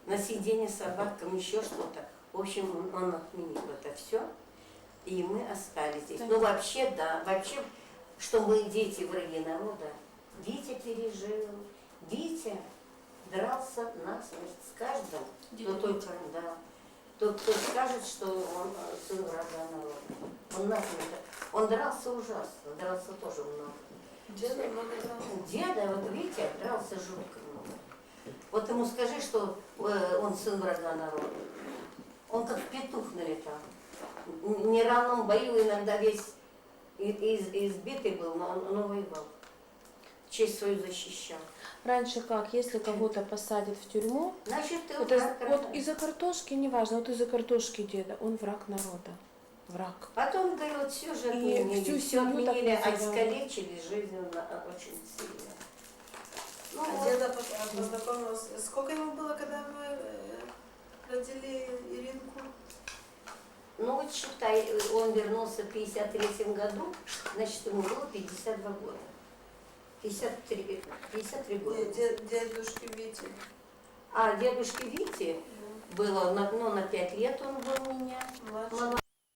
На сиденье с собаками, еще что-то. В общем, он отменил это все. И мы остались здесь. Ну, вообще, да. Вообще, что мы дети враги народа. Витя пережил. Витя дрался насмерть с каждым. Кто только, да. Тот, кто скажет, что он сын врага народа. Он насмерть. Он дрался ужасно. Дрался тоже много. Деда много дрался? Деда, вот Витя, дрался жутко много. Вот ему скажи, что он сын врага народа. Он как петух налетал. В неравном бою иногда весь избитый был, но он воевал. Честь свою защищал. Раньше как, если кого-то посадят в тюрьму, значит, ты вот из-за картошки, неважно, вот из-за картошки деда, он враг народа. Враг. Потом, говорят, все же отменили, все отменили, отскалечили жизнь очень сильно. Ну, деда познакомился. Сколько ему было, когда вы родили Иринку? Ну вот считай, он вернулся в 53 году, значит, ему было 52 года. 53 года. Дедушки Вити. А дедушке Вити было, на 5 лет он был у меня, младший.